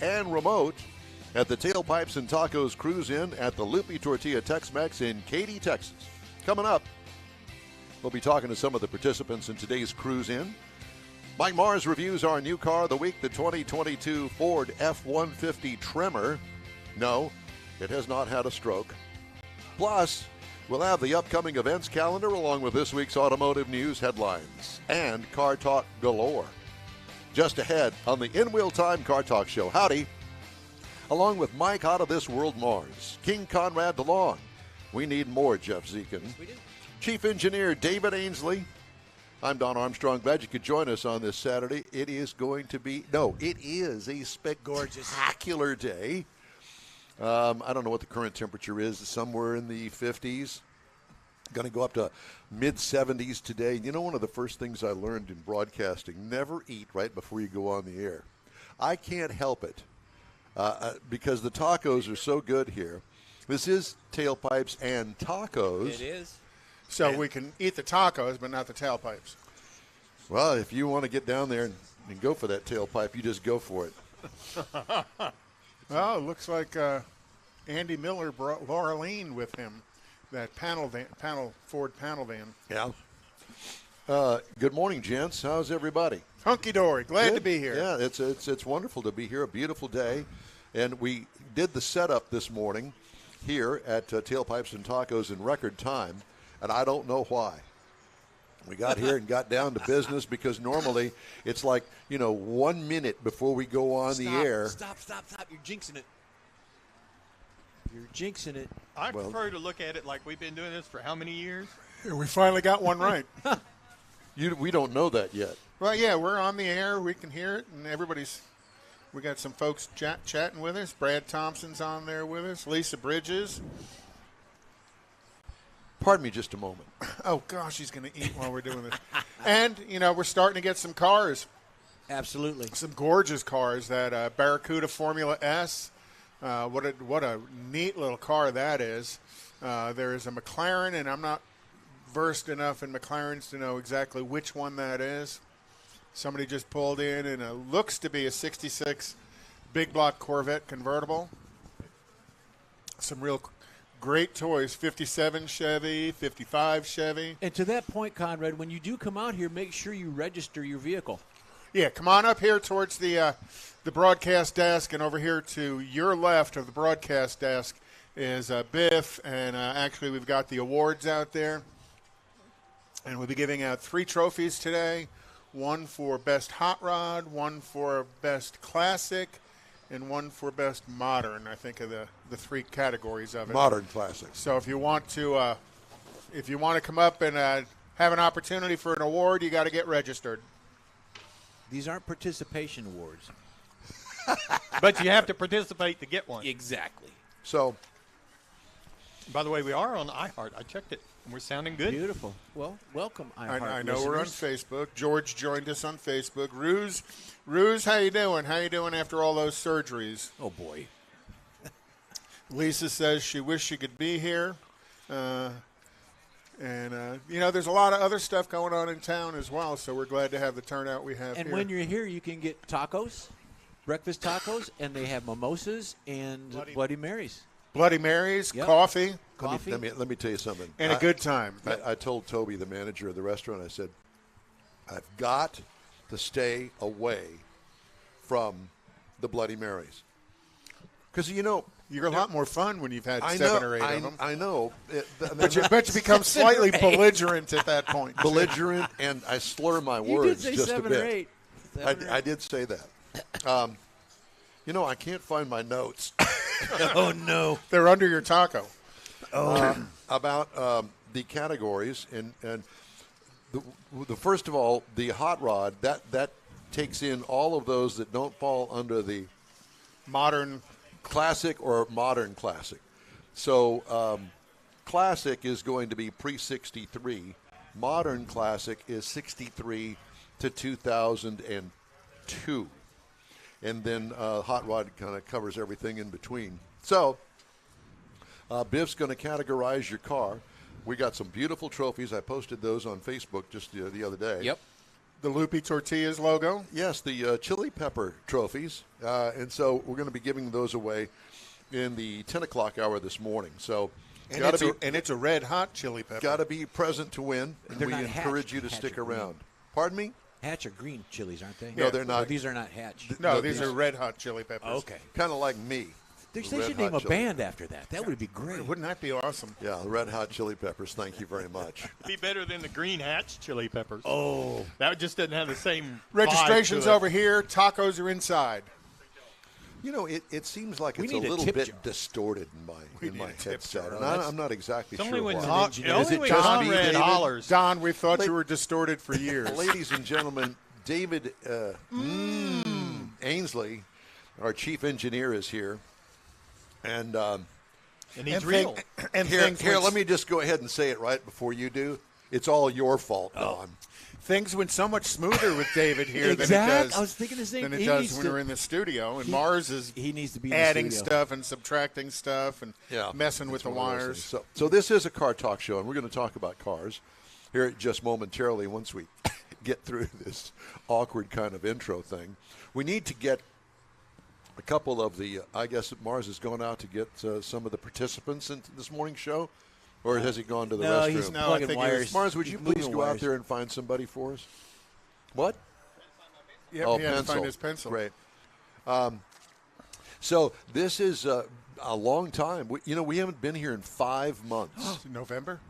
and remote at the Tailpipes and Tacos Cruise-In at the Loopy Tortilla Tex-Mex in Katy, Texas. Coming up, we'll be talking to some of the participants in today's Cruise-In. Mike Mars reviews our new car of the week, the 2022 Ford F-150 Tremor. No, it has not had a stroke. Plus, we'll have the upcoming events calendar along with this week's automotive news headlines and car talk galore. Just ahead on the In Wheel Time Car Talk Show. Howdy. Along with Mike Out of This World Mars, King Conrad DeLong. We need more Jeff Zekin. We do. Chief Engineer David Ainsley. I'm Don Armstrong. Glad you could join us on this Saturday. It is a spectacular day. I don't know what the current temperature is. Somewhere in the 50s. Going to go up to mid-70s today. You know, one of the first things I learned in broadcasting, never eat right before you go on the air. I can't help it because the tacos are so good here. This is Tailpipes and Tacos. It is. So we can eat the tacos, but not the tailpipes. Well, if you want to get down there and go for that tailpipe, you just go for it. Well, it looks like Andy Miller brought Laureline with him. That Ford panel van. Yeah. Good morning, gents. How's everybody? Hunky-dory. Glad Good. to be here. Yeah, it's wonderful to be here. A beautiful day. And we did the setup this morning here at Tailpipes and Tacos in record time, and I don't know why. We got here and got down to business because normally it's like, 1 minute before we go on the air. Stop. You're jinxing it. You're jinxing it. I prefer to look at it like we've been doing this for how many years? We finally got one right. We don't know that yet. Well, yeah, we're on the air. We can hear it, and we got some folks chatting with us. Brad Thompson's on there with us. Lisa Bridges. Pardon me just a moment. Oh, gosh, he's going to eat while we're doing this. And, we're starting to get some cars. Absolutely. Some gorgeous cars. That Barracuda Formula S. What a neat little car that is. There is a McLaren, and I'm not versed enough in McLarens to know exactly which one that is. Somebody just pulled in, and it looks to be a 66 big block Corvette convertible. Some real great toys, 57 Chevy, 55 Chevy. And to that point, Conrad, when you do come out here, make sure you register your vehicle. Yeah, come on up here towards the broadcast desk, and over here to your left of the broadcast desk is Biff, and actually we've got the awards out there. And we'll be giving out 3 trophies today, one for Best Hot Rod, one for Best Classic, and one for Best Modern, I think, of the 3 categories of it. Modern Classic. So if you want to come up and have an opportunity for an award, you got to get registered. These aren't participation awards. But you have to participate to get one. Exactly. So, by the way, we are on iHeart. I checked it, and we're sounding good. Beautiful. Well, welcome, iHeart I know we're on listeners. Facebook. George joined us on Facebook. Ruse, how you doing? How you doing after all those surgeries? Oh, boy. Lisa says she wished she could be here. There's a lot of other stuff going on in town as well, so we're glad to have the turnout we have And here. when you're here, you can get tacos, breakfast tacos, and they have mimosas and Bloody Marys. Bloody Marys, Yep. coffee, Coffee. let me tell you something. and a good time. I told Toby, the manager of the restaurant, I said, I've got to stay away from the Bloody Marys. Because, You're a lot more fun when you've had I 7 know, or 8 of them. I know. But you become slightly belligerent at that point. Belligerent, and I slur my You did words say just 7 a bit. or 8. 7 or 8. I did say that. I can't find my notes Oh, no. They're under your taco. about the categories. And the first of all, the hot rod, that takes in all of those that don't fall under the Modern. classic or modern classic. So classic is going to be pre-63. Modern classic is 63 to 2002. And then hot rod kind of covers everything in between. So Biff's going to categorize your car. We got some beautiful trophies. I posted those on Facebook just the other day. Yep. the Loopy Tortillas logo. Yes, the chili pepper trophies. And so we're going to be giving those away in the 10 o'clock hour this morning. So And it's a red hot chili pepper. got to be present to win, and They're we not encourage hatched. you to Hatch stick are green. around. Pardon me? Hatch are green chilies, aren't they? No, they're not. Well, these are not hatch. No, these are red hot chili peppers. Okay. Kind of like me. They The should Red name Hot a Chili band after that. That would be great. Wouldn't that be awesome? Yeah, the Red Hot Chili Peppers. Thank you very much. Be better than the green hatch chili peppers. Oh. That just doesn't have the same. Registration's vibe to it. over here. Tacos are inside. You know, it seems like We it's a need a little tip bit jar. distorted in need my a tip headset. jar. And I'm not exactly It's sure only when why. Is it when just me, Conrad David? hollers. Don, we thought La- you were distorted for years. Ladies and gentlemen, David Ainsley, our chief engineer, is here. And And he's And real. here, let me just go ahead and say it right before you do. It's all your fault, Don. Things went so much smoother with David here Exact. than it does. I was thinking the same. Than it He does needs when to- we're in the studio. And Mars is He needs to be in the adding studio. stuff and subtracting stuff and messing with the It's one of those wires. things. So this is a car talk show, and we're going to talk about cars here just momentarily once we get through this awkward kind of intro thing. We need to get a couple of the, I guess Mars has gone out to get some of the participants into this morning's show, or has he gone to the No, restroom? he's No, I plugging think he wires. was- Mars, would you He's moving please go out wires. there and find somebody for us? What? Yep, Oh, he had to pencil. find his pencil. Great. So this is a long time. We haven't been here in 5 months. November?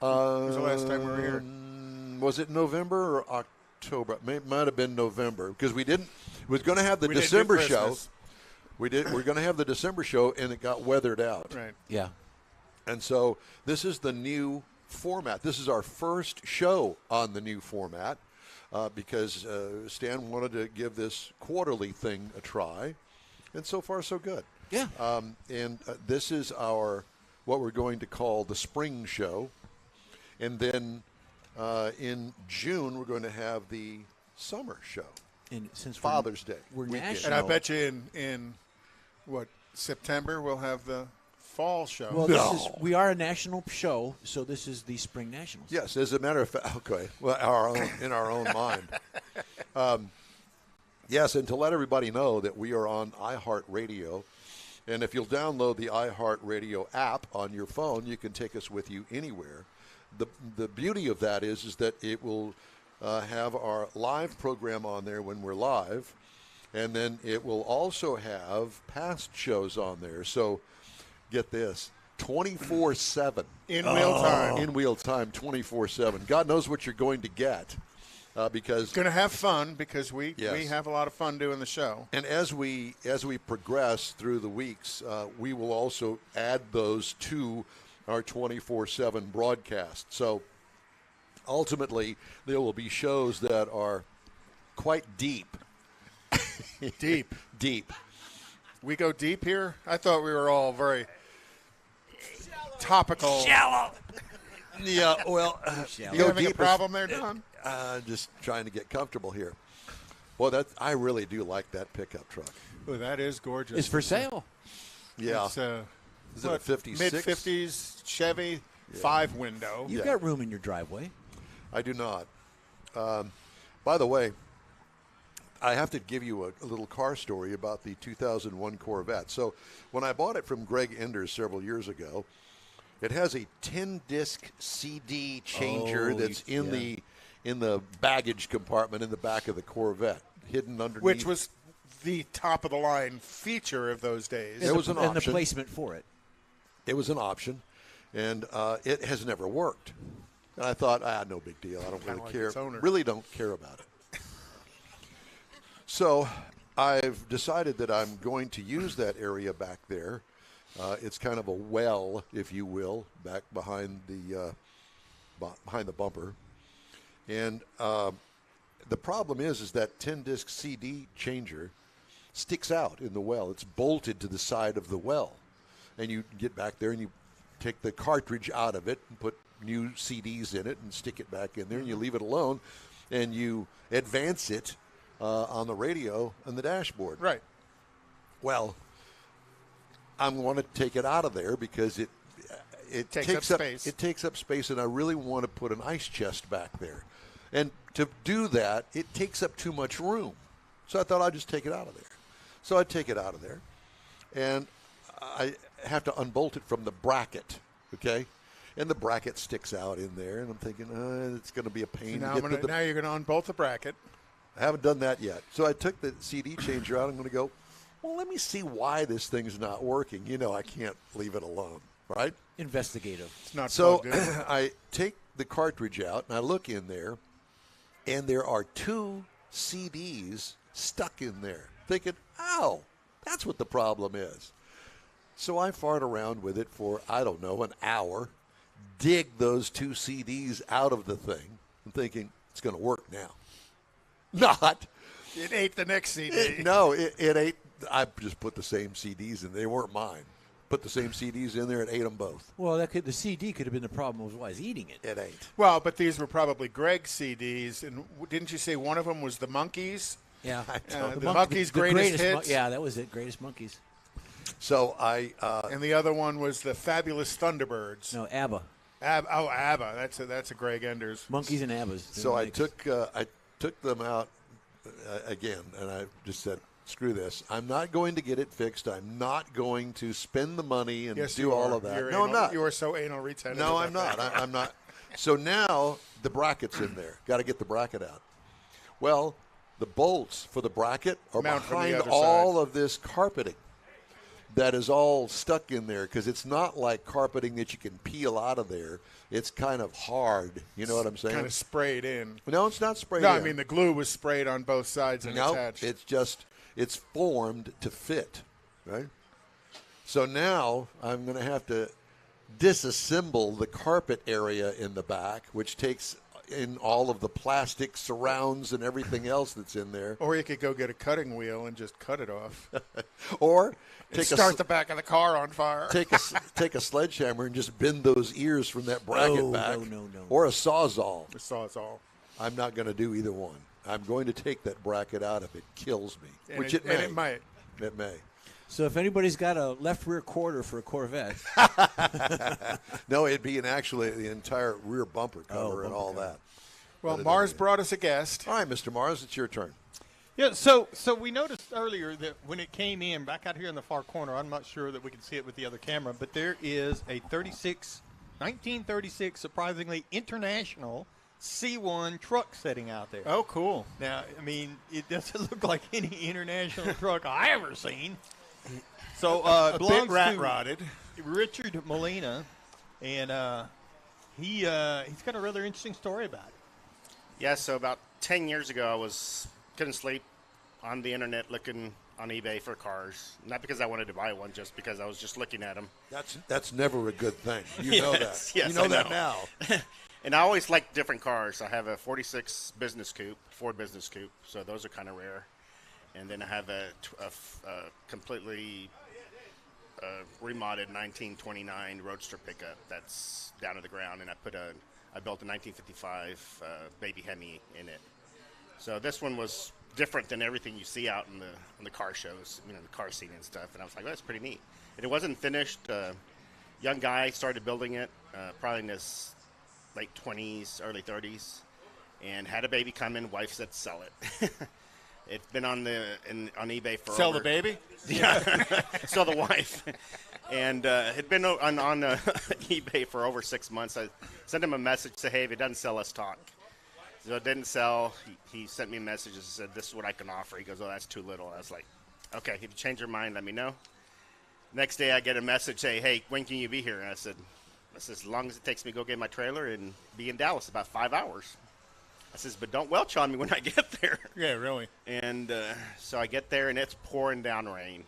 was the last time we were here? Was it November or October? Might have been November because we was going to have the We didn't do December show. Christmas. We're going to have the December show, and it got weathered out. Right. Yeah. And so this is the new format. This is our first show on the new format because Stan wanted to give this quarterly thing a try, and so far so good. Yeah. And this is what we're going to call the spring show, and then in June we're going to have the summer show, And since Father's Day we're weekend. national. And I bet you in September we'll have the fall show. Well, we are a national show, so this is the Spring Nationals. Yes, as a matter of fact, okay. Well, in our own mind. Yes, and to let everybody know that we are on iHeartRadio, and if you'll download the iHeartRadio app on your phone, you can take us with you anywhere. The beauty of that is that it will have our live program on there when we're live, and then it will also have past shows on there. So get this, 24/7. In real time. In real time, 24/7. God knows what you're going to get because Going to have fun because we Yes. have a lot of fun doing the show. and as we progress through the weeks, we will also add those to our 24/7 broadcast. So ultimately, there will be shows that are quite deep. Deep. We go deep here? I thought we were all very topical. Yeah, well, You having a problem there, Don? just trying to get comfortable here. Well, I really do like that pickup truck. Oh, that is gorgeous. It's for sale. Yeah. It's, Is it a 56? Mid-50s Chevy, 5-window. You've Yeah. got room in your driveway. I do not. By the way, I have to give you a little car story about the 2001 Corvette. So when I bought it from Greg Enders several years ago, it has a 10-disc CD changer Oh, that's yeah. in the baggage compartment in the back of the Corvette, hidden underneath. Which was the top-of-the-line feature of those days. There was an And the option. placement for it. It was an option, and it has never worked. And I thought, no big deal. I don't Kinda really like care. its owner. Really don't care about it. So I've decided that I'm going to use that area back there. It's kind of a well, if you will, back behind the bumper. And the problem is that 10-disc CD changer sticks out in the well. It's bolted to the side of the well. And you get back there and you take the cartridge out of it and put new CDs in it and stick it back in there, and you leave it alone, and you advance it on the radio and the dashboard. Right. Well, I want to take it out of there because it Takes up space. It takes up space, and I really want to put an ice chest back there. And to do that, it takes up too much room. So I thought I'd just take it out of there. So I take it out of there, and I have to unbolt it from the bracket, okay? And the bracket sticks out in there, and I'm thinking, it's going to be a pain. So to get now you're going to unbolt the bracket. I haven't done that yet. So I took the CD changer out. I'm going to go, well, let me see why this thing's not working. You know, I can't leave it alone, right? Investigative. It's not So plugged in. I take the cartridge out, and I look in there, and there are 2 CDs stuck in there, thinking, oh, that's what the problem is. So I fart around with it for, I don't know, an hour, dig those 2 CDs out of the thing, and thinking, it's going to work now. Not. It ate the next CD. It ate. I just put the same CDs in. They weren't mine. Put the same CDs in there and ate them both. Well, the CD could have been the problem. Was why he's eating it. It ain't. Well, but these were probably Greg's CDs, and didn't you say one of them was the Monkees? Yeah, the Monkees' greatest hits. Yeah, that was it. Greatest Monkees. So I. And the other one was the Fabulous Thunderbirds. No, ABBA. ABBA. That's a Greg Enders. Monkeys and ABBAs. So I took them out again, and I just said, screw this. I'm not going to get it fixed. I'm not going to spend the money and do all of that. No, I'm not. You are so anal retentive. No, I'm not. I'm not. So now the bracket's in there. Got to get the bracket out. Well, the bolts for the bracket are Mount from the behind other all side. of this carpeting that is all stuck in there, because it's not like carpeting that you can peel out of there. It's kind of hard. You know what I'm saying? Kind of sprayed in. No, it's not sprayed No, in. I mean the glue was sprayed on both sides and attached. It's formed to fit, right? So now I'm going to have to disassemble the carpet area in the back, which takes in all of the plastic surrounds and everything else that's in there. Or you could go get a cutting wheel and just cut it off. Or Start the back of the car on fire. take a sledgehammer and just bend those ears from that bracket back. No. Or a Sawzall. The Sawzall. I'm not going to do either one. I'm going to take that bracket out if it kills me, And which and it might. It may. So if anybody's got a left rear quarter for a Corvette, No, it'd be actually the entire rear bumper cover and all that. Well, But Mars brought us a guest. All right, Mr. Mars, it's your turn. Yeah, so we noticed earlier that when it came in, back out here in the far corner, I'm not sure that we can see it with the other camera, but there is a 1936, surprisingly, International C1 truck sitting out there. Oh, cool. Now, I mean, it doesn't look like any international truck I ever seen. So, A belongs bit rat to rotted. Richard Molina, and he's got a rather interesting story about it. Yeah, so about 10 years ago, I couldn't sleep on the internet looking on eBay for cars. Not because I wanted to buy one, just because I was just looking at them. That's never a good thing. You know that. Yes, you know I that know. now. And I always like different cars. I have a 46 business coupe, Ford business coupe, so those are kind of rare. And then I have a completely remodded 1929 Roadster pickup that's down to the ground, and I built a 1955 baby Hemi in it. So this one was different than everything you see out in the car shows, the car scene and stuff. And I was like, that's pretty neat. And it wasn't finished. Young guy started building it, probably in his late 20s, early 30s, and had a baby come in. Wife said, sell it. It's been on eBay for Sell the baby? Yeah, sell the wife. And had been on eBay for over 6 months. I sent him a message, say, hey, if it doesn't sell, let's talk. So it didn't sell. He sent me a message and said, this is what I can offer. He goes, oh, that's too little. I was like, okay, if you change your mind, let me know. Next day I get a message, say, hey, when can you be here? And I said, as long as it takes me to go get my trailer and be in Dallas, about 5 hours. I says, but don't welch on me when I get there. Yeah, really. And so I get there, and it's pouring down rain.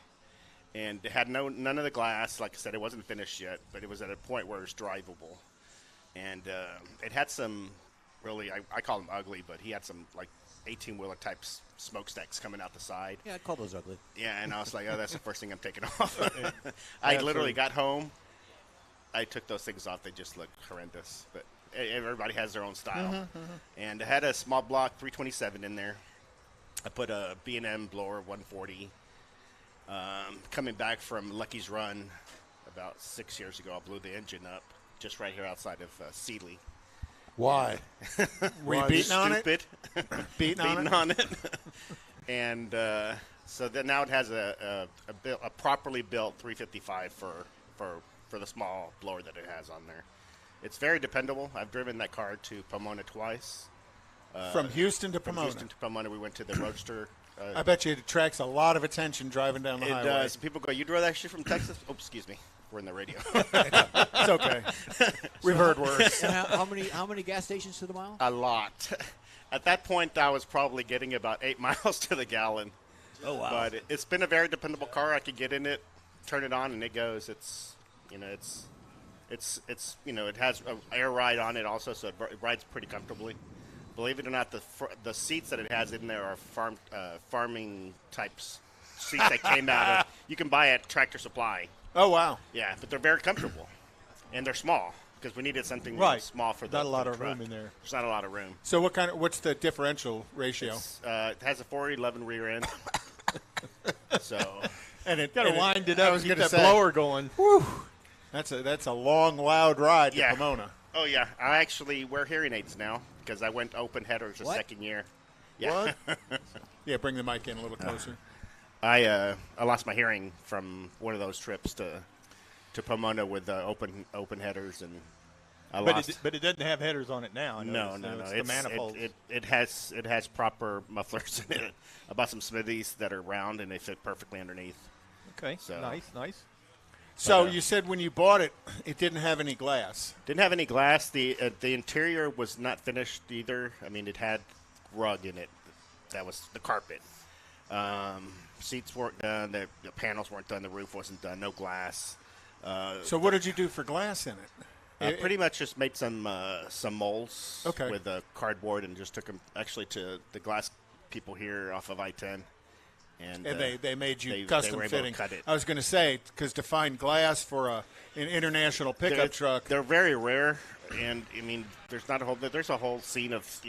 And it had none of the glass. Like I said, it wasn't finished yet, but it was at a point where it was drivable. And it had some really, I call them ugly, but he had some like 18-wheeler type smokestacks coming out the side. yeah, I call those ugly. Yeah, and I was like, oh, that's the first thing I'm taking off. I literally got home. I took those things off. They just look horrendous. But everybody has their own style. And I had a small block 327 in there. I put a B&M blower 140. Coming back from Lucky's Run about 6 years ago, I blew the engine up just right here outside of Sealy. Why? Were you beating on it? Stupid. Beating Beating on it. And so then now it has a properly built 355 for the small blower that it has on there. It's very dependable. I've driven that car to Pomona twice. From Houston to From Pomona. Houston to Pomona, we went to the Roadster. I bet you it attracts a lot of attention driving down the It highway. does. People go, you drove that shit from Texas? Oh, excuse me. We're in the radio. It's okay. We've heard worse. And how many gas stations to the mile? A lot. At that point, I was probably getting about 8 miles to the gallon. Oh wow! But it's been a very dependable car. I could get in it, turn it on, and it goes. It has an air ride on it also, so it rides pretty comfortably. Believe it or not, the seats that it has in there are farming types seats that came out of. You can buy at Tractor Supply. Oh, wow. Yeah, but they're very comfortable, and they're small because we needed something small for the Not a lot for of the room truck. in there. There's not a lot of room. So what's the differential ratio? It has a 411 rear end. So And it Got to and it- wind it I up, was keep gonna that say, blower going. That's a long, loud ride to Yeah. Pomona. Oh, yeah. I actually wear hearing aids now because I went open headers the What? second year. Yeah. What? Yeah, bring the mic in a little closer. I lost my hearing from one of those trips to Pomona with open headers, and I lost. But it doesn't have headers on it now. I No. noticed. It's the manifolds. It has proper mufflers in it. I bought some Smithies that are round, and they fit perfectly underneath. Okay, So- nice. So you said when you bought it, it didn't have any glass. Didn't have any glass. The interior was not finished either. I mean, it had rug in it. That was the carpet. Seats weren't done. The panels weren't done. The roof wasn't done. No glass. So what did you do for glass in it? Pretty much just made some molds Okay. with cardboard and just took them actually to the glass people here off of I-10. And they made you they custom were able to fitting. cut it. I was going to say, because to find glass for an international pickup truck, They're very rare, and I mean, there's a whole scene of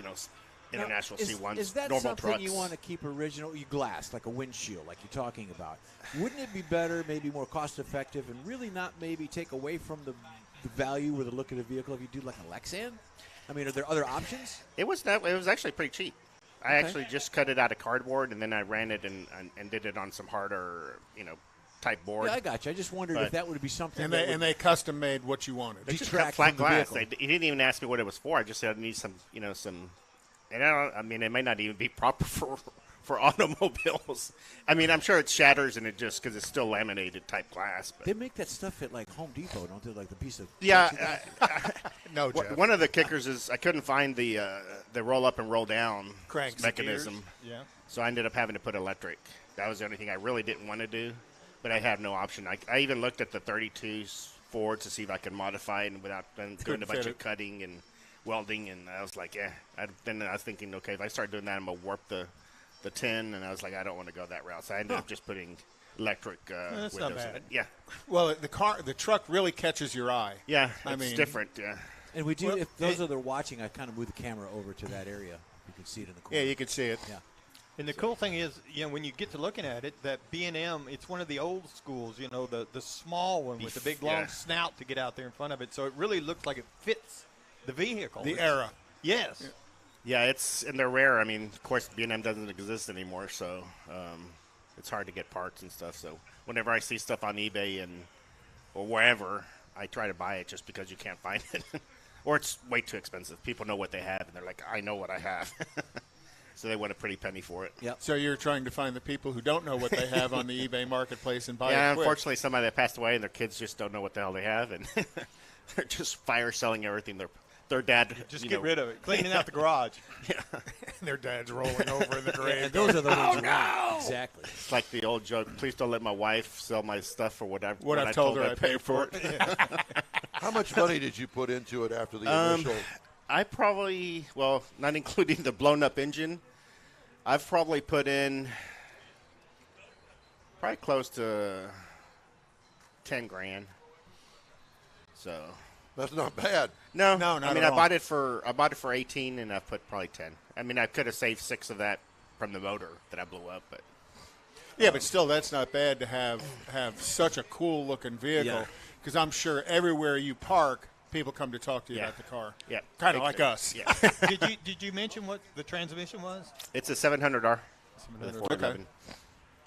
international C1s, Is that normal something trucks. you want to keep original? You glass, like a windshield, like you're talking about. Wouldn't it be better, maybe more cost-effective, and really not maybe take away from the value or the look of the vehicle if you do like a Lexan? I mean, are there other options? It was actually pretty cheap. I actually just cut it out of cardboard, and then I ran it and did it on some harder, type board. Yeah, I got you. I just wondered if that would be something. and that they would custom made what you wanted. They just detract cut flat from the glass. vehicle. He didn't even ask me what it was for. I just said I need some. And I mean, it may not even be proper for automobiles. I mean, I'm sure it shatters and it just because it's still laminated type glass. But They make that stuff at like Home Depot, don't they? Like the piece of yeah, No, Jeff. one of the kickers is I couldn't find the roll up and roll down Cranks. mechanism. Yeah. So I ended up having to put electric. That was the only thing I really didn't want to do, but I had no option. I even looked at the 32s Fords to see if I could modify it and without doing Couldn't a bunch fit of it. cutting and welding, and I was like, then I was thinking, okay, if I start doing that, I'm going to warp the tin, and I was like, I don't want to go that route. So I ended up just putting electric That's not windows in bad. it. Yeah. Well, the truck really catches your eye. Yeah, I it's mean- different, yeah. And we do. Well, if those that are watching, I kind of move the camera over to that area. You can see it in the corner. Yeah, you could see it. Yeah. And the cool thing is, when you get to looking at it, that B&M, it's one of the old schools, the small one with the big long Yeah. snout to get out there in front of it. So it really looks like it fits the vehicle. The era. Yes. Yeah, and they're rare. I mean, of course, B&M doesn't exist anymore, so it's hard to get parts and stuff. So whenever I see stuff on eBay or wherever, I try to buy it just because you can't find it. Or it's way too expensive. People know what they have, and they're like, I know what I have. So they want a pretty penny for it. Yep. So you're trying to find the people who don't know what they have on the eBay marketplace and buy Yeah, it quick. unfortunately, somebody that passed away, and their kids just don't know what the hell they have, and they're just fire selling everything. Their dad Just get rid of it. Cleaning out the garage. Their dad's rolling over in the grave. And those are the ones you want. Exactly. It's like the old joke, please don't let my wife sell my stuff for what I've told her I paid for it. How much money did you put into it after the initial? I probably, well, not including the blown-up engine, I've probably put in probably close to 10 grand. So That's not bad. No, not I mean, at I all. bought it for 18, and I put probably 10. I mean, I could have saved 6 of that from the motor that I blew up, but Yeah, but still, that's not bad to have such a cool looking vehicle. Yeah. Because I'm sure everywhere you park, people come to talk to you Yeah. about the car. Yeah. Kind of like us. Yeah. Did you mention what the transmission was? It's a 700R. with a 700R. 411.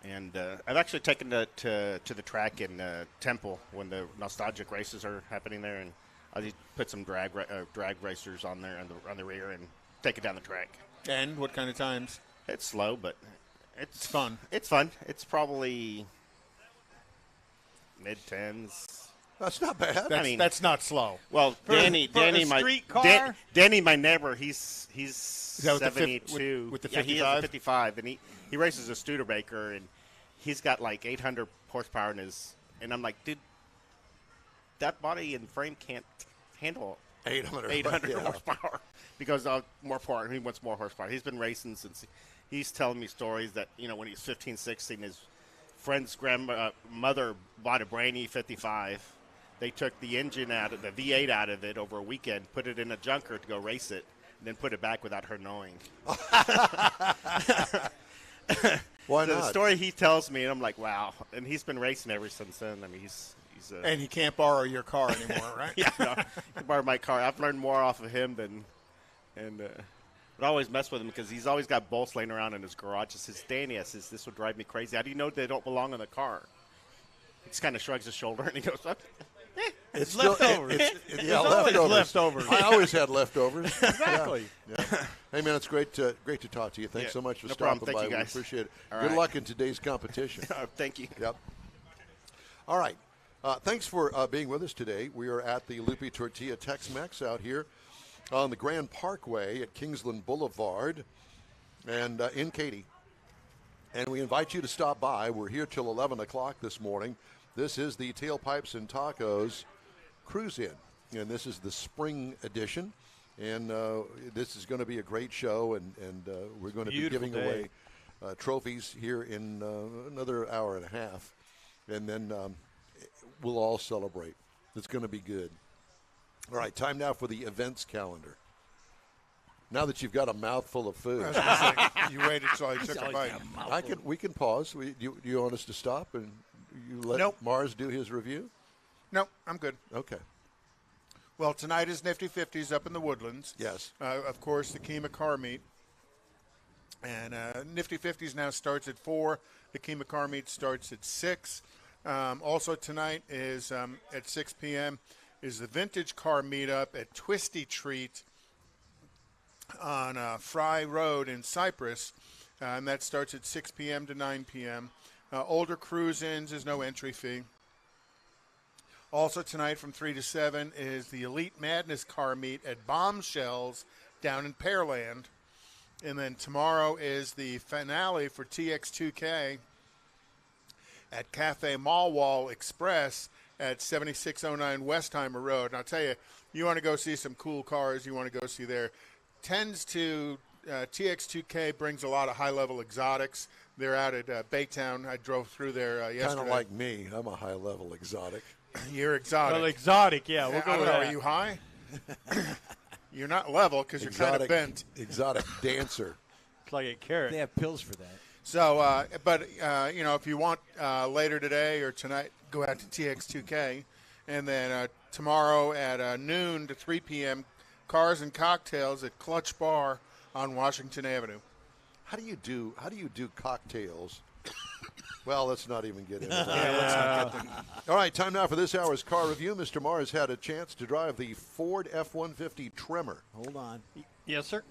And I've actually taken it to the track in Temple when the nostalgic races are happening there, and I'll just put some drag racers on there on the rear and take it down the track. And what kind of times? It's slow, but it's fun. It's fun. It's probably mid-10s. That's not bad. That's not slow. Well, Danny, a my street car? Danny, my neighbor, he's that with the 72 with the Yeah, he 55? has a 55, and he races a Studebaker, and he's got like 800 horsepower in his. And I'm like, dude, that body and frame can't handle 800 yeah. horsepower because more power. He wants more horsepower. He's been racing since he's telling me stories that when he was 15, 16, his friend's mother bought a brand new 55. They took the engine out of the V8 out of it over a weekend, put it in a junker to go race it, and then put it back without her knowing. Why So not? the story he tells me, and I'm like, wow. And he's been racing ever since then. I mean, he's And he can't borrow your car anymore, right? yeah, no, he can borrow my car. I've learned more off of him than, but I always mess with him because he's always got bolts laying around in his garage. I says, Danny, this would drive me crazy. How do you know they don't belong in the car? He just kind of shrugs his shoulder and he goes, It's leftovers. Yeah, always leftovers. leftovers. I always had leftovers. Exactly. Yeah. Hey, man, it's great to talk to you. Thanks Yeah, so much for no stopping problem. Thank by. you, We guys. appreciate it. All Good right. luck in today's competition. thank you. Yep. All right. Thanks for being with us today. We are at the Lupe Tortilla Tex-Mex out here on the Grand Parkway at Kingsland Boulevard and in Katy. And we invite you to stop by. We're here till 11 o'clock this morning. This is the Tailpipes and Tacos Cruise-In, and this is the spring edition. And this is going to be a great show, and we're going to be Beautiful giving day. away trophies here in another hour and a half. And then we'll all celebrate. It's going to be good. All right, time now for the events calendar. Now that you've got a mouthful of food, You waited till I took a bite. we can pause. Do you want us to stop and you let Nope. Mars do his review? No, I'm good. Okay. Well, tonight is Nifty 50s up in the Woodlands. Yes. Of course, the Kima Car Meet. And Nifty 50s now starts at 4. The Kima Car Meet starts at 6. Also tonight is at 6 p.m. is the Vintage Car Meetup at Twisty Treat on Fry Road in Cypress. And that starts at 6 p.m. to 9 p.m. Older cruise-ins is no entry fee. Also tonight from 3 to 7 is the Elite Madness Car Meet at Bombshells down in Pearland. And then tomorrow is the finale for TX2K at Cafe Mall Wall Express at 7609 Westheimer Road. And I'll tell you, you want to go see some cool cars, you want to go see there. TX2K brings a lot of high-level exotics. They're out at Baytown. I drove through there yesterday. Kind of like me. I'm a high-level exotic. You're exotic. Well, exotic, yeah. We'll I go don't with know. that. Are you high? You're not level because you're kind of bent. Exotic dancer. It's like a carrot. They have pills for that. So, if you want later today or tonight, go out to TX2K. And then tomorrow at noon to 3 p.m., Cars and Cocktails at Clutch Bar on Washington Avenue. How do you do cocktails? Well, let's not even get into that. Yeah, let's not get them. All right, time now for this hour's car review. Mr. Mars had a chance to drive the Ford F-150 Tremor. Hold on. Yes, sir.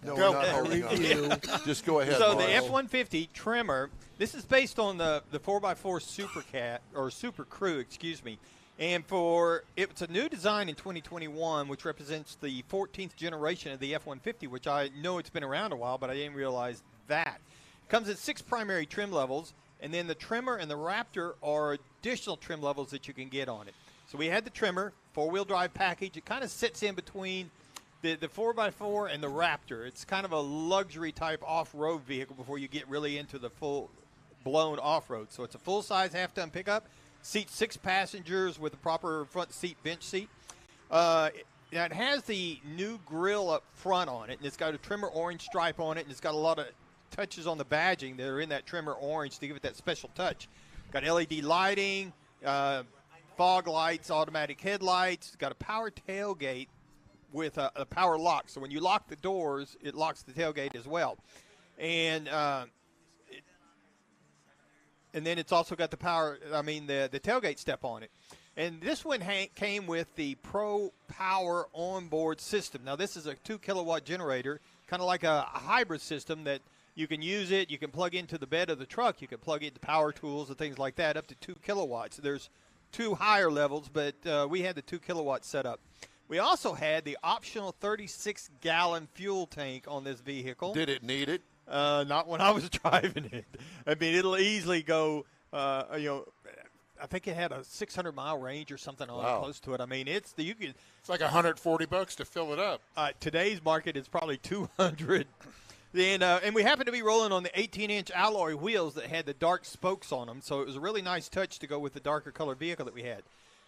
No, Go. we're not holding on. Review. Just go ahead, So Mars. the F-150 Tremor, this is based on the 4x4 Super Cat, or Super Crew, excuse me. And it's a new design in 2021, which represents the 14th generation of the F-150, which I know it's been around a while, but I didn't realize that. It comes in 6 primary trim levels, and then the Tremor and the Raptor are additional trim levels that you can get on it. So we had the Tremor, 4-wheel drive package. It kind of sits in between the 4x4 and the Raptor. It's kind of a luxury type off-road vehicle before you get really into the full-blown off-road. So it's a full-size half-ton pickup. Seats 6 passengers with a proper front seat, bench seat. Now it has the new grille up front on it, and it's got a Tremor orange stripe on it, and it's got a lot of touches on the badging that are in that Tremor orange to give it that special touch. Got LED lighting, fog lights, automatic headlights. It's got a power tailgate with a power lock. So when you lock the doors, it locks the tailgate as well. And then it's also got the tailgate step on it. And this one came with the Pro Power onboard system. Now, this is a 2-kilowatt generator, kind of like a hybrid system that you can use it. You can plug into the bed of the truck. You can plug into power tools and things like that up to 2 kilowatts. There's 2 higher levels, but we had the 2 kilowatt set up. We also had the optional 36-gallon fuel tank on this vehicle. Did it need it? Not when I was driving it. I mean, it'll easily go, I think it had a 600-mile range or something on it, close to it. I mean, it's like $140 to fill it up. Today's market is probably $200. And we happened to be rolling on the 18-inch alloy wheels that had the dark spokes on them, so it was a really nice touch to go with the darker color vehicle that we had.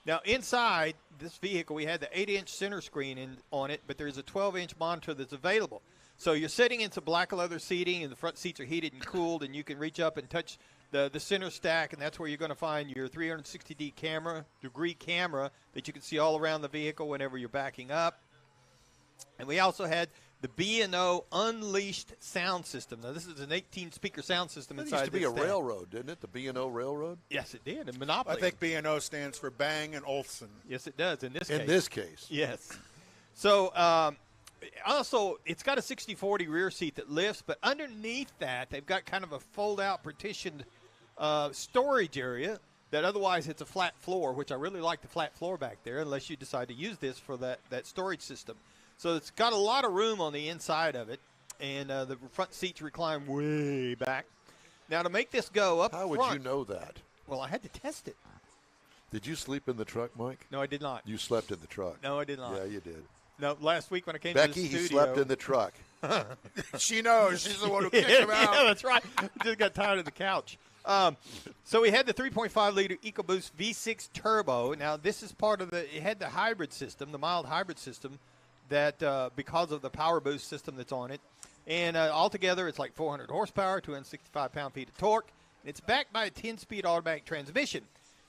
Now, inside this vehicle, we had the 8-inch center screen on it, but there's a 12-inch monitor that's available. So you're sitting in some black leather seating, and the front seats are heated and cooled, and you can reach up and touch the center stack, and that's where you're going to find your 360-degree camera that you can see all around the vehicle whenever you're backing up. And we also had the B&O Unleashed sound system. Now, this is an 18-speaker sound system inside this. It used to be a railroad, didn't it? The B&O Railroad? Yes, it did. A monopoly. I think B&O stands for Bang & Olufsen. Yes, it does in this case. In this case. Yes. So, also, it's got a 60/40 rear seat that lifts, but underneath that, they've got kind of a fold-out partitioned storage area that otherwise it's a flat floor, which I really like the flat floor back there, unless you decide to use this for that storage system. So it's got a lot of room on the inside of it, and the front seats recline way back. Now, to make this go up How would front, you know that? Well, I had to test it. Did you sleep in the truck, Mike? No, I did not. You slept in the truck. No, I did not. Yeah, you did. No, last week when I came Becky, to the studio. he slept in the truck. She knows. She's the one who kicked him out. Yeah, that's right. Just got tired of the couch. So we had the 3.5-liter Ecoboost V6 Turbo. Now, this is part of it had the hybrid system, the mild hybrid system, that because of the power boost system that's on it. And altogether, it's like 400 horsepower, 265 pound-feet of torque. And it's backed by a 10-speed automatic transmission.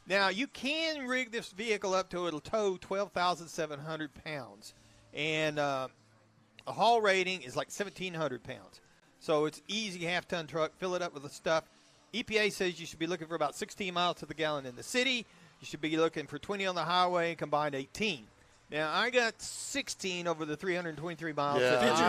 Now, you can rig this vehicle up to it'll tow 12,700 pounds. And a haul rating is like 1,700 pounds. So it's easy half-ton truck. Fill it up with the stuff. EPA says you should be looking for about 16 miles to the gallon in the city. You should be looking for 20 on the highway, combined 18. Now, I got 16 over the 323 miles. Yeah, Did you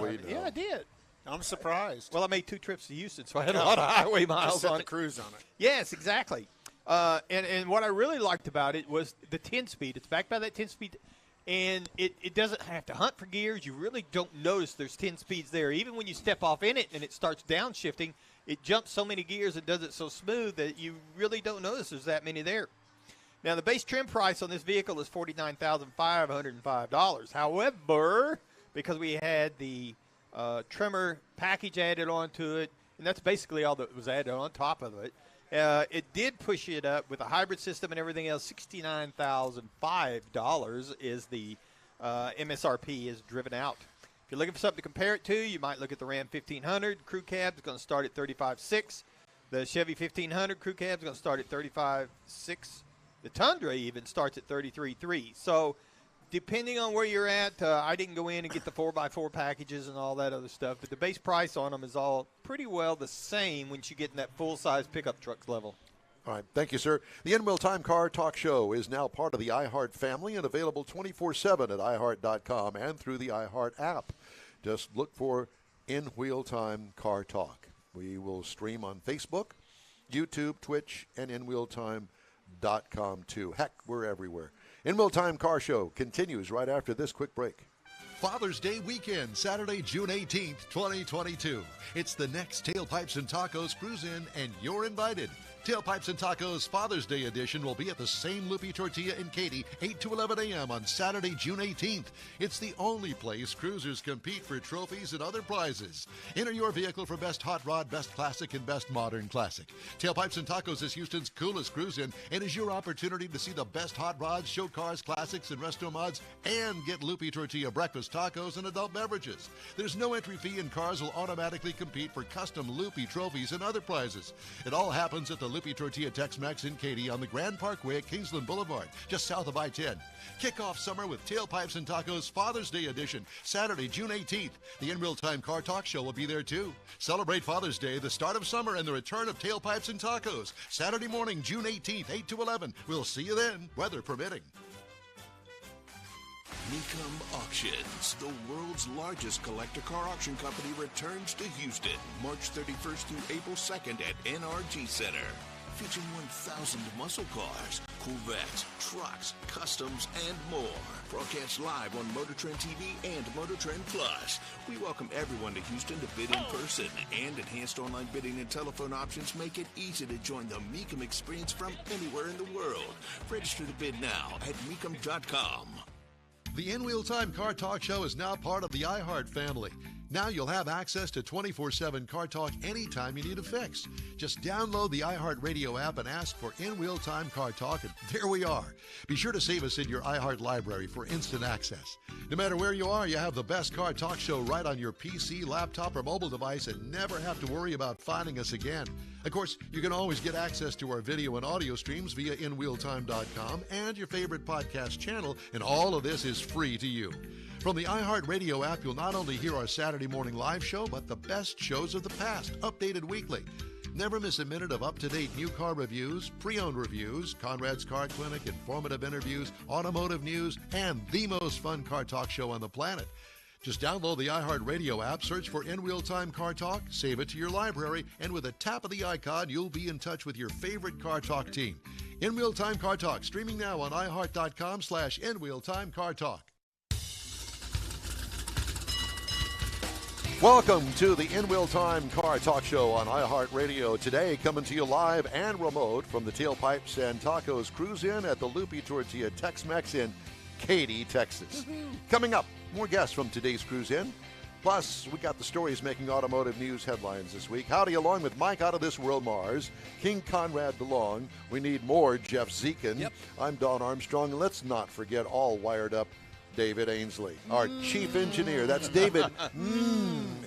really? Yeah, I did. I'm surprised. Well, I made 2 trips to Houston, so I had a lot of highway miles Just set on the it. cruise on it. Yes, exactly. And what I really liked about it was the 10-speed. It's backed by that 10-speed, and it doesn't have to hunt for gears. You really don't notice there's 10 speeds there. Even when you step off in it and it starts downshifting, it jumps so many gears and does it so smooth that you really don't notice there's that many there. Now, the base trim price on this vehicle is $49,505. However, because we had the trimmer package added onto it, and that's basically all that was added on top of it, it did push it up with a hybrid system and everything else. $69,005 is the MSRP is driven out. If you're looking for something to compare it to, you might look at the Ram 1500 crew cab. It's going to start at $35,600. The Chevy 1500 crew cab is going to start at $35,600. The Tundra even starts at $33,300. So depending on where you're at, I didn't go in and get the 4x4 packages and all that other stuff, but the base price on them is all pretty well the same once you get in that full-size pickup truck level. All right. Thank you, sir. The In Wheel Time Car Talk Show is now part of the iHeart family and available 24/7 at iHeart.com and through the iHeart app. Just look for In Wheel Time Car Talk. We will stream on Facebook, YouTube, Twitch, and InWheelTime.com too. Heck, we're everywhere. In Wheel Time Car Show continues right after this quick break. Father's Day weekend, Saturday, June 18th, 2022. It's the next Tailpipes and Tacos Cruise In, and you're invited. Tailpipes and Tacos Father's Day edition will be at the same Loopy Tortilla in Katy, 8 to 11 a.m. on Saturday, June 18th. It's the only place cruisers compete for trophies and other prizes. Enter your vehicle for Best Hot Rod, Best Classic, and Best Modern Classic. Tailpipes and Tacos is Houston's coolest cruise-in and is your opportunity to see the best hot rods, show cars, classics, and resto mods, and get Loopy Tortilla breakfast tacos and adult beverages. There's no entry fee, and cars will automatically compete for custom Loopy trophies and other prizes. It all happens at the Lupe Tortilla Tex-Mex in Katy on the Grand Parkway at Kingsland Boulevard, just south of I-10. Kick off summer with Tailpipes and Tacos Father's Day edition, Saturday, June 18th. The In Real Time Car Talk Show will be there too. Celebrate Father's Day, the start of summer, and the return of Tailpipes and Tacos. Saturday morning, June 18th, 8 to 11. We'll see you then, weather permitting. Mecum Auctions, the world's largest collector car auction company, returns to Houston March 31st through April 2nd at NRG Center. Featuring 1,000 muscle cars, Corvettes, trucks, customs, and more. Broadcast live on Motor Trend TV and Motor Trend Plus. We welcome everyone to Houston to bid in person, and enhanced online bidding and telephone options make it easy to join the Mecum experience from anywhere in the world. Register to bid now at Mecum.com. The In Real Time Car Talk Show is now part of the iHeart family. Now you'll have access to 24/7 Car Talk anytime you need a fix. Just download the iHeart Radio app and ask for In Real Time Car Talk, and there we are. Be sure to save us in your iHeart library for instant access. No matter where you are, you have the best Car Talk Show right on your PC, laptop, or mobile device and never have to worry about finding us again. Of course, you can always get access to our video and audio streams via InWheelTime.com and your favorite podcast channel, and all of this is free to you. From the iHeartRadio app, you'll not only hear our Saturday morning live show, but the best shows of the past, updated weekly. Never miss a minute of up-to-date new car reviews, pre-owned reviews, Conrad's Car Clinic, informative interviews, automotive news, and the most fun car talk show on the planet. Just download the iHeartRadio app, search for In Real Time Car Talk, save it to your library, and with a tap of the icon, you'll be in touch with your favorite Car Talk team. In Real Time Car Talk, streaming now on iHeart.com/InRealTimeCarTalk. Welcome to the In Real Time Car Talk Show on iHeartRadio. Today, coming to you live and remote from the Tailpipes and Tacos Cruise In at the Lupe Tortilla Tex-Mex in Katy, Texas. Coming up, more guests from today's Cruise In. Plus, we got the stories making automotive news headlines this week. Howdy, along with Mike Out of This World Mars, King Conrad DeLong. We need more Jeff Zekin. Yep. I'm Don Armstrong, and let's not forget all wired up David Ainsley, our chief engineer. That's David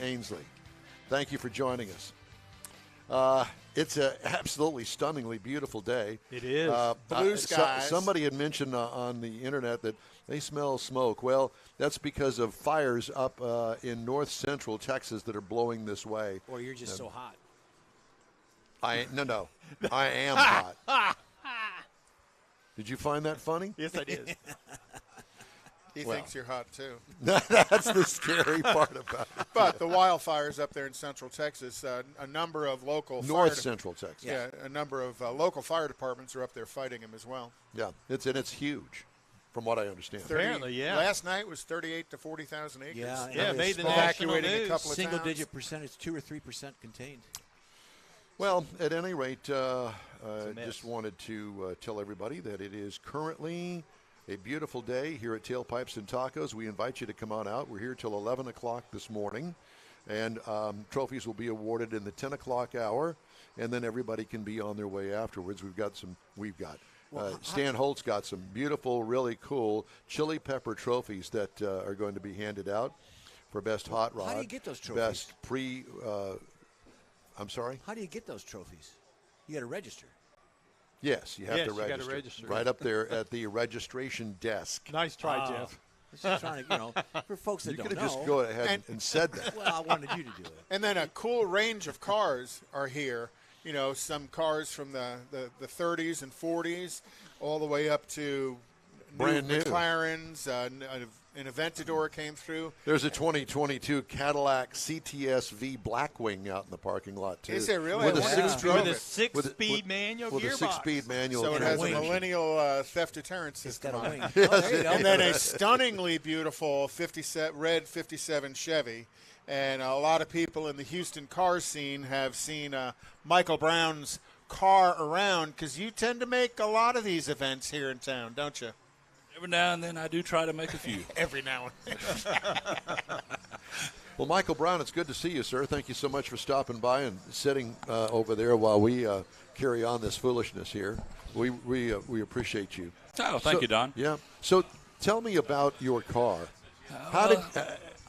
Ainsley. Thank you for joining us. It's an absolutely stunningly beautiful day. It is. Blue skies. Somebody had mentioned on the internet that they smell smoke. Well, that's because of fires up in north central Texas that are blowing this way. Or you're just so hot. No. I am hot. Did you find that funny? Yes, I did. He thinks you're hot, too. That's the scary part about it. But the wildfires up there in central Texas, a number of local North central Texas. Yeah, a number of local fire departments are up there fighting them as well. Yeah, it's huge, from what I understand. Apparently, yeah. Last night was 38 to 40,000 acres. Yeah, made the national evacuating news. a couple of Single-digit towns. percentage, 2 or 3% contained. Well, at any rate, mess. just wanted to tell everybody that it is currently a beautiful day here at Tailpipes and Tacos. We invite you to come on out. We're here till 11 o'clock this morning, and trophies will be awarded in the 10 o'clock hour, and then everybody can be on their way afterwards. Stan Holt's got some beautiful, really cool chili pepper trophies that are going to be handed out for best hot rod. How do you get those trophies? Best I'm sorry? How do you get those trophies? You got to register. Yes, you have Yes, to you gotta register. register. Right up there at the registration desk. Nice try, Jeff. Just trying to, for folks that You don't could know. have just go ahead and said that. Well, I wanted you to do it. And then a cool range of cars are here. You know, some cars from the 30s and 40s all the way up to Brand new. McLarens. An Aventador came through. There's a 2022 Cadillac CTS-V Blackwing out in the parking lot, too. Is there really? With a I six-speed just drove With a it. six-speed manual with gearbox. a six-speed manual. So it has a wing. millennial theft deterrence It's system got a on wing. it. Oh, there you go. And then a stunningly beautiful red 57 Chevy. And a lot of people in the Houston car scene have seen Michael Brown's car around, because you tend to make a lot of these events here in town, don't you? Every now and then I do try to make a few. Every now and then. Well, Michael Brown, it's good to see you, sir. Thank you so much for stopping by and sitting over there while we carry on this foolishness here. We appreciate you. Oh, thank you, Don. Yeah. So tell me about your car. How did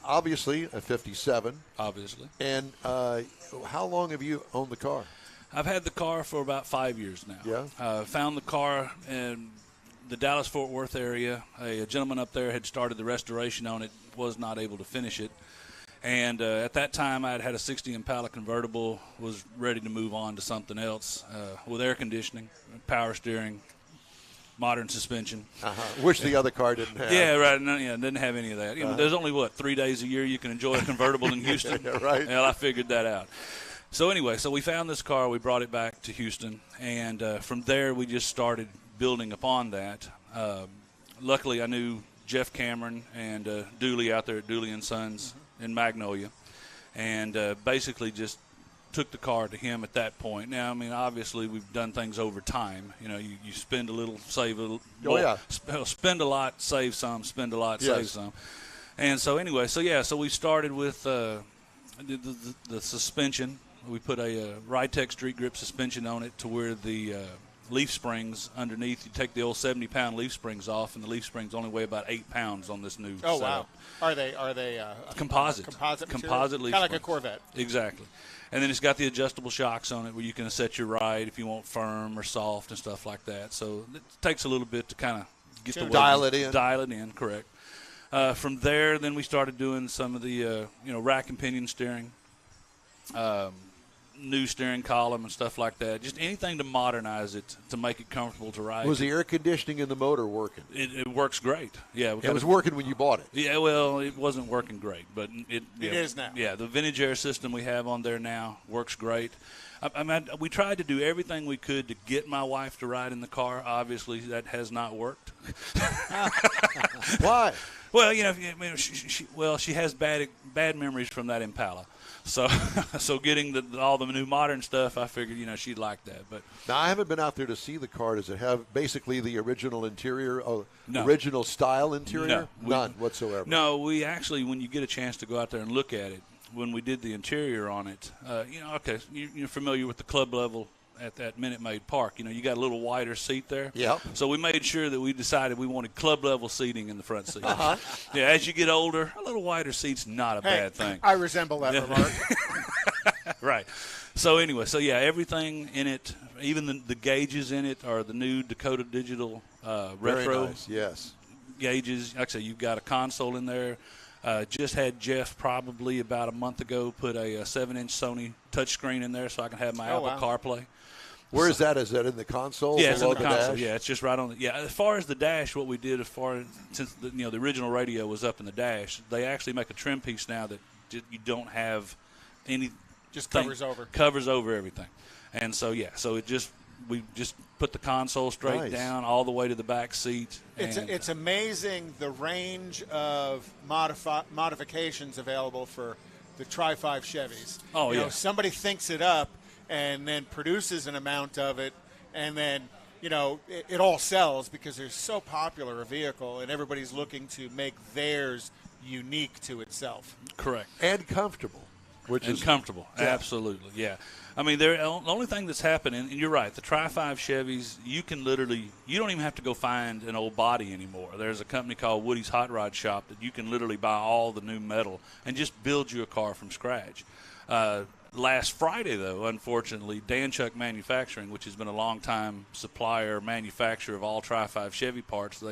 obviously a 57, Obviously. and how long have you owned the car? I've had the car for about 5 years now. Yeah. Found the car in the Dallas-Fort Worth area. A gentleman up there had started the restoration on it, was not able to finish it. And at that time, I had had a 60 Impala convertible, was ready to move on to something else with air conditioning, power steering, modern suspension. Which the other car didn't have. Yeah, right. No, yeah, didn't have any of that. You know, there's only, 3 days a year you can enjoy a convertible in Houston? Yeah, right. Well, I figured that out. So anyway, we found this car. We brought it back to Houston. And from there, we just started building upon that. Luckily, I knew Jeff Cameron and Dooley out there at Dooley & Sons in Magnolia. And basically just took the car to him at that point. Now, I mean, obviously, we've done things over time. You know, you spend a little, save a little. Oh, yeah. Spend a lot, save some, spend a lot, save some. And so anyway, so we started with the suspension. We put a Rytec Street Grip suspension on it to where the leaf springs underneath, you take the old 70-pound leaf springs off, and the leaf springs only weigh about 8 pounds on this new Oh, setup. wow. Are they composite? Composite leaf kind of like a springs. Corvette. Exactly. And then it's got the adjustable shocks on it where you can set your ride if you want firm or soft and stuff like that. So it takes a little bit to kind of get the dial it in. Dial it in, correct. From there, then we started doing some of the rack and pinion steering, new steering column and stuff like that. Just anything to modernize it to make it comfortable to ride. Was the air conditioning in the motor working? It works great. Yeah, It was working when you bought it. Yeah, well, it wasn't working great, but it is now. Yeah, the vintage air system we have on there now works great. I mean, we tried to do everything we could to get my wife to ride in the car. Obviously, that has not worked. Why? Well, she has bad memories from that Impala. So getting all the new modern stuff, I figured, she'd like that. But now, I haven't been out there to see the car. Does it have basically the original interior, No. original style interior? No. None whatsoever. No, we actually, when you get a chance to go out there and look at it, when we did the interior on it, you're familiar with the club level at that Minute Maid Park. You got a little wider seat there. Yep. So we made sure that we decided we wanted club level seating in the front seat. Yeah, as you get older, a little wider seat's not a bad thing. I resemble that remark. Right. So anyway, everything in it, even the gauges in it are the new Dakota Digital Very retro nice. Yes. gauges. Like I say, you've got a console in there. Just had Jeff probably about a month ago put a 7-inch Sony touchscreen in there so I can have my Apple CarPlay. Where is that? Is that in the console? Yeah, it's in below the console. dash? Yeah, it's just right on the. Yeah, as far as the dash, what we did since the original radio was up in the dash, they actually make a trim piece now that you don't have any. Just covers over. Covers over everything, and so we just put the console straight down all the way to the back seat. It's amazing the range of modifications available for the Tri-5 Chevys. Oh, yeah. Somebody thinks it up and then produces an amount of it, and then it all sells because they're so popular a vehicle, and everybody's looking to make theirs unique to itself. Correct. And comfortable. Which is comfortable. Yeah. Absolutely, yeah. I mean, the only thing that's happening, and you're right, the Tri-5 Chevys, you don't even have to go find an old body anymore. There's a company called Woody's Hot Rod Shop that you can literally buy all the new metal and just build you a car from scratch. Last Friday, though, unfortunately, Danchuk Manufacturing, which has been a long-time supplier, manufacturer of all Tri-5 Chevy parts,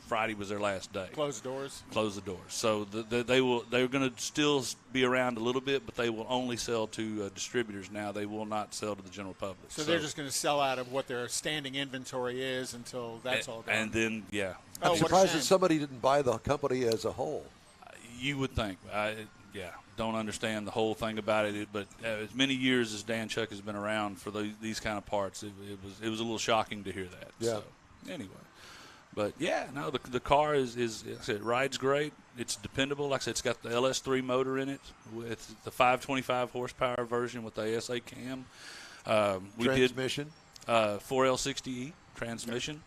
Friday was their last day. Close the doors. So they're going to still be around a little bit, but they will only sell to distributors now. They will not sell to the general public. So they're just going to sell out of what their standing inventory is until that's all gone. And then, yeah. I'm surprised that somebody didn't buy the company as a whole. You would think. Don't understand the whole thing about it, but as many years as Danchuk has been around for these kind of parts, it was a little shocking to hear that. Yeah. So, anyway. But, yeah, no, the car is like I said, it rides great. It's dependable. Like I said, it's got the LS3 motor in it with the 525 horsepower version with the ASA cam. Transmission? 4L60E transmission.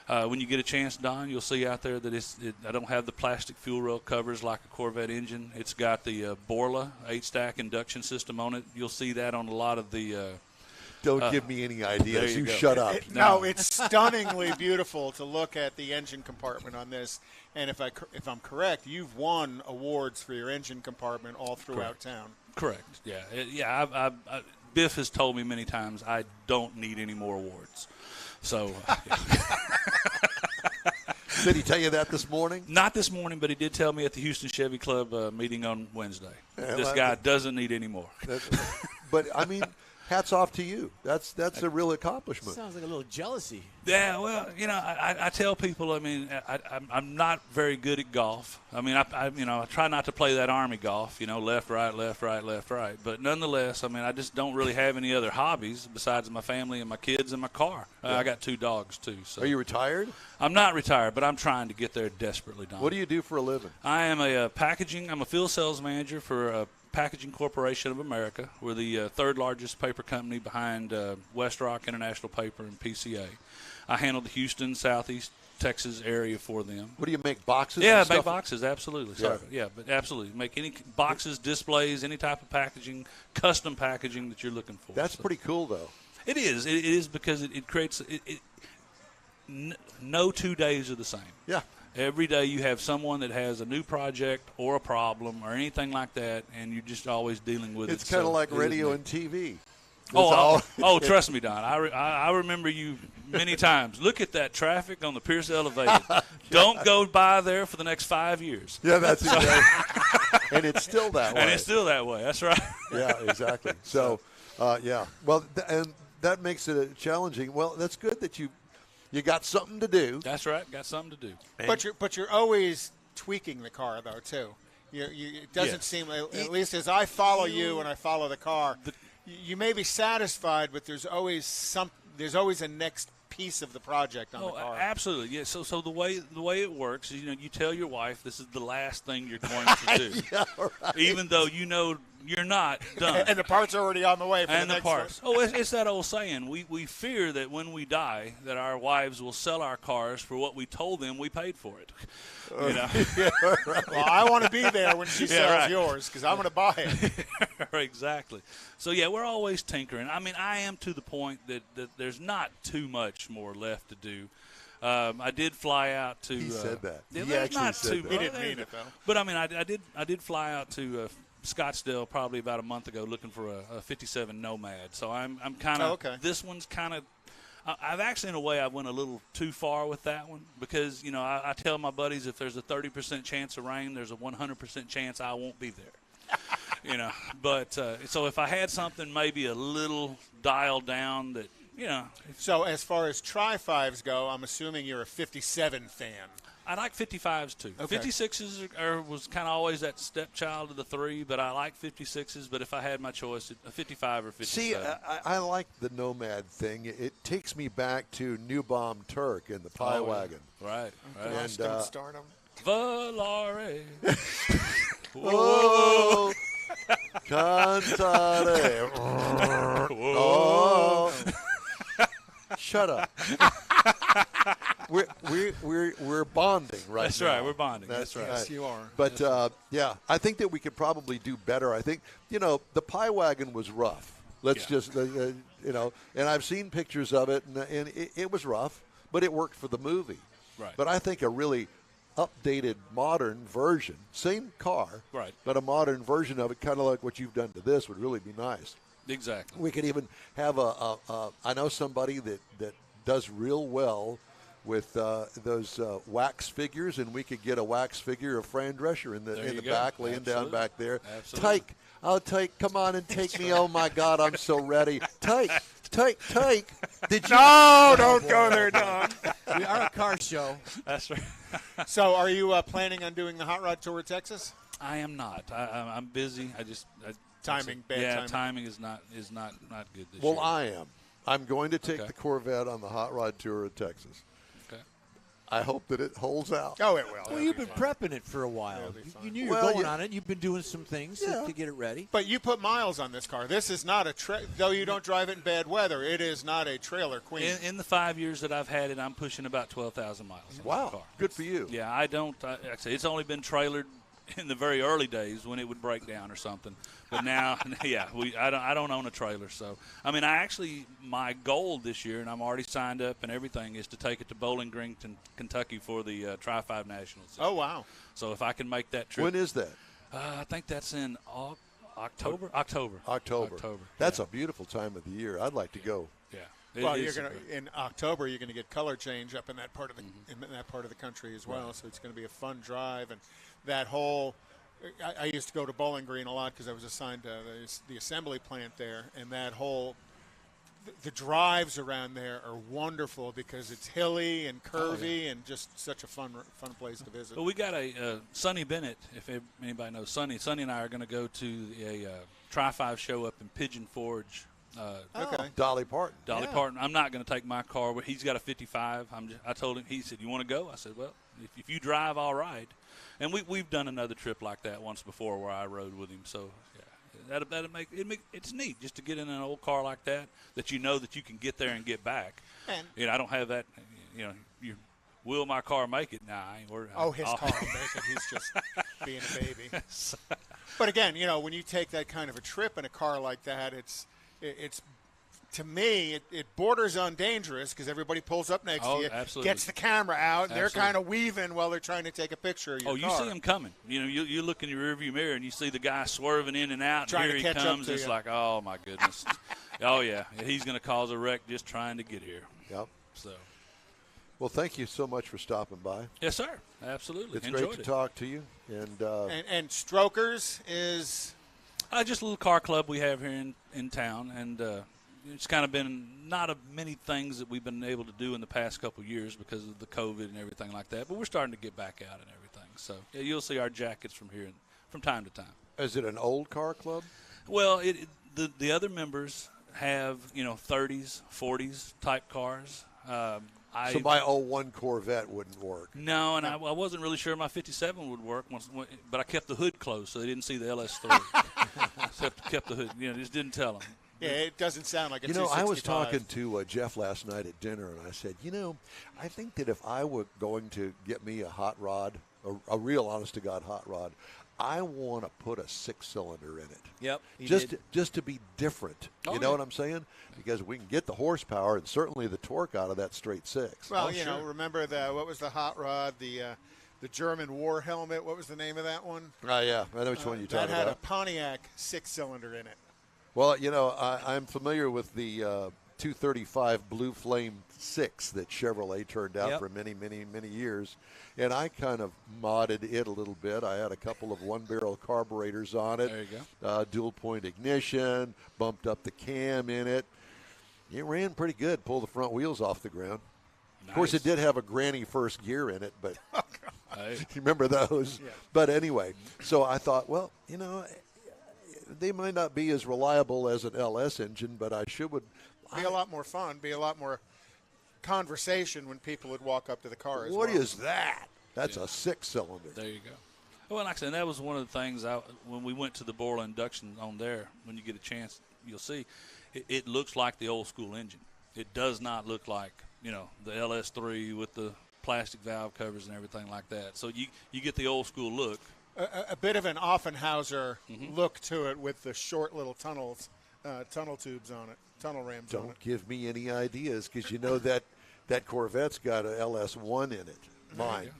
When you get a chance, Don, you'll see out there that I don't have the plastic fuel rail covers like a Corvette engine. It's got the Borla 8-stack induction system on it. You'll see that on a lot of the Don't give me any ideas. You go. shut up. No, it's stunningly beautiful to look at the engine compartment on this. And if I'm correct, you've won awards for your engine compartment all throughout town. Correct. Yeah. Biff has told me many times I don't need any more awards. So. Did he tell you that this morning? Not this morning, but he did tell me at the Houston Chevy Club meeting on Wednesday. Yeah, this guy doesn't need any more. But, I mean, hats off to you. That's a real accomplishment. Sounds like a little jealousy. Yeah, well, you know, I tell people, I mean, I'm not very good at golf. I mean, I try not to play that Army golf, you know, left, right, left, right, left, right. But nonetheless, I mean, I just don't really have any other hobbies besides my family and my kids and my car. Yeah. I got 2 dogs, too. So. Are you retired? I'm not retired, but I'm trying to get there desperately, Don. What do you do for a living? I am I'm a field sales manager for Packaging Corporation of America. We're the third largest paper company behind Wrx International Paper and PCA. I handle the Houston, Southeast Texas area for them. What do you make, boxes? Yeah, and make stuff? Boxes, absolutely. Sorry. Yeah, but absolutely. Make any boxes, displays, any type of packaging, custom packaging that you're looking for. That's pretty cool, though. It is. It is because it creates no 2 days are the same. Yeah. Every day you have someone that has a new project or a problem or anything like that, and you're just always dealing with it. It's kind of like radio and TV. Trust me, Don. I remember you many times. Look at that traffic on the Pierce Elevated. Don't go by there for the next 5 years. Yeah, that's exactly. And it's still that way. And it's still that way. That's right. Yeah, exactly. So, yeah. Well, and that makes it challenging. Well, that's good that you got something to do. That's right. Got something to do. But you're always tweaking the car, though, too. It doesn't seem, at least as I follow you and I follow the car, you may be satisfied, but there's always a next piece of the project on the car. Absolutely. Yeah. So the way it works is, you tell your wife this is the last thing you're going to do. Yeah, right. Even though you know you're not done. And the parts are already on the way for the next parts. one. It's that old saying. We fear that when we die, that our wives will sell our cars for what we told them we paid for it. You know? Yeah, right. Well, I want to be there when she sells yours because I'm going to buy it. Exactly. So, yeah, we're always tinkering. I mean, I am to the point that there's not too much more left to do. I did fly out to. He said that. Yeah, He there's actually not said too that. He didn't mean it, though. But, I mean, I did fly out to Scottsdale probably about a month ago looking for a 57 Nomad. So I'm kind of This one's kind of I've actually, in a way, I went a little too far with that one because, I tell my buddies if there's a 30% chance of rain, there's a 100% chance I won't be there. But so if I had something maybe a little dialed down that, So as far as Tri-5s go, I'm assuming you're a 57 fan. I like 55s too. Okay. 56s was kind of always that stepchild of the 3, but I like 56s. But if I had my choice, a 55 or 57. See, I like the Nomad thing. It takes me back to New Bomb Turk and the Pie Wagon. Right. And Stardom. Volare. Whoa. Cantare. Oh. Shut up. We're bonding right That's now. right. We're bonding. That's right. Yes, you are. But, yeah, I think that we could probably do better. I think, the Pie Wagon was rough. Let's just, and I've seen pictures of it, and it was rough, but it worked for the movie. Right. But I think a really updated, modern version, same car, right, but a modern version of it, kind of like what you've done to this, would really be nice. Exactly. We could even have I know somebody that does real well with those wax figures, and we could get a wax figure of Fran Drescher in the back, laying down back there. Absolutely. Come on and take me. Oh my God, I'm so ready. Take. Did you? No, don't go there, Don. We are a car show. That's right. So, are you planning on doing the Hot Rod Tour of Texas? I am not. I'm busy. Timing. Timing is not good this year. Well, I am. I'm going to take the Corvette on the Hot Rod Tour of Texas. Okay. I hope that it holds out. Oh, it will. Well, you've been prepping it for a while. You knew you were going on it. You've been doing some things to get it ready. But you put miles on this car. This is not though you don't drive it in bad weather, it is not a trailer queen. In the 5 years that I've had it, I'm pushing about 12,000 miles. Wow. The car. Good for you. Yeah, I say it's only been trailered in the very early days when it would break down or something. But now, I don't own a trailer. So, my goal this year, and I'm already signed up and everything, is to take it to Bowling Green, Kentucky for the Tri-5 Nationals. Oh, wow. So if I can make that trip. When is that? I think that's in October. That's a beautiful time of the year. I'd like to go. Yeah. Well, in October you're going to get color change up in that part of the in that part of the country as well. Right. So it's going to be a fun drive, and that whole. I used to go to Bowling Green a lot because I was assigned to the assembly plant there, and that whole. The drives around there are wonderful because it's hilly and curvy and just such a fun place to visit. Well, we got a Sonny Bennett, if anybody knows Sonny. Sonny and I are going to go to a Tri-5 show up in Pigeon Forge. Okay. Dolly Parton. Parton. I'm not going to take my car. He's got a 55. I told him. He said, "You want to go?" I said, "Well, if you drive, all right." And we've done another trip like that once before where I rode with him. So yeah. That'll make it's neat just to get in an old car like that you know that you can get there and get back. And I don't have that. Will my car make it? Nah, I ain't worried. His car will make it. He's just being a baby. But again, when you take that kind of a trip in a car like that, it's to me, it borders on dangerous because everybody pulls up next to you, absolutely. Gets the camera out, and they're kind of weaving while they're trying to take a picture of your car. You see them coming. You look in your rearview mirror and you see the guy swerving in and out, and here he comes. It's like, oh, my goodness. Oh, yeah, he's going to cause a wreck just trying to get here. Yep. So. Well, thank you so much for stopping by. Yes, sir. Absolutely. It's great to talk to you. And Strokers is? Just a little car club we have here in town, and it's kind of been not many things that we've been able to do in the past couple of years because of the COVID and everything like that. But we're starting to get back out and everything. So you'll see our jackets from here from time to time. Is it an old car club? Well, the other members have 30s, 40s type cars. So my 01 Corvette wouldn't work. No, and I wasn't really sure my 57 would work, but I kept the hood closed so they didn't see the LS3. Kept the hood. Just didn't tell them. Yeah, it doesn't sound like a 265. I was talking to Jeff last night at dinner, and I said, I think that if I were going to get me a hot rod, a real honest-to-God hot rod, I want to put a 6-cylinder in it. Yep. Just to be different. You know what I'm saying? Because we can get the horsepower and certainly the torque out of that straight 6. Well, remember what was the hot rod, the German war helmet? What was the name of that one? Oh, yeah. I know which one you're talking about. That had a Pontiac 6-cylinder in it. Well, I'm familiar with the 235 Blue Flame 6 that Chevrolet turned out for many, many, many years. And I kind of modded it a little bit. I had a couple of one-barrel carburetors on it. There you go. Dual-point ignition, bumped up the cam in it. It ran pretty good, pulled the front wheels off the ground. Nice. Of course, it did have a granny first gear in it, but you remember those? Yeah. But anyway, so I thought, well, they might not be as reliable as an LS engine, but would be a lot more fun, be a lot more conversation when people would walk up to the car as well. What is that? That's a 6-cylinder. There you go. Well, like I said, that was one of the things when we went to the Borla induction on there, when you get a chance, you'll see, it looks like the old school engine. It does not look like, the LS3 with the plastic valve covers and everything like that. So you get the old school look. A bit of an Offenhauser look to it with the short little tunnel tubes on it, tunnel rams on it. Don't give me any ideas because that Corvette's got a LS1 in it. Mine.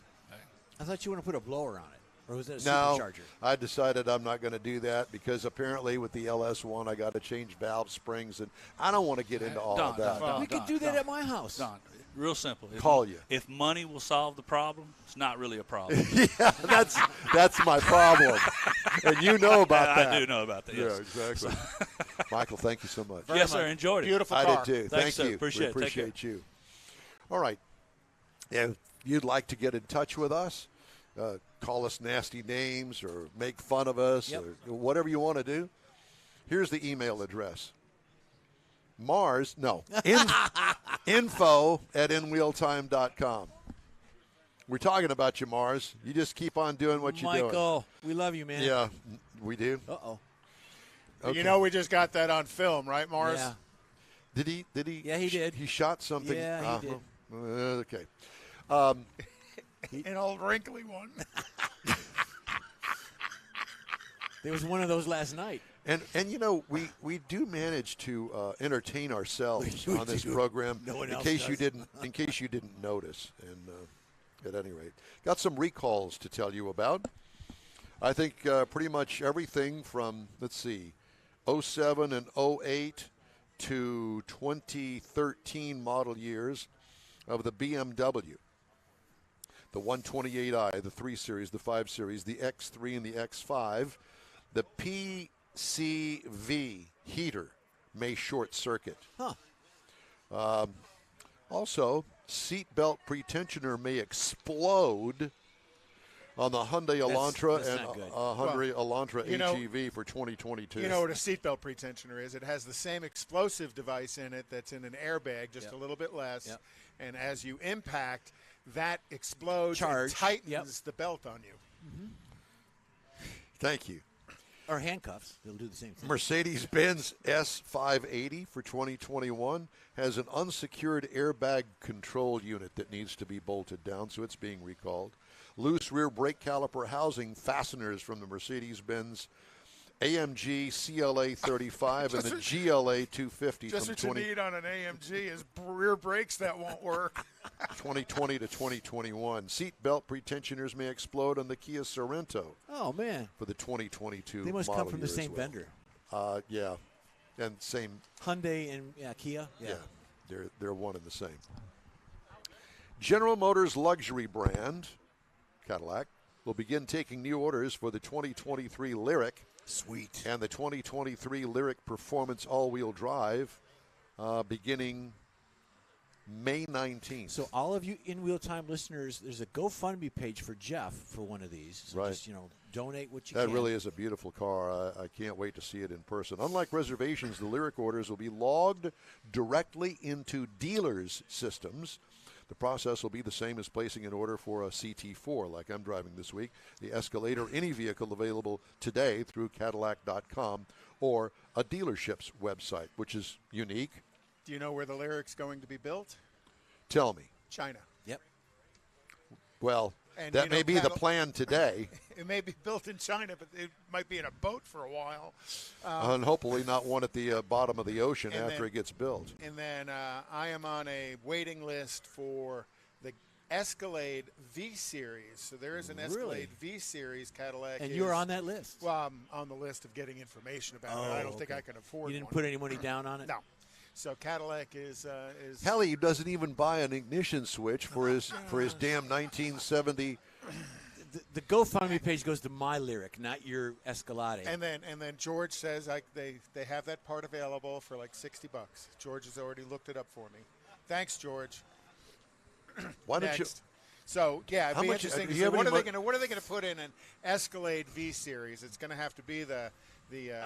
I thought you want to put a blower on it. Or was that a supercharger? No, I decided I'm not going to do that because apparently with the LS1 I got to change valve springs, and I don't want to get into all of that. We could do that at my house. Don, real simple. If money will solve the problem, it's not really a problem. Yeah, that's my problem. And you know about that. I do know about that, yes. Yeah, exactly. Michael, thank you so much. Yes, sir. Enjoyed it. Beautiful car. I did too. Thanks, Thank you. Appreciate it. We appreciate you. All right. If you'd like to get in touch with us, call us nasty names or make fun of us or whatever you want to do, here's the email address. info@inwheeltime.com. We're talking about you, Mars. You just keep on doing what you're doing. Michael, we love you, man. Yeah, we do. Uh-oh. Okay. We just got that on film, right, Mars? Yeah. Did he? Yeah, he did. He shot something? Yeah, he did. Okay. An old wrinkly one. There was one of those last night. And we do manage to entertain ourselves on this program. No one in else case does. you didn't notice. And at any rate, got some recalls to tell you about. I think pretty much everything from, let's see, 07 and 08 to 2013 model years of the BMW. The 128i, the 3 Series, the 5 Series, the X3 and the X5. The PCV heater may short circuit. Also, seatbelt pretensioner may explode on the Hyundai Elantra that's and not good. Hyundai Elantra you know- HEV for 2022. You know what a seatbelt pretensioner is? It has the same explosive device in it that's in an airbag, just a little bit less. Yep. And as you impact, that explodes Charge. and tightens the belt on you. Thank you. Or handcuffs. They'll do the same thing. Mercedes-Benz S580 for 2021 has an unsecured airbag control unit that needs to be bolted down, so it's being recalled. Loose rear brake caliper housing fasteners from the Mercedes-Benz AMG CLA 35 and the GLA 250 Just from what you need on an AMG is rear brakes that won't work. 2020 to 2021. Seat belt pretensioners may explode on the Kia Sorento Oh, man. for the 2022 They must model come from the year as same well. vendor. Yeah, and same. Hyundai and Kia. Yeah, they're one and the same. General Motors luxury brand Cadillac will begin taking new orders for the 2023 Lyriq. Sweet. And the 2023 Lyriq Performance all-wheel drive beginning May 19th. So all of you in Wheel Time listeners, there's a GoFundMe page for Jeff for one of these. So Right. just, donate what you That can. really is a beautiful car. I can't wait to see it in person. Unlike reservations, the Lyriq orders will be logged directly into dealers' systems. The process will be the same as placing an order for a CT4, like I'm driving this week, the Escalade, or any vehicle available today through Cadillac.com or a dealership's website, which is unique. Do you know where the Lyriq's going to be built? Tell me. China. Yep. Well, And, that may be the Cadillac- plan today, It may be built in China, but it might be in a boat for a while. and hopefully not one at the bottom of the ocean and after then- it gets built. And then I am on a waiting list for the Escalade V Series. So there is an Escalade V Series Cadillac. And you're on that list. Well, I'm on the list of getting information about it. I don't think okay. I can afford You didn't one. put any money down on it? No. So Cadillac is Hell, he doesn't even buy an ignition switch for his damn 1970. The GoFundMe page goes to my Lyriq, not your Escalade. And then George says they have that part available for like $60. George has already looked it up for me. Thanks, George. Why don't you? Next. So yeah, it'd How be much- interesting. do To you see have what any are they going to put in an Escalade V Series? It's going to have to be the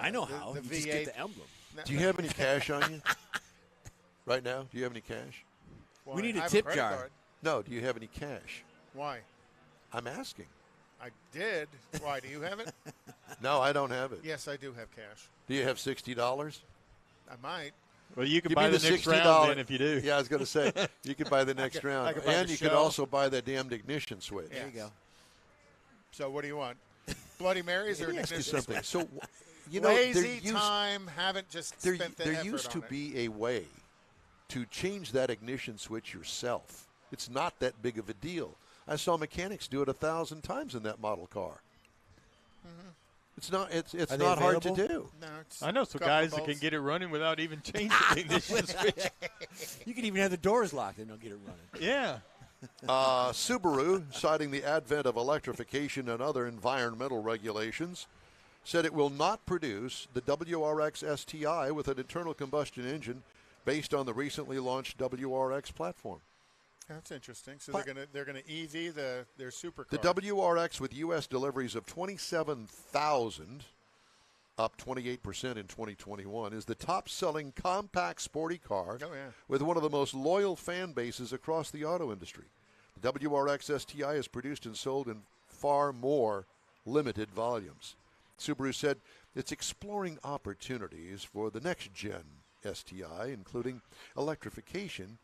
I know the, how. the You V8. just get the emblem. Do you have any cash on you right now? Do you have any cash? Why? We need a I have tip credit jar. card. No. Do you have any cash? Why? I'm asking. I did. Why? Do you have it? No, I don't have it. Yes, I do have cash. Do you have $60? I might. Well, you can Give buy me the next $60 round then if you do. Yeah, I was going to say you could buy the next round, could buy and the you could show. also buy that damned ignition switch. Yeah. There you go. So what do you want? Bloody Marys or Let an me ask you ignition something. switch? So, you know, Lazy time. Haven't just there spent the there effort used to on it. be a way to change that ignition switch yourself. It's not that big of a deal. I saw mechanics do it 1,000 times in that model car. Mm-hmm. It's not. It's Are they not hard to available? do. No, it's I know some couple guys that bolts. can get it running without even changing the ignition switch. You can even have the doors locked and they'll get it running. Yeah. Subaru, citing the advent of electrification and other environmental regulations, said it will not produce the WRX STI with an internal combustion engine based on the recently launched WRX platform. That's interesting. So they're gonna EV their supercar. The WRX, with U.S. deliveries of 27,000, up 28% in 2021, is the top-selling compact sporty car with one of the most loyal fan bases across the auto industry. The WRX STI is produced and sold in far more limited volumes. Subaru said it's exploring opportunities for the next-gen STI, including electrification,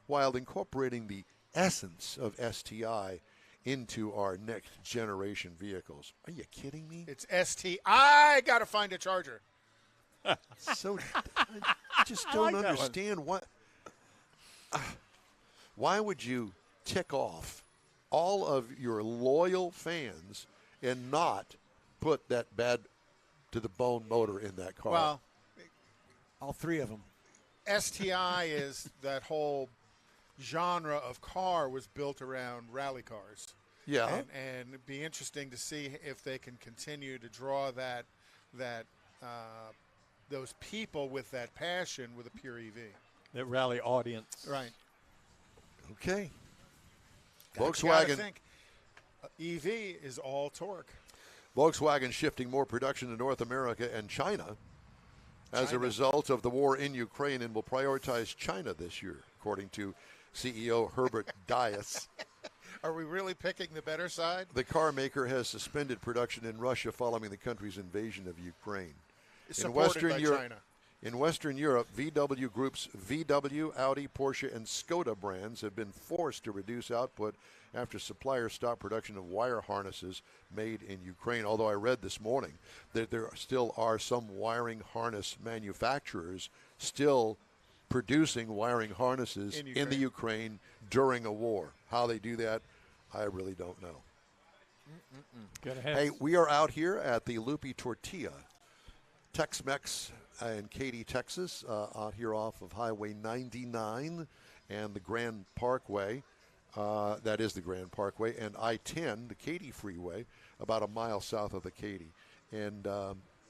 while incorporating the essence of STI into our next generation vehicles. Are you kidding me? It's ST. I gotta find a charger. So I just don't like that one. understand why would you tick off all of your loyal fans and not put that bad to the bone motor in that car? Well, All three of them. STI is that whole genre of car was built around rally cars. Yeah. And it'd be interesting to see if they can continue to draw those people with that passion with a pure EV. That rally audience. Right. Okay. You gotta Volkswagen. think, EV is all torque. Volkswagen shifting more production to North America and China as a result of the war in Ukraine, and will prioritize China this year, according to CEO Herbert Diess. Are we really picking the better side? The car maker has suspended production in Russia following the country's invasion of Ukraine. Supported by China. In Western Europe, VW Group's VW, Audi, Porsche, and Skoda brands have been forced to reduce output after suppliers stopped production of wire harnesses made in Ukraine. Although I read this morning that there still are some wiring harness manufacturers still producing wiring harnesses in the Ukraine during a war. How they do that, I really don't know. Hey, we are out here at the Loopy Tortilla, Tex-Mex in Katy, Texas, out here off of Highway 99 and the Grand Parkway. That is the Grand Parkway, and I-10, the Katy Freeway, about a mile south of the Katy. And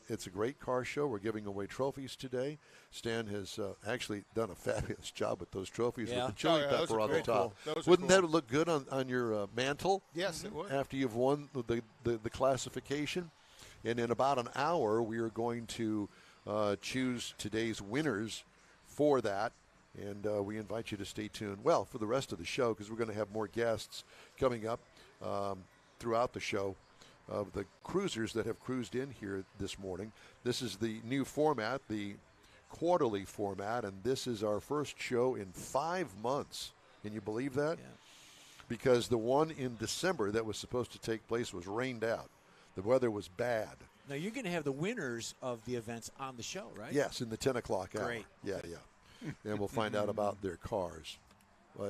it's a great car show. We're giving away trophies today. Stan has actually done a fabulous job with those trophies with the chili pepper on the top. Wouldn't that look good on your mantle? Yes, it would. After you've won the classification. And in about an hour, we are going to choose today's winners for that. And we invite you to stay tuned, well, for the rest of the show, because we're going to have more guests coming up throughout the show of the cruisers that have cruised in here this morning. This is the new format, the quarterly format, and this is our first show in 5 months. Can you believe that? Yeah. Because the one in December that was supposed to take place was rained out. The weather was bad. Now, you're going to have the winners of the events on the show, right? Yes, in the 10 o'clock hour. Great. Yeah. And we'll find out about their cars.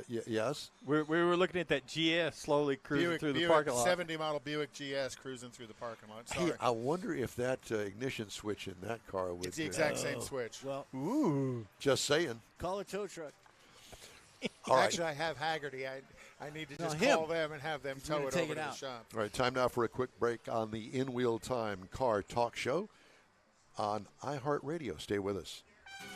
Yes? We were looking at that GS slowly cruising through the parking lot. 70 model Buick GS cruising through the parking lot. Sorry. Hey, I wonder if that ignition switch in that car would... It's the exact same switch. Well, Just saying. call a tow truck. All right. Actually, I have Haggerty. I need to just him. call them and have them He's tow gonna it take over it to the out. shop. All right, time now for a quick break on the In Wheel Time Car Talk Show on iHeartRadio. Stay with us.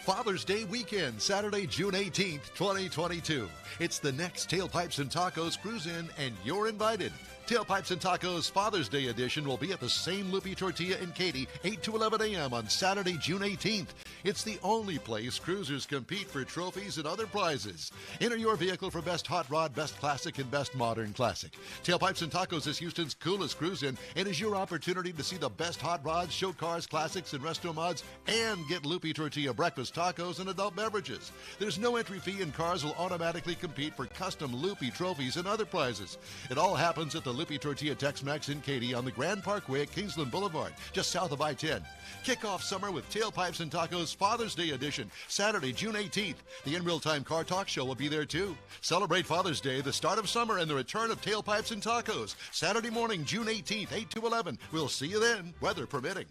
Father's Day weekend, Saturday, June 18th, 2022. It's the next Tailpipes and Tacos Cruise In, and you're invited. Tailpipes and Tacos Father's Day edition will be at the same Loopy Tortilla in Katy, 8 to 11 a.m. on Saturday, June 18th. It's the only place cruisers compete for trophies and other prizes. Enter your vehicle for Best Hot Rod, Best Classic, and Best Modern Classic. Tailpipes and Tacos is Houston's coolest cruise-in and is your opportunity to see the best hot rods, show cars, classics, and resto mods, and get Loopy Tortilla breakfast tacos and adult beverages. There's no entry fee, and cars will automatically compete for custom Loopy trophies and other prizes. It all happens at the Loopy Tortilla Tex-Mex in Katy on the Grand Parkway at Kingsland Boulevard, just south of I-10. Kick off summer with Tailpipes and Tacos Father's Day edition, Saturday, June 18th. The In Real Time Car Talk Show will be there too. Celebrate Father's Day, the start of summer, and the return of Tailpipes and Tacos. Saturday morning, June 18th, 8 to 11. We'll see you then, weather permitting.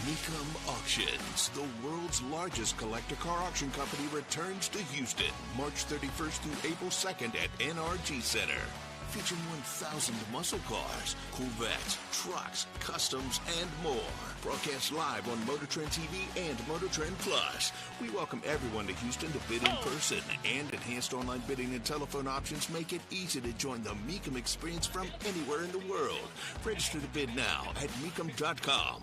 Mecum Auctions, the world's largest collector car auction company, returns to Houston March 31st through April 2nd at NRG Center. Featuring 1,000 muscle cars, Corvettes, trucks, customs, and more. Broadcast live on Motor Trend TV and Motor Trend Plus. We welcome everyone to Houston to bid in person, and enhanced online bidding and telephone options make it easy to join the Mecum experience from anywhere in the world. Register to bid now at Mecum.com.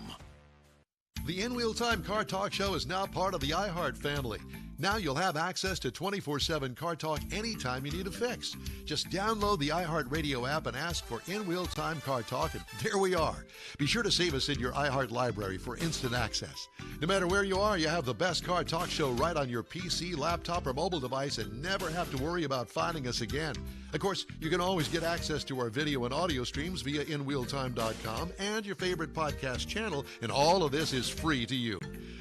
The In Wheel Time Car Talk Show is now part of the iHeart family. Now you'll have access to 24/7 Car Talk anytime you need a fix. Just download the iHeartRadio app and ask for In Wheel Time Car Talk, and there we are. Be sure to save us in your iHeart library for instant access. No matter where you are, you have the best Car Talk Show right on your PC, laptop, or mobile device and never have to worry about finding us again. Of course, you can always get access to our video and audio streams via InWheelTime.com and your favorite podcast channel, and all of this is free to you.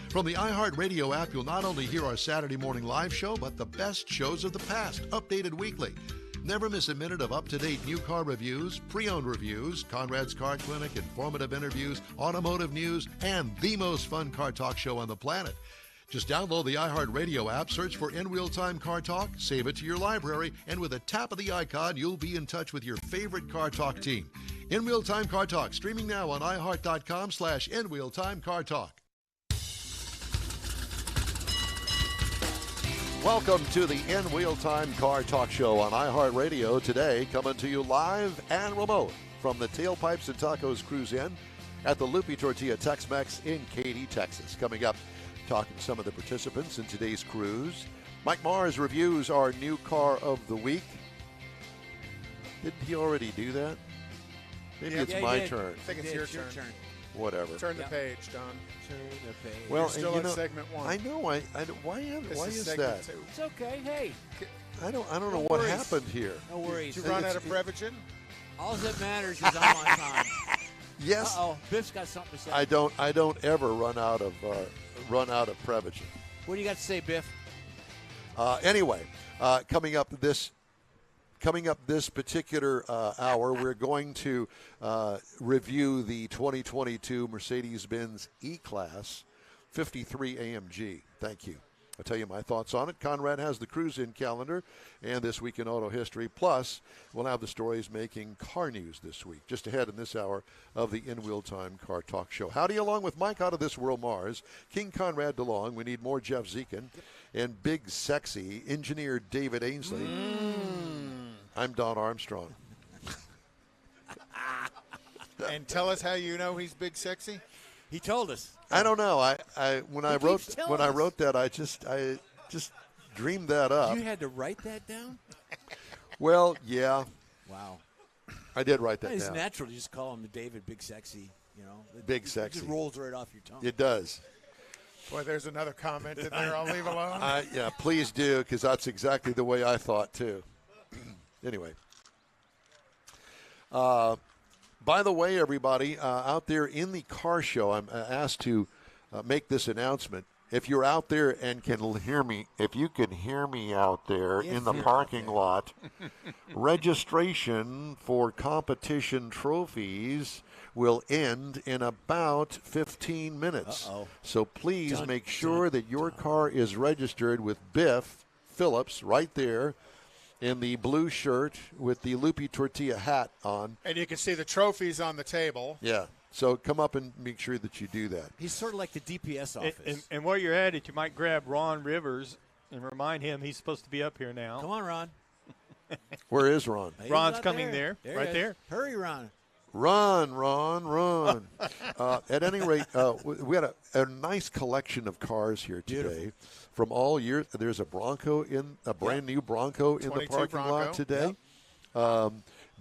From the iHeartRadio app, you'll not only hear our Saturday morning live show, but the best shows of the past, updated weekly. Never miss a minute of up-to-date new car reviews, pre-owned reviews, Conrad's Car Clinic, informative interviews, automotive news, and the most fun car talk show on the planet. Just download the iHeartRadio app, search for In Real Time Car Talk, save it to your library, and with a tap of the icon, you'll be in touch with your favorite Car Talk team. In Real Time Car Talk, streaming now on iHeart.com/In Real Time Car Talk. Welcome to the In Wheel Time Car Talk Show on iHeartRadio. Today, coming to you live and remote from the Tailpipes and Tacos Cruise In at the Loopy Tortilla Tex-Mex in Katy, Texas. Coming up, talking to some of the participants in today's cruise. Mike Mars reviews our new car of the week. Didn't he already do that? Maybe it's my turn. I think it's your turn. Whatever. Turn the page, Don. Turn the page. Well, You're still you in know, segment 1. I know. Why is segment that? 2. It's okay. Hey, I don't know No what worries. happened here. no worries. Did you run out of Prevagen? All that matters is I'm on time. Yes, Uh-oh, Biff's got something to say. I don't ever run out of Prevagen. What do you got to say, Biff? Anyway, coming up this particular hour, we're going to review the 2022 Mercedes-Benz E-Class 53 AMG. Thank you. I'll tell you my thoughts on it. Conrad has the cruise-in calendar and This Week in Auto History. Plus, we'll have the stories making car news this week, just ahead in this hour of the In Wheel Time Car Talk Show. Howdy, along with Mike Out of This World Mars, King Conrad DeLong. We need more Jeff Zekin and Big Sexy Engineer David Ainsley. I'm Don Armstrong. And tell us how you know he's big sexy. He told us. I don't know. When I wrote that, I just dreamed that up. You had to write that down? Well, yeah, Wow. I did write that It's down. natural to just call him David Big Sexy. You know, Big It Sexy. just rolls right off your tongue. It does. Boy, there's another comment in there I'll leave alone. Yeah, please do, because that's exactly the way I thought too. Anyway. By the way, everybody out there in the car show, I'm asked to make this announcement. If you're out there and can hear me, if you can hear me out there in the parking lot, registration for competition trophies will end in about 15 minutes. Uh-oh. So please make sure that your car is registered with Biff Phillips right there in the blue shirt with the Loopy Tortilla hat on. And you can see the trophies on the table. Yeah. So come up and make sure that you do that. He's sort of like the DPS office. And while you're at it, you might grab Ron Rivers and remind him he's supposed to be up here now. Come on, Ron. Where is Ron? He's Ron's out coming there, he right is. there. Hurry, Ron. Run. At any rate, we had a nice collection of cars here today. Beautiful. From all years. There's a brand new Bronco in the 22 parking lot Bronco. today.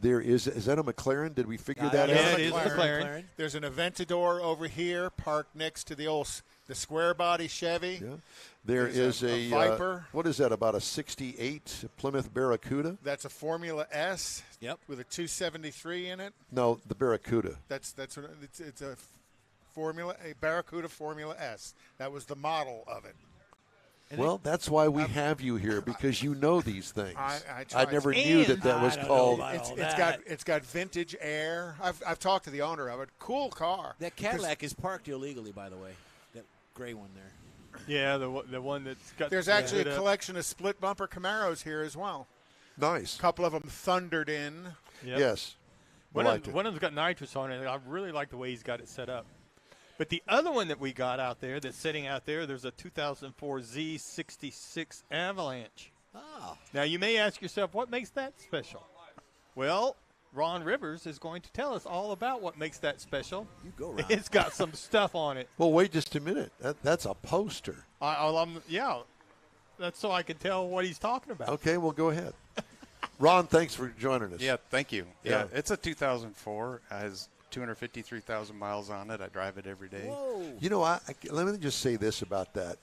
There is that a McLaren? Did we figure that yeah, out? it is a McLaren. There's an Aventador over here parked next to the square body Chevy. Yeah. There's There's a Viper. What is that? About a '68 Plymouth Barracuda? That's a Formula S. Yep. With a 273 in it. No, the Barracuda. That's what it's a Barracuda Formula S. That was the model of it. Well, that's why we have you here, because you know these things. I never knew that was I don't called. know It's got vintage air. I've talked to the owner of it. Cool car. That Cadillac is parked illegally, by the way. That gray one there. Yeah, the one that's got. There's actually lit a up. collection of split bumper Camaros here as well. Nice. A couple of them thundered in. Yep. Yes. One liked of them's got nitrous on it. I really like the way he's got it set up. But the other one that we got out there, that's sitting out there, there's a 2004 Z66 Avalanche. Oh. Now, you may ask yourself, what makes that special? Well, Ron Rivers is going to tell us all about what makes that special. You go, Ron. It's got some stuff on it. Well, wait just a minute. That's a poster. Yeah, that's so I can tell what he's talking about. Okay, well, go ahead. Ron, thanks for joining us. Yeah, thank you. Yeah. It's a 2004. It has 253,000 miles on it. I drive it every day. Whoa. You know, let me just say this about that.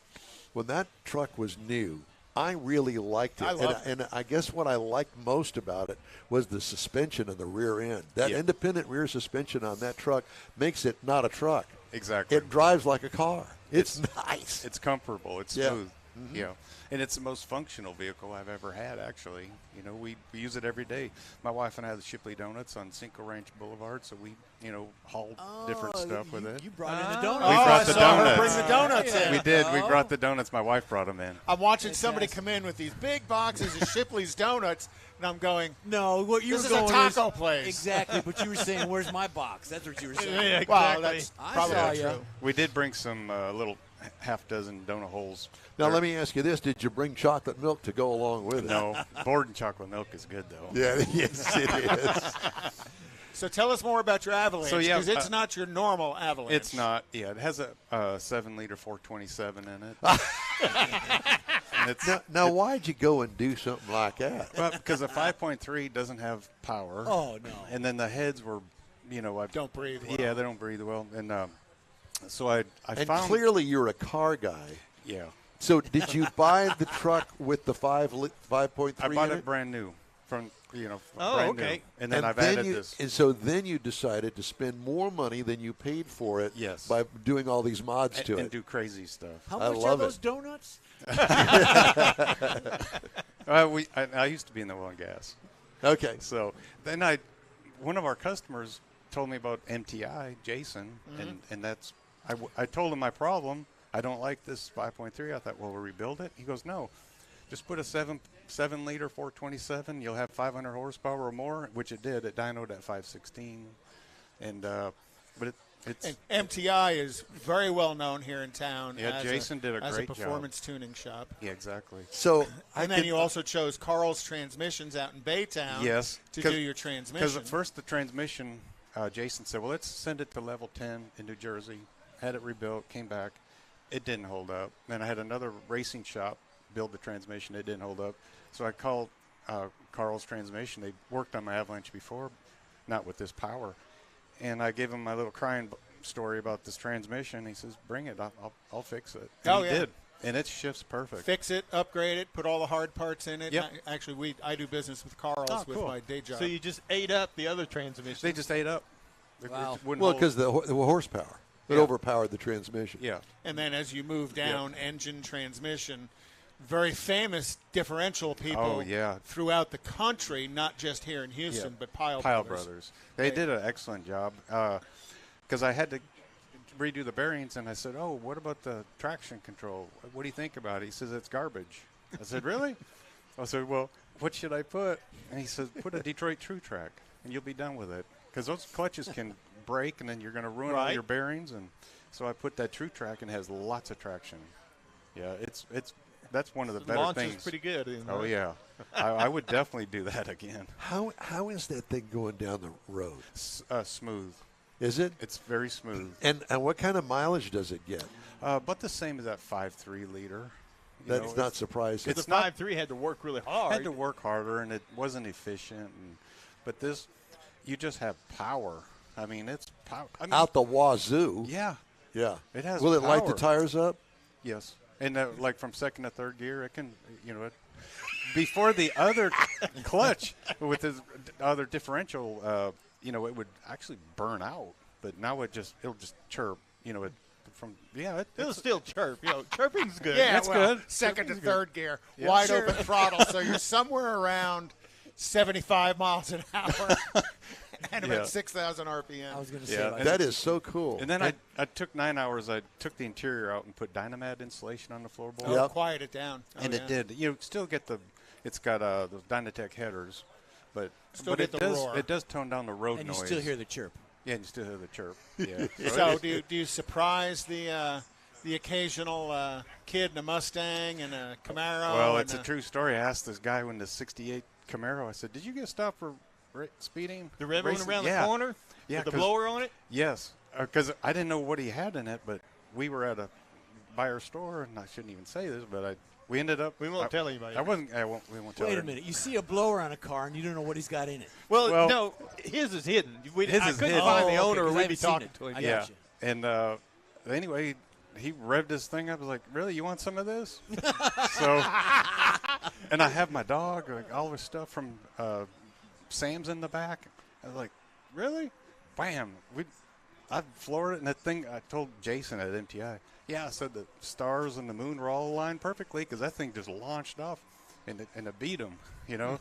When that truck was new, I really liked it. I loved and I guess what I liked most about it was the suspension in the rear end. That independent rear suspension on that truck makes it not a truck. Exactly. It drives like a car. It's nice. It's comfortable. It's Yeah. smooth. You know, and it's the most functional vehicle I've ever had, actually. You know, we use it every day. My wife and I have the Shipley Donuts on Cinco Ranch Boulevard, so we, you know, haul different stuff with it. You brought in the donuts. We brought the donuts. Bring the donuts in. We did. We brought the donuts. My wife brought them in. I'm watching somebody come in with these big boxes of Shipley's donuts, and I'm going, No, what you this were is a going taco place. Exactly, but you were saying, "Where's my box?" That's what you were saying. Yeah, Wow, exactly. that's I probably saw not ya. true. We did bring some little half-dozen donut holes. Now, let me ask you this. Did you bring chocolate milk to go along with it? No, Borden chocolate milk is good, though. Yeah, yes, it is. So tell us more about your Avalanche, So, yeah, because it's not your normal Avalanche. It's not. Yeah, it has a 7-liter 427 in it. And it's, Now, why'd you go and do something like that? well, because the 5.3 doesn't have power. Oh no. And then the heads were, you know, Don't breathe well. Yeah, they don't breathe well. And so I And found. clearly you're a car guy. Yeah. So did you buy the truck with the 5.3 I bought in it brand new from, Oh, brand okay. new. And then I've added this. And so then you decided to spend more money than you paid for it Yes. by doing all these mods to and it. do crazy stuff. How I much are love those it. donuts? I used to be in the oil and gas. Okay. So then one of our customers told me about MTI, Jason, and that's I told him my problem. I don't like this 5.3. I thought, well, we'll rebuild it. He goes, no, just put a 7-liter 427. You'll have 500 horsepower or more, which it did. It dynoed at 516, and but it's And MTI is very well known here in town. Yeah, as Jason did a as great a performance tuning shop. yeah, exactly. So And then you also chose Carl's Transmissions out in Baytown. Yes, to do your transmission. Because at first the transmission, Jason said, well, let's send it to level 10 in New Jersey. Had it rebuilt, came back. It didn't hold up. Then I had another racing shop build the transmission. It didn't hold up. So I called Carl's Transmission. They worked on my Avalanche before, not with this power. And I gave him my little crying story about this transmission. He says, bring it. I'll fix it. And Oh, he yeah. did. And it shifts perfect. Fix it, upgrade it, put all the hard parts in it. Yep. Actually, I do business with Carl's with cool. my day job. So you just ate up the other transmission. They just ate up. Wow. It wouldn't well, hold- because the horsepower. It Yeah. overpowered the transmission. Yeah. And then as you move down, engine, transmission, very famous differential people Oh, yeah. throughout the country, not just here in Houston, Yeah. but Pile Brothers. They did an excellent job because I had to redo the bearings, and I said, oh, what about the traction control? What do you think about it? He says, it's garbage. I said, really? I said, well, what should I put? And he says, put a Detroit True Track, and you'll be done with it. Because those clutches can break, and then you're going to ruin all Right. your bearings. And so I put that True Track, and it has lots of traction. Yeah, that's one of the better Launch things. is pretty good. Isn't Oh, it? yeah. I would definitely do that again. How is that thing going down the road? Smooth. Is it? It's very smooth. And what kind of mileage does it get? But the same as that 5.3 liter. You That's know, not surprising. it's The not- 5.3 had to work really I hard. had to work harder, and it wasn't efficient. But this, you just have power. I mean, it's power. I mean, Out the wazoo. Yeah. Yeah. It has Will it light the power. tires up? Yes. And like from second to third gear, it can, before the other clutch with the other differential, it would actually burn out. But now it'll just chirp. It'll still chirp. Chirping's good. Yeah, That's well, good. Second to Chirping's third gear, Yeah. wide Sure. open throttle, so you're somewhere around 75 miles an hour and Yeah. about 6,000 RPM. I was going to say Yeah, like That is so cool. And then I took 9 hours. I took the interior out and put Dynamat insulation on the floorboard. Oh, Yep. quiet it down. Oh, And yeah. it did. You still get it's got those Dynatech headers, but Still but get it the does roar. it does tone down the road and noise. you still hear the chirp. Yeah, and you still hear the chirp. Yeah. So do you surprise the occasional kid in a Mustang and a Camaro? Well, and it's a true story. I asked this guy in the '68 Camaro. I said, "Did you get stopped for speeding?" The red one racing?" around Yeah. the corner Yeah, with the 'cause- blower on it? Yes, because I didn't know what he had in it, but we were at a buyer store, and I shouldn't even say this, but we ended up. We won't tell anybody. We won't tell Wait her. a minute. You see a blower on a car, and you don't know what he's got in it. Well, Well- no, his is hidden. His I is couldn't hidden. find the Oh, owner, okay, or 'cause I we'd be haven't seen talking it. to him. I Yeah, gotcha. and anyway, he revved this thing up. I was like, "Really, you want some of this?" So, and I have my dog, like all his stuff from Sam's in the back. I was like, "Really?" Bam! I floored it, and that thing. I told Jason at MTI, Yeah, so the stars and the moon were all aligned perfectly because that thing just launched off and it beat him, you know.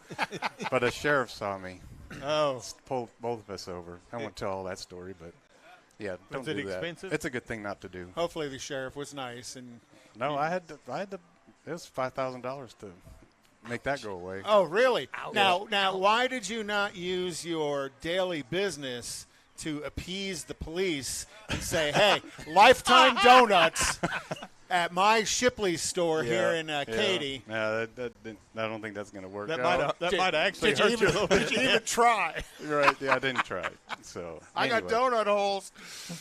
But a sheriff saw me. Oh. Pulled both of us over. I won't tell all that story, but yeah, don't Was do it that. expensive? It's a good thing not to do. Hopefully the sheriff was nice. And No, I had to, it was $5,000 to make that go away. Oh, really? Now, why did you not use your daily business to appease the police and say, hey, Lifetime Donuts at my Shipley store here in Katy? Yeah, I don't think that's going to work That out. might actually hurt you a little bit. Did you even try? Right, yeah, I didn't try. So I got anyway. donut holes.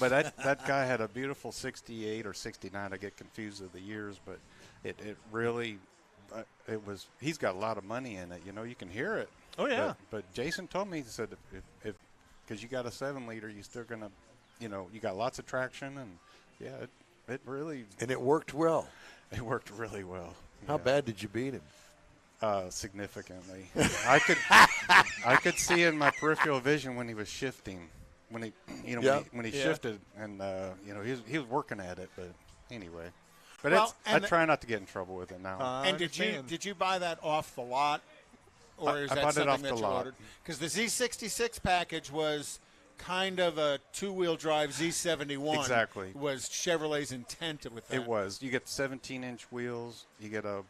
But that guy had a beautiful 68 or 69. I get confused with the years, but it really, it was. He's got a lot of money in it. You know, you can hear it. Oh, yeah. But Jason told me, he said, if because you got a 7-liter, you're still gonna, you know, you got lots of traction, and yeah, it really. And it worked well. It worked really well. How bad did you beat him? Significantly. I could see in my peripheral vision when he was shifting, when he, you know, when he shifted, and you know, he was working at it. But anyway, but I try not to get in trouble with it now. And did you buy that off the lot, or is I that bought it something off that the you lot. ordered? Because the Z66 package was kind of a 2-wheel drive Z71. Exactly. Was Chevrolet's intent with that? It was. You get 17-inch wheels. You get a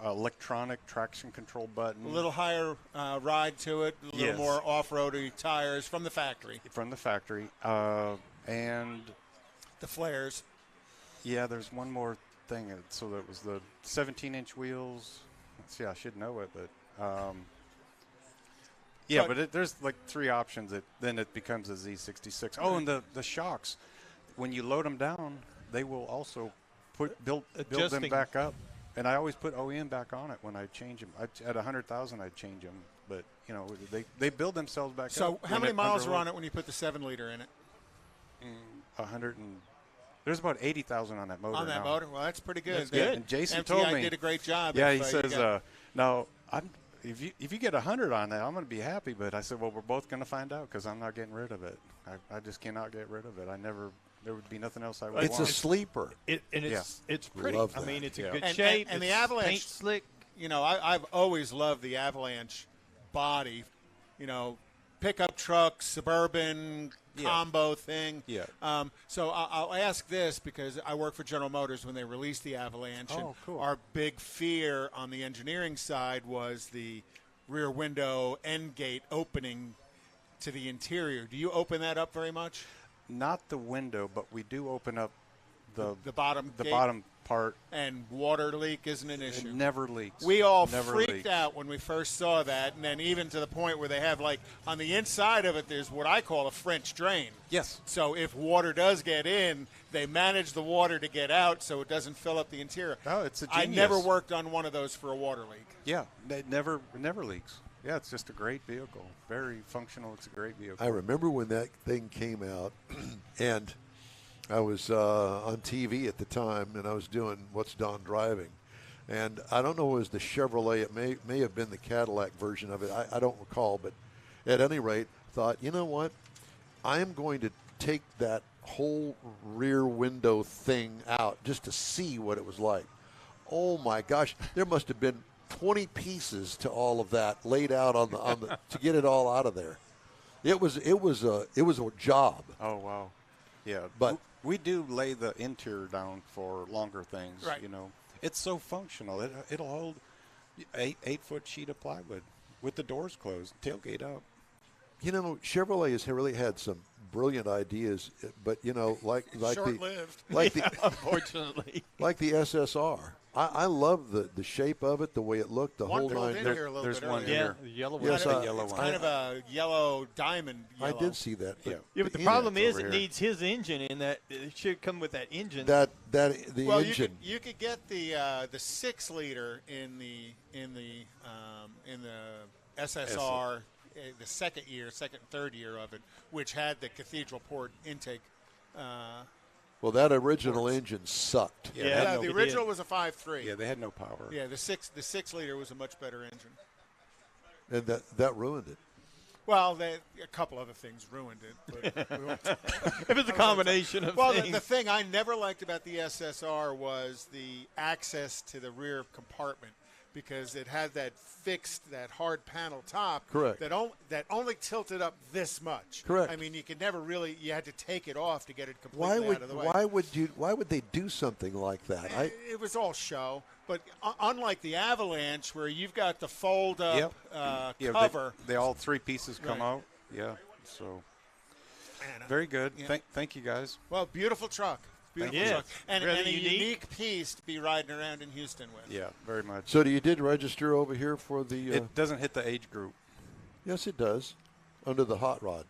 electronic traction control button. A little higher ride to it, a little more off-roady tires from the factory. From the factory. And the flares. Yeah, there's one more thing. So that was the 17-inch wheels. Let's see, I should know it, but yeah, but there's like 3 options. Then it becomes a Z66. Oh, and the shocks. When you load them down, they will also build them back up. And I always put OEM back on it when I change them. At 100,000, I'd change them. But, you know, they build themselves back up. So how many miles were on it when you put the 7-liter in it? 100 and there's about 80,000 on that motor. On that motor? Well, that's pretty good. That's good. And Jason told me. did a great job. Yeah, he says, now, if you get 100 on that, I'm going to be happy. But I said, well, we're both going to find out because I'm not getting rid of it. I just cannot get rid of it. There would be nothing else I would want. It's a sleeper. It's pretty. Love I that. mean, it's a good shape. And the it's Avalanche, paint slick. You know, I've always loved the Avalanche body. You know, pickup truck, suburban combo thing. Yeah. So I'll ask this because I work for General Motors when they released the Avalanche. Oh, and cool. Our big fear on the engineering side was the rear window end gate opening to the interior. Do you open that up very much? Not the window, but we do open up the bottom gate? bottom part. And water leak isn't an issue. It never leaks. We all Never freaked leaks. out when we first saw that, and then even to the point where they have, like, on the inside of it, there's what I call a French drain. Yes. So if water does get in, they manage the water to get out so it doesn't fill up the interior. Oh, it's a I genius. never worked on one of those for a water leak. Yeah, it never leaks. Yeah, it's just a great vehicle. Very functional. It's a great vehicle. I remember when that thing came out, and I was on TV at the time, and I was doing What's Don Driving. And I don't know if it was the Chevrolet. It may have been the Cadillac version of it. I don't recall. But at any rate, thought, you know what? I am going to take that whole rear window thing out just to see what it was like. Oh, my gosh. There must have been 20 pieces to all of that laid out on the to get it all out of there. It was a job. Oh, wow. Yeah, But we do lay the interior down for longer things. Right. You know, it's so functional. It'll hold 8-foot sheet of plywood with the doors closed, tailgate up. you know, Chevrolet has really had some brilliant ideas, but you know, like Short-lived. Unfortunately. like the SSR. I love the shape of it, the way it looked, the One whole pulled nine. in here a little There's bit one earlier. here. The yellow Yes, one. I- yellow It's one. kind of a yellow diamond I yellow. did see that. Yeah. Yeah, but the in problem it, is over it here. needs his engine in that. It should come with that engine. the Well, engine. you could get the 6-liter in the SSR, the second, third year of it, which had the cathedral port intake. Well, that original engine sucked. Yeah, Yeah, the it original did. was a 5.3. Yeah, they had no power. Yeah, the 6-liter was a much better engine. And that ruined it. Well, a couple other things ruined it. But we won't It was a combination of well, things. the thing I never liked about the SSR was the access to the rear compartment, because it had that hard panel top. Correct. That only tilted up this much. Correct. I mean, you could never really. You had to take it off to get it completely out of the way. Why would they do something like that? It was all show. But unlike the Avalanche, where you've got the fold-up cover. They all three pieces come out. Yeah. So very good. Yeah. Thank you guys. Well, beautiful truck. Beautiful you. truck. And Really a unique. unique piece to be riding around in Houston with. Yeah, very much. So you did register over here for the? It doesn't hit the age group. Yes, it does. Under the hot rod.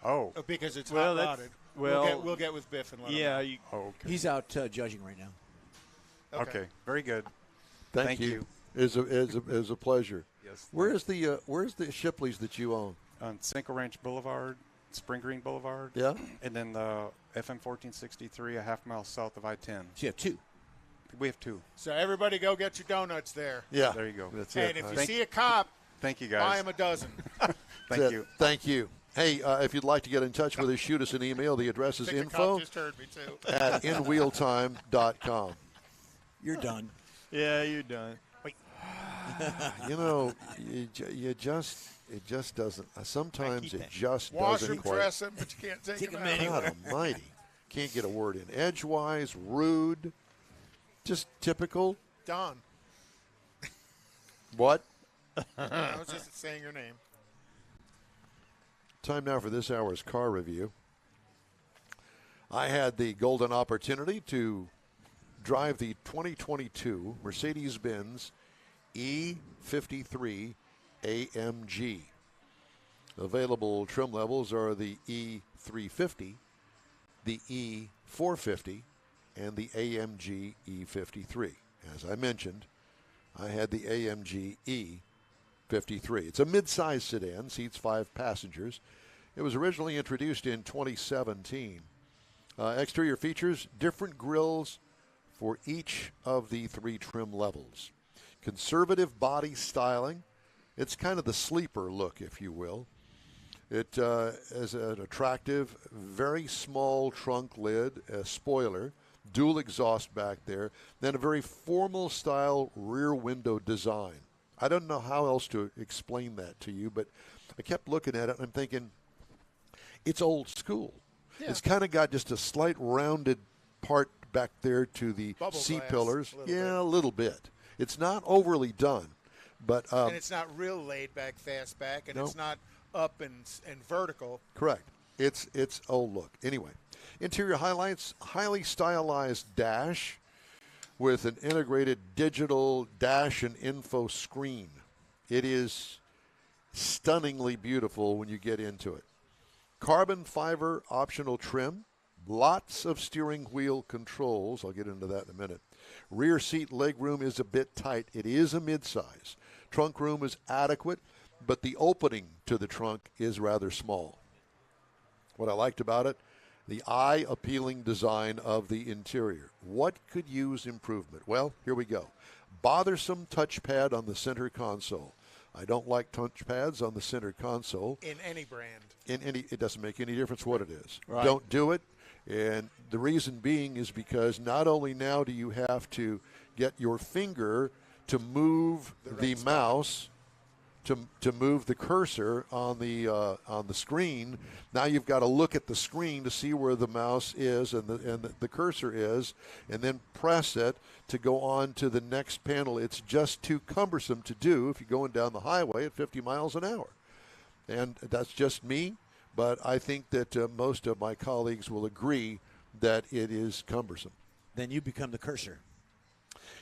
Oh. Because it's Well, hot-rodded. well, we'll get with Biff and let him yeah, know. you, Okay. He's out judging right now. Okay. Very good. Thank you. Is a pleasure. Yes. Where's the Shipleys that you own? On Cinco Ranch Boulevard, Spring Green Boulevard. Yeah. And then the FM 1463, a half mile south of I-10. So you have two. We have two. So everybody go get your donuts there. Yeah. There you go. That's And it. if you see a cop, Thank you, buy guys. him a dozen. Thank you. Thank you. Hey, if you'd like to get in touch with us, shoot us an email. The address is I think the info cop just heard me, too. at inwheeltime.com. You're done. yeah, you're done. You know, it just doesn't. Sometimes it just Wash doesn't them, quite. dress them, but you can't take Take them 'em out. anyway. God Almighty, can't get a word in. Edgewise, rude, just typical. Don. What? I was just saying your name. Time now for this hour's car review. I had the golden opportunity to drive the 2022 Mercedes-Benz E53 AMG. Available trim levels are the E350, the E450, and the AMG E53. As I mentioned, I had the AMG E53. It's a mid-size sedan, seats 5 passengers. It was originally introduced in 2017. Exterior features, different grills for each of the 3 trim levels. Conservative body styling. It's kind of the sleeper look, if you will. It is an attractive, very small trunk lid, a spoiler, dual exhaust back there, then a very formal style rear window design. I don't know how else to explain that to you, but I kept looking at it and I'm thinking, it's old school. Yeah. It's kind of got just a slight rounded part back there to the Bubble seat glass, pillars. a little Yeah, bit. a little bit. It's not overly done, but And it's not real laid back, fast back, and Nope. it's not up and vertical. correct. It's old look. Anyway, interior highlights, highly stylized dash with an integrated digital dash and info screen. It is stunningly beautiful when you get into it. Carbon fiber optional trim, lots of steering wheel controls. I'll get into that in a minute. Rear seat legroom is a bit tight. It is a midsize. Trunk room is adequate, but the opening to the trunk is rather small. What I liked about it, the eye-appealing design of the interior. What could use improvement? Well, here we go. Bothersome touchpad on the center console. I don't like touchpads on the center console. In any brand. It doesn't make any difference what it is. Right. Don't do it. And the reason being is because not only now do you have to get your finger to move the mouse, to move the cursor on the screen. Now you've got to look at the screen to see where the mouse is and the cursor is, and then press it to go on to the next panel. It's just too cumbersome to do if you're going down the highway at 50 miles an hour. And that's just me, but I think that most of my colleagues will agree that it is cumbersome. Then you become the cursor.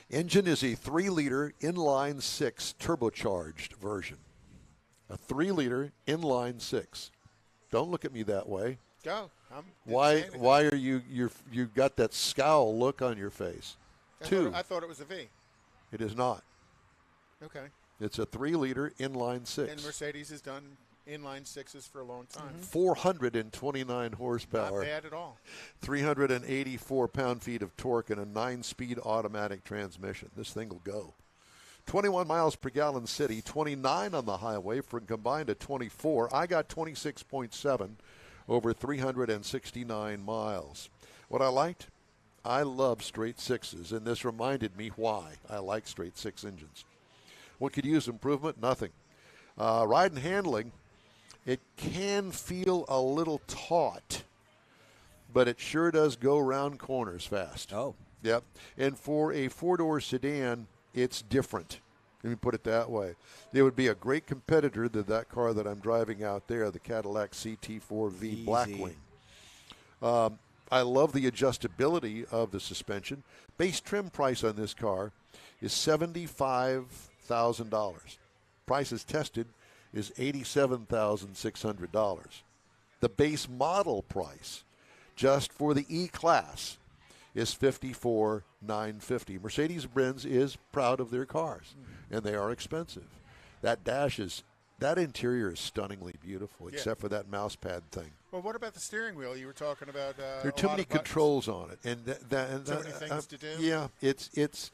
Engine is a 3-liter inline-6 turbocharged version. A 3-liter inline-6. Don't look at me that way. Go. Why are you got that scowl look on your face? I thought it was a V. It is not. Okay. It's a 3-liter inline-6. And Mercedes has done inline 6s for a long time. 429 Not horsepower. bad at all. 384 pound-feet of torque and a 9-speed automatic transmission. This thing will go. 21 miles per gallon city, 29 on the highway for a combined of 24. I got 26.7 over 369 miles. What I liked? I love straight sixes, and this reminded me why I like straight six engines. What could use improvement? Nothing. Ride and handling, it can feel a little taut, but it sure does go around corners fast. Oh. Yep. And for a four-door sedan, it's different. Let me put it that way. It would be a great competitor to that car that I'm driving out there, the Cadillac CT4V Blackwing. I love the adjustability of the suspension. Base trim price on this car is $75,000. Price as tested is $87,600. The base model price just for the E-Class is $54,950. Mercedes-Benz is proud of their cars, and they are expensive. That interior is stunningly beautiful, except for that mouse pad thing. Well, what about the steering wheel? You were talking about. There are too many controls on it, and too many things to do. Yeah, it's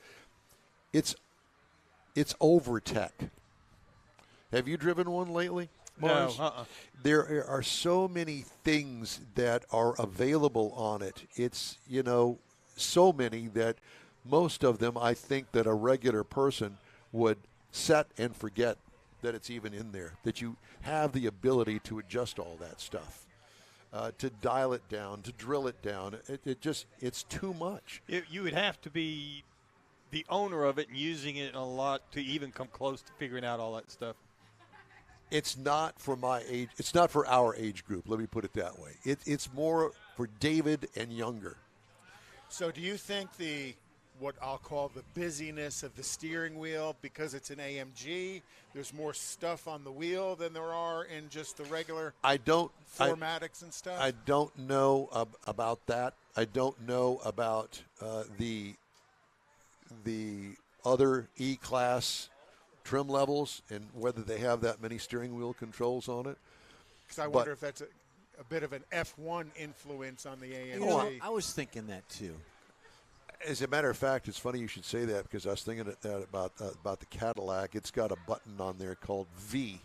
over tech. Have you driven one lately, Mars? No. There are so many things that are available on it. It's so many that most of them I think that a regular person would set and forget that it's even in there, that you have the ability to adjust all that stuff, to dial it down, to drill it down. It's too much. You would have to be the owner of it and using it a lot to even come close to figuring out all that stuff. It's not for my age. It's not for our age group. Let me put it that way. It's more for David and younger. So do you think what I'll call the busyness of the steering wheel, because it's an AMG, there's more stuff on the wheel than there are in just the regular formatics and stuff? I don't know about that. I don't know about the other E-Class trim levels and whether they have that many steering wheel controls on it. Because I wonder if that's a bit of an F1 influence on the AMG. I was thinking that too. As a matter of fact, it's funny you should say that, because I was thinking about the Cadillac. It's got a button on there called V,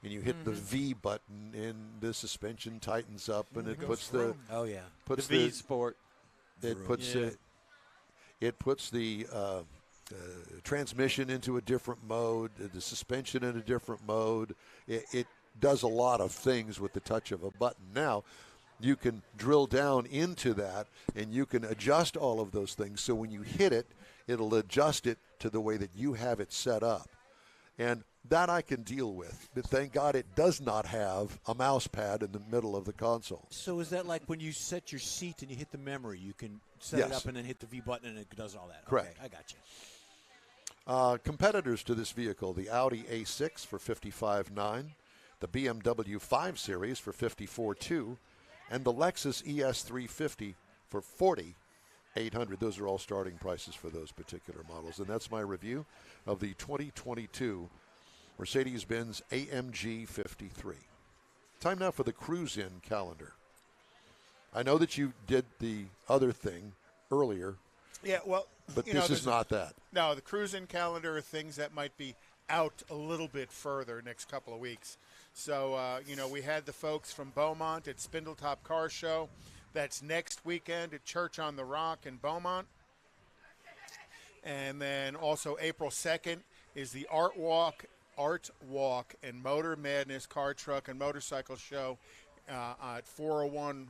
and you hit the V button, and the suspension tightens up, and it puts the V Sport. It puts the transmission into a different mode, the suspension in a different mode. It does a lot of things with the touch of a button. Now, you can drill down into that, and you can adjust all of those things. So when you hit it, it'll adjust it to the way that you have it set up. And that I can deal with. But thank God it does not have a mouse pad in the middle of the console. So is that like when you set your seat and you hit the memory, you can set it up and then hit the V button and it does all that? Correct. Okay, I got you. Competitors to this vehicle, the Audi A6 for $55,900, the BMW 5 Series for $54,200, and the Lexus ES350 for $40,800. Those are all starting prices for those particular models. And that's my review of the 2022 Mercedes-Benz AMG 53. Time now for the cruise-in calendar. I know that you did the other thing earlier. Yeah, well, but this is not that. No, the cruise-in calendar are things that might be out a little bit further next couple of weeks. So, we had the folks from Beaumont at Spindletop Car Show. That's next weekend at Church on the Rock in Beaumont. And then also April 2nd is the Art Walk and Motor Madness Car, Truck, and Motorcycle Show at 401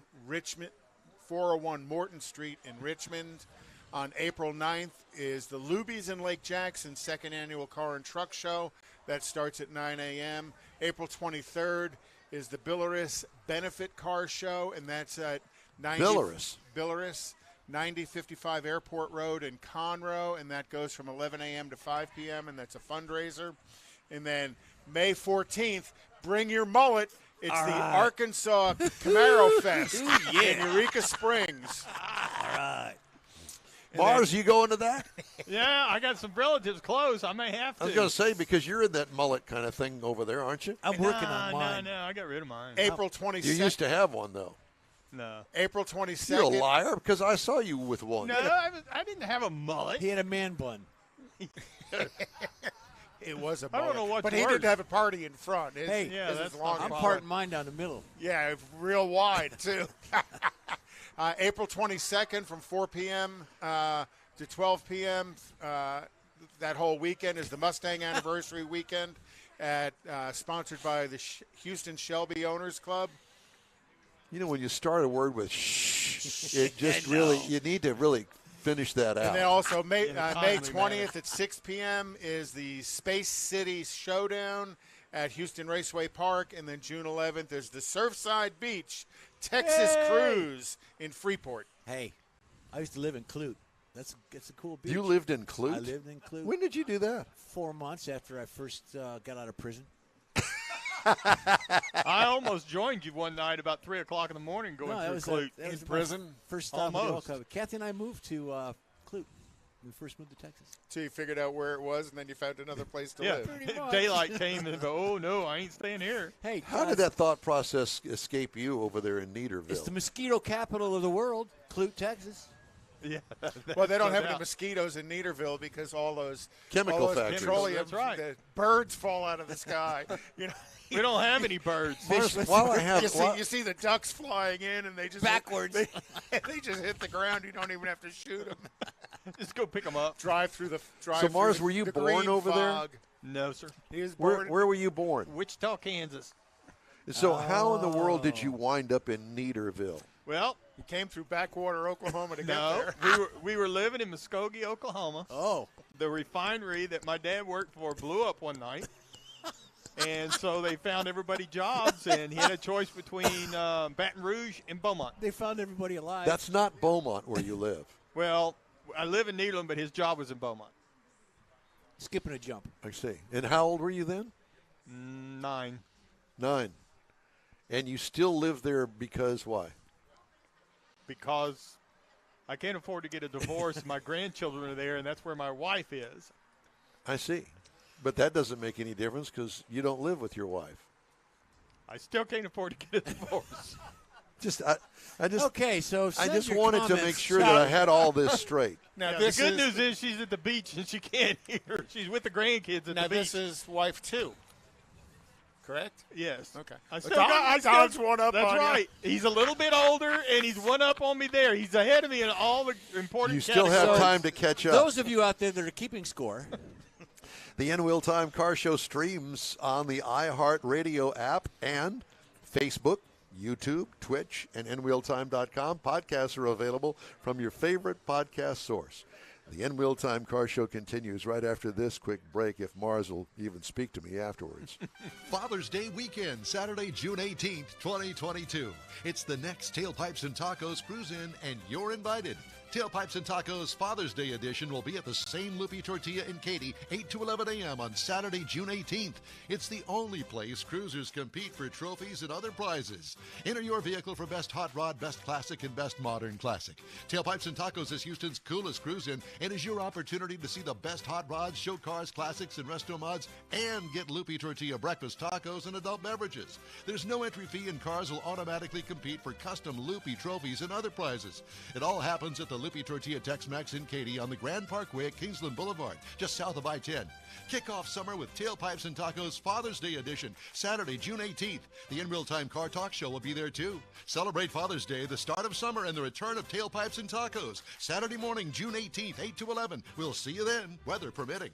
Morton Street in Richmond. On April 9th is the Lubies in Lake Jackson second annual Car and Truck Show. That starts at 9 a.m. April 23rd is the Billerus Benefit Car Show, and that's at 9055 Airport Road in Conroe, and that goes from 11 a.m. to 5 p.m., and that's a fundraiser. And then May 14th, bring your mullet. It's the Arkansas Camaro Fest in Eureka Springs. All right. Mars, you going to that? Yeah, I got some relatives close. I may have to. I was going to say, because you're in that mullet kind of thing over there, aren't you? I'm working on mine. No, I got rid of mine. April 22nd. You used to have one, though. No. April 22nd. You're a liar, because I saw you with one. No, I didn't have a mullet. He had a man bun. It was a I don't motor. know what's But he worse. didn't have a party in front. Yeah, his that's long not I'm front. parting mine down the middle. Yeah, real wide, too. April 22nd from 4 p.m. To 12 p.m. That whole weekend is the Mustang anniversary weekend, sponsored by the Houston Shelby Owners Club. You know, when you start a word with shh, it just really, you need to really finish that out. And then also May timely 20th at 6 p.m. is the Space City Showdown at Houston Raceway Park. And then June 11th is the Surfside Beach Texas Cruise in Freeport. Hey, I used to live in Clute. It's a cool beach. You lived in Clute? I lived in Clute. When did you do that? 4 months after I first got out of prison. I almost joined you one night about 3 o'clock in the morning going through Clute. That was In my prison? First stop at the oil Almost. club. Kathy and I moved to Clute. We first moved to Texas. So you figured out where it was, and then you found another place to Yeah, live. daylight came and oh no, I ain't staying here. Hey, How did that thought process escape you over there in Neaterville? It's the mosquito capital of the world, Clute, Texas. Yeah, Well, they don't no have any doubt. mosquitoes in Neaterville because all those Chemical all those factories. petroleum, That's right. the birds fall out of the sky. You know, We don't have any birds. Mars, while I have, you see the ducks flying in, and they just Backwards. They just hit the ground. You don't even have to shoot them. Just go pick them up. Drive through the. So, Mars, were you born over there? No, sir. He was born. where were you born? Wichita, Kansas. So how in the world did you wind up in Neaterville? Well, He came through Backwater, Oklahoma to no, get there. we were living in Muskogee, Oklahoma. Oh. The refinery that my dad worked for blew up one night. And so they found everybody jobs, and he had a choice between Baton Rouge and Beaumont. They found everybody alive. That's not Beaumont where you live. Well, I live in Nederland, but his job was in Beaumont. skipping a jump. I see. And how old were you then? 9. 9. And you still live there because why? Because I can't afford to get a divorce. My grandchildren are there, and that's where my wife is. I see. But that doesn't make any difference because you don't live with your wife. I still can't afford to get a divorce. I just Okay, so I send just your wanted to comments. make sure that I had all this straight. Now Yeah, this the good is, news is she's at the beach and she can't hear. She's with the grandkids at now the beach. this is wife 2. Correct? Yes. Okay. I But still got, I still, Tom's one up That's on you. right. He's a little bit older, and he's one up on me there. He's ahead of me in all the important You still have categories. time to catch up. Those of you out there that are keeping score, The N Wheel Time Car Show streams on the iHeartRadio app and Facebook, YouTube, Twitch, and NWheelTime.com. Podcasts are available from your favorite podcast source. The N Wheel Time Car Show continues right after this quick break, if Mars will even speak to me afterwards. Father's Day weekend, Saturday, June 18th, 2022. It's the next Tailpipes and Tacos Cruise In, and you're invited. Tailpipes and Tacos Father's Day edition will be at the same Loopy Tortilla in Katy, 8 to 11 a.m. on Saturday, June 18th. It's the only place cruisers compete for trophies and other prizes. Enter your vehicle for Best Hot Rod, Best Classic, and Best Modern Classic. Tailpipes and Tacos is Houston's coolest cruise-in and is your opportunity to see the best hot rods, show cars, classics, and resto mods, and get Loopy Tortilla breakfast tacos and adult beverages. There's no entry fee, and cars will automatically compete for custom Loopy trophies and other prizes. It all happens at the Loopy Tortilla Tex-Mex in Katy on the Grand Parkway at Kingsland Boulevard, just south of I-10. Kick off summer with Tailpipes and Tacos Father's Day edition, Saturday, June 18th. The In Real Time Car Talk Show will be there too. Celebrate Father's Day, the start of summer, and the return of Tailpipes and Tacos. Saturday morning, June 18th, 8 to 11. We'll see you then, weather permitting.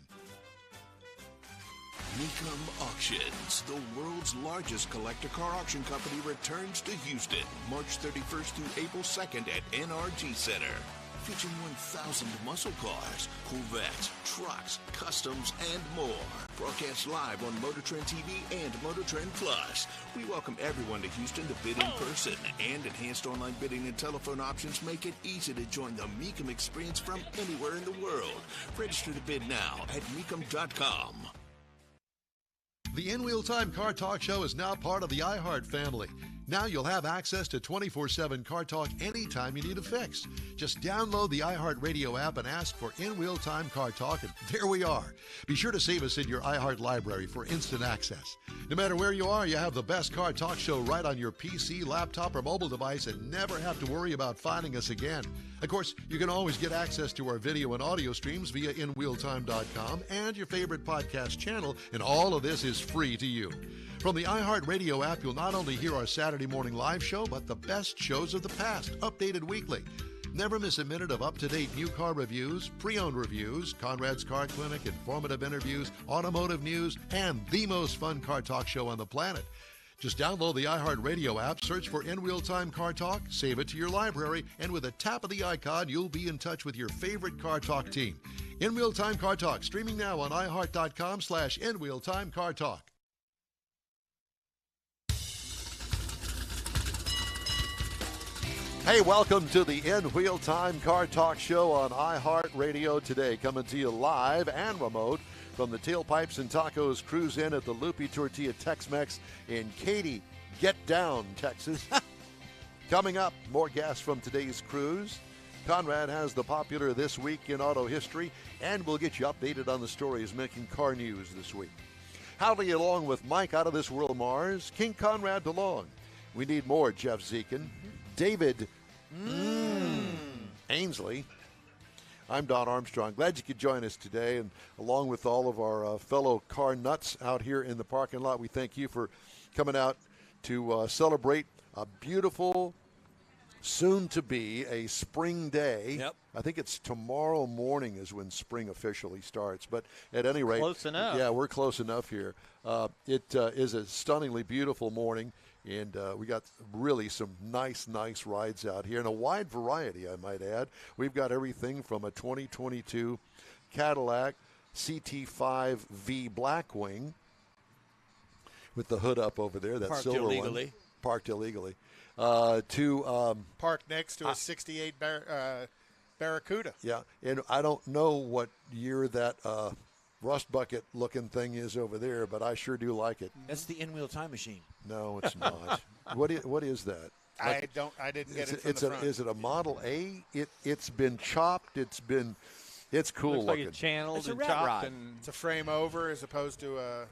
Mecum Auctions, the world's largest collector car auction company, returns to Houston March 31st through April 2nd at NRG Center. Featuring 1,000 muscle cars, Corvettes, trucks, customs, and more. Broadcast live on Motor Trend TV and Motor Trend Plus. We welcome everyone to Houston to bid in person, and enhanced online bidding and telephone options make it easy to join the Mecum experience from anywhere in the world. Register to bid now at Mecum.com. The In Wheel Time Car Talk Show is now part of the iHeart family. Now you'll have access to 24/7 Car Talk anytime you need a fix. Just download the iHeartRadio app and ask for In-Wheel Time Car Talk, and there we are. Be sure to save us in your iHeart library for instant access. No matter where you are, you have the best Car Talk show right on your PC, laptop, or mobile device and never have to worry about finding us again. Of course, you can always get access to our video and audio streams via InWheelTime.com and your favorite podcast channel, and all of this is free to you. From the iHeartRadio app, you'll not only hear our Saturday morning live show, but the best shows of the past, updated weekly. Never miss a minute of up-to-date new car reviews, pre-owned reviews, Conrad's Car Clinic, informative interviews, automotive news, and the most fun car talk show on the planet. Just download the iHeartRadio app, search for In-Wheel Time Car Talk, save it to your library, and with a tap of the icon, you'll be in touch with your favorite Car Talk team. In-Wheel Time Car Talk, streaming now on iHeart.com/In-Wheel Time Car Talk. Hey, welcome to the In-Wheel Time Car Talk Show on iHeartRadio today, coming to you live and remote from the Tailpipes and Tacos Cruise In at the Loopy Tortilla Tex-Mex in Katy, Get Down, Texas. Coming up, more gas from today's cruise. Conrad has the popular This Week in Auto History, and we'll get you updated on the stories making car news this week. Howdy along with Mike out of this world Mars, King Conrad DeLong. We need more Jeff Zekin, David Ainsley. I'm Don Armstrong. Glad you could join us today, and along with all of our fellow car nuts out here in the parking lot, we thank you for coming out to celebrate a beautiful, soon-to-be a spring day. Yep. I think it's tomorrow morning is when spring officially starts, but at any rate, Close enough. Yeah, we're close enough here. It is a stunningly beautiful morning. And we got really some nice rides out here, and a wide variety, I might add. We've got everything from a 2022 Cadillac CT5V Blackwing with the hood up over there, that Parked silver illegally. one. Parked illegally. To Parked next to a 68 Barracuda. yeah, and I don't know what year that rust bucket looking thing is over there, but I sure do like it. That's the In-Wheel Time Machine. No, it's not. What is that? I didn't get it from the front. Is it a Model A? It's been chopped. It's cool Looks like looking. it's channeled It's a and rat chopped rod. and It's a frame over as opposed to a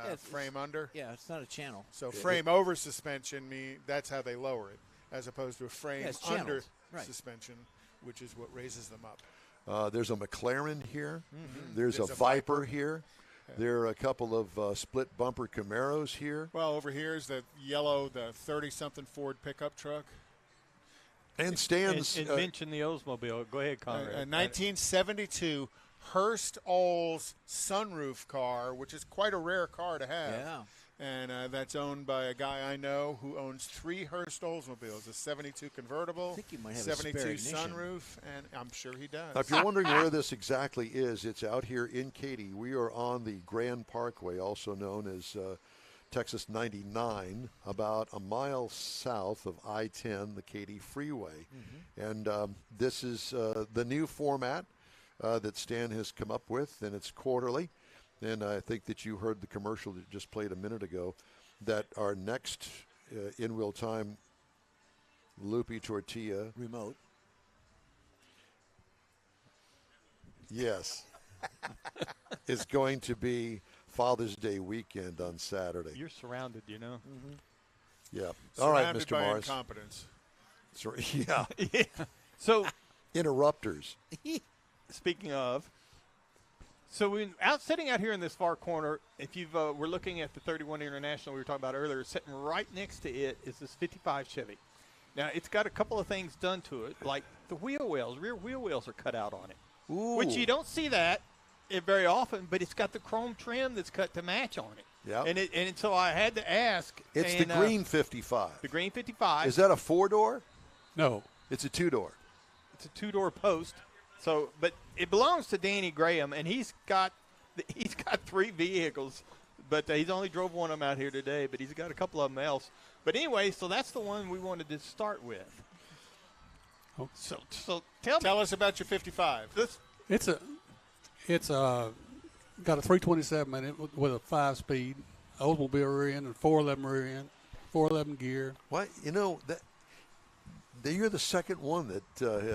it's- frame under. Yeah, it's not a channel. So frame over suspension, that's how they lower it, as opposed to a frame Yeah, it's channeled. under Right. suspension, which is what raises them up. There's a McLaren here. Mm-hmm. There's a There's a Viper Viper. here. There are a couple of split bumper Camaros here. Well, over here is the yellow, the 30-something Ford pickup truck. And stands. and mention the Oldsmobile. Go ahead, A Conrad. 1972 Hurst Olds sunroof car, which is quite a rare car to have. Yeah. And that's owned by a guy I know who owns 3 Hurst Oldsmobiles, a 72 convertible, I think you might have a 72 spare ignition. sunroof, and I'm sure he does. Now, if you're wondering where this exactly is, it's out here in Katy. We are on the Grand Parkway, also known as Texas 99, about a mile south of I-10, the Katy Freeway. And this is the new format that Stan has come up with, and it's quarterly. And I think that you heard the commercial that just played a minute ago, that our next In-Wheel Time Loopy Tortilla. Remote. Yes. is going to be Father's Day weekend on Saturday. You're surrounded, you know. Yeah. All right, Surrounded Mr. by Morris. incompetence. Yeah. So, Interrupters. speaking of, so sitting out here in this far corner, if you've we're looking at the 31 International we were talking about earlier, sitting right next to it is this 55 Chevy. Now, it's got a couple of things done to it, like the wheel wells, rear wheel wells are cut out on it, which you don't see that very often, but it's got the chrome trim that's cut to match on it. Yeah. And so I had to ask. It's the green 55. The green 55. Is that a 4-door? No. It's a 2-door. It's a 2-door post. So, but it belongs to Danny Graham, and he's got 3 vehicles, but he's only drove one of them out here today. But he's got a couple of them else. But anyway, so that's the one we wanted to start with. Oh. So tell me. Tell us about your 55. It's got a 327 in it with a 5-speed Oldsmobile rear end and 411 rear end, 411 gear. Why, that you're the second one that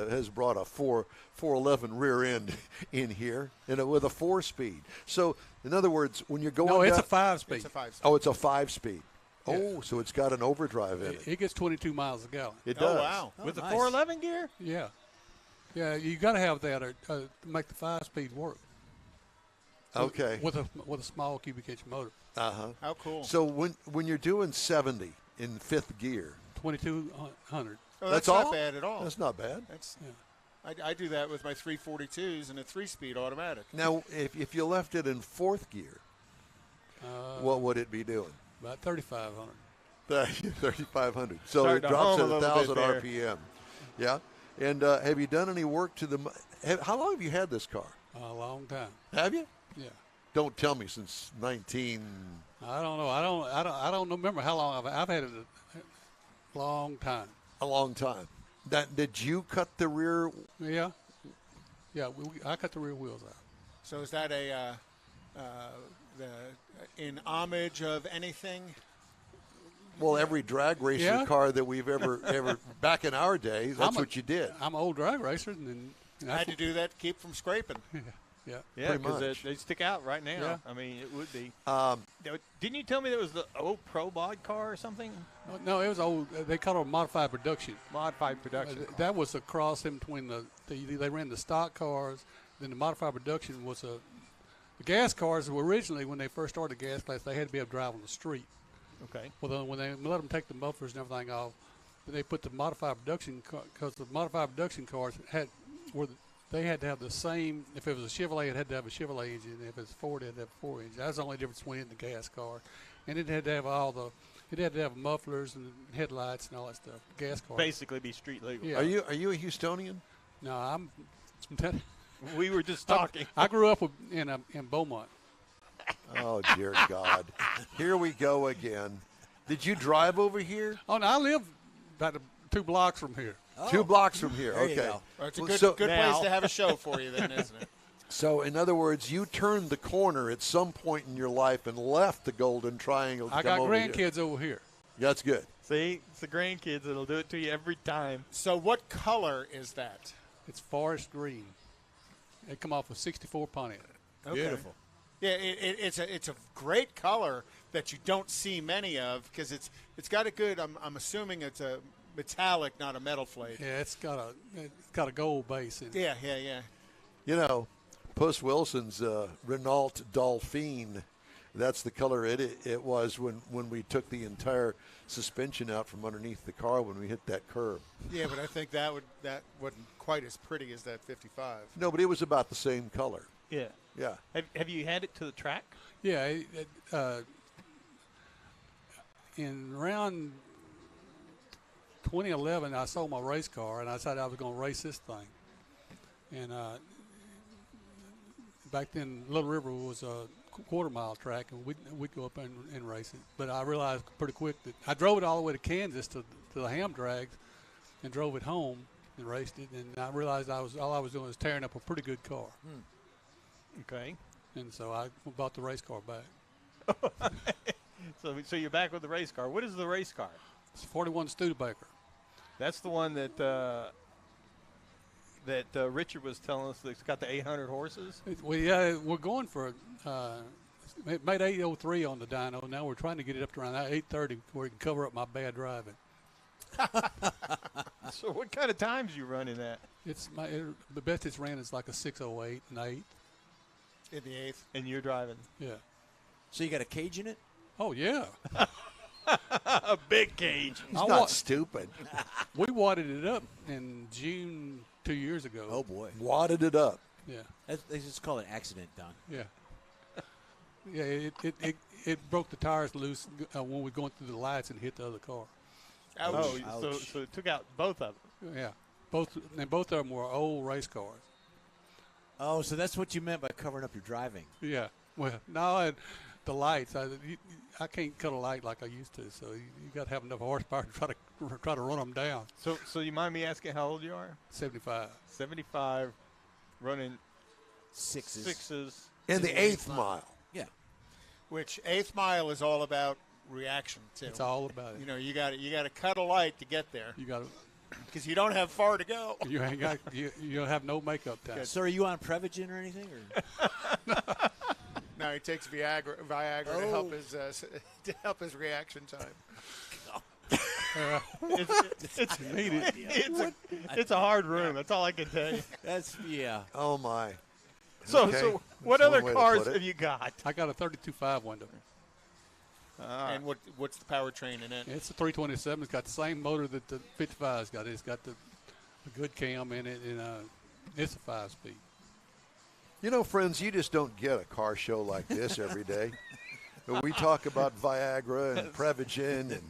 has brought a 411 rear end in here, with a 4-speed. So, in other words, when you're going No, it's down, a 5-speed. It's a 5-speed. Oh, it's a 5-speed. Yeah. Oh, so it's got an overdrive in it. It gets 22 miles a gallon. It does. Oh, wow. With the nice. 411 gear? Yeah. Yeah, you got to have that to make the 5-speed work. Okay. With a small cubic inch motor. Uh-huh. How cool. So when you're doing 70 in 5th gear, 2200. Oh, that's that's not all? bad at all. That's not bad. That's, I do that with my 342s and a 3-speed automatic. Now, if you left it in 4th gear, what would it be doing? About 3,500. 3,500. So Starting it to drops hum at a little 1,000 bit RPM. Yeah. And have you done any work to the? How long have you had this car? A long time. Have you? Yeah. Don't tell me since 19. I don't know. I don't remember how long I've had it. A long time. A long time. Did you cut the rear? Yeah. Yeah. I cut the rear wheels out. So is that in homage of anything? Well, every drag racer Yeah. car that we've ever back in our day, that's what you did. I'm an old drag racer, and I had to do that to keep from scraping. Yeah. Yeah, Pretty because much. they stick out right now. Yeah. I mean, it would be. Um, Didn't you tell me there was the old Pro Mod car or something? No, it was old. They called it a modified production. Modified production. That was a cross in between they ran the stock cars. Then the modified production was the gas cars were originally, when they first started the gas class, they had to be able to drive on the street. Okay. Well, then when they let them take the mufflers and everything off, then they put the modified production because the modified production cars they had to have the same. If it was a Chevrolet, it had to have a Chevrolet engine. If it's Ford, it had to have a Ford engine. That's the only difference between it and the gas car. And it had to have it had to have mufflers and headlights and all that stuff. Gas car. Basically, be street legal. Yeah. Are you a Houstonian? No, I'm. We were just talking. I grew up in Beaumont. Oh dear God! Here we go again. Did you drive over here? Oh, no, I live about 2 blocks from here. 2 blocks from here. There you Okay. go. Well, it's a Well, good, so- good Now- place to have a show for you then, isn't it? So, in other words, you turned the corner at some point in your life and left the Golden Triangle to I come got over here. grandkids over here. That's good. See, it's the grandkids that'll do it to you every time. So what color is that? It's forest green. It come off a 64 Pontiac. Okay. Beautiful. Yeah, it's a great color that you don't see many of because it's got a good. I'm assuming it's a metallic, not a metal flake. Yeah, it's got a gold base in it. Yeah. Puss Wilson's Renault Dauphine, that's the color it was when we took the entire suspension out from underneath the car when we hit that curb. Yeah, but I think that wasn't quite as pretty as that 55. No, but it was about the same color. Yeah. Yeah. Have you had it to the track? Yeah, in around 2011, I sold my race car, and I decided I was going to race this thing. And back then, Little River was a quarter-mile track, and we'd go up and race it. But I realized pretty quick that I drove it all the way to Kansas to the ham drags and drove it home and raced it. And I realized all I was doing was tearing up a pretty good car. Okay. And so I bought the race car back. So you're back with the race car. What is the race car? It's a 41 Studebaker. That's the one that Richard was telling us that's got the 800 horses. We're going for it made 803 on the dyno. Now we're trying to get it up to around 830 where it can cover up my bad driving. So what kind of times you running that? The best it's ran is like a 608 and 8. In the 8th. And you're driving. Yeah. So you got a cage in it? Oh yeah. A big cage. He's not stupid. We wadded it up in June 2 years ago. Oh boy. Wadded it up. Yeah. They just call it accident, Don. Yeah. Yeah. It broke the tires loose when we were going through the lights and hit the other car. Ouch. Oh, so it took out both of them. Yeah. Both of them were old race cars. Oh, so that's what you meant by covering up your driving. Yeah. Well, no, the lights. I can't cut a light like I used to, so you got to have enough horsepower to try to run them down. So you mind me asking how old you are? 75. 75, running Sixes. sixes. In the 8th mile. Yeah. Which 8th mile is all about reaction too. It's all about it. You know, you got to cut a light to get there You got to. because you don't have far to go. You ain't got. You'll have no makeup time. So are you on Prevagen or anything? Or? No, he takes Viagra to help his reaction time. It's a hard room. That's all I can tell you. That's Oh my. So, Okay. so what That's other one way to cars put it. have you got? I got a 32.5 window. And what's the powertrain in it? It's a 327. It's got the same motor that the 55's got. It's got the good cam in it, and it's a 5-speed. You know, friends, you just don't get a car show like this every day. We talk about Viagra and Prevagen and,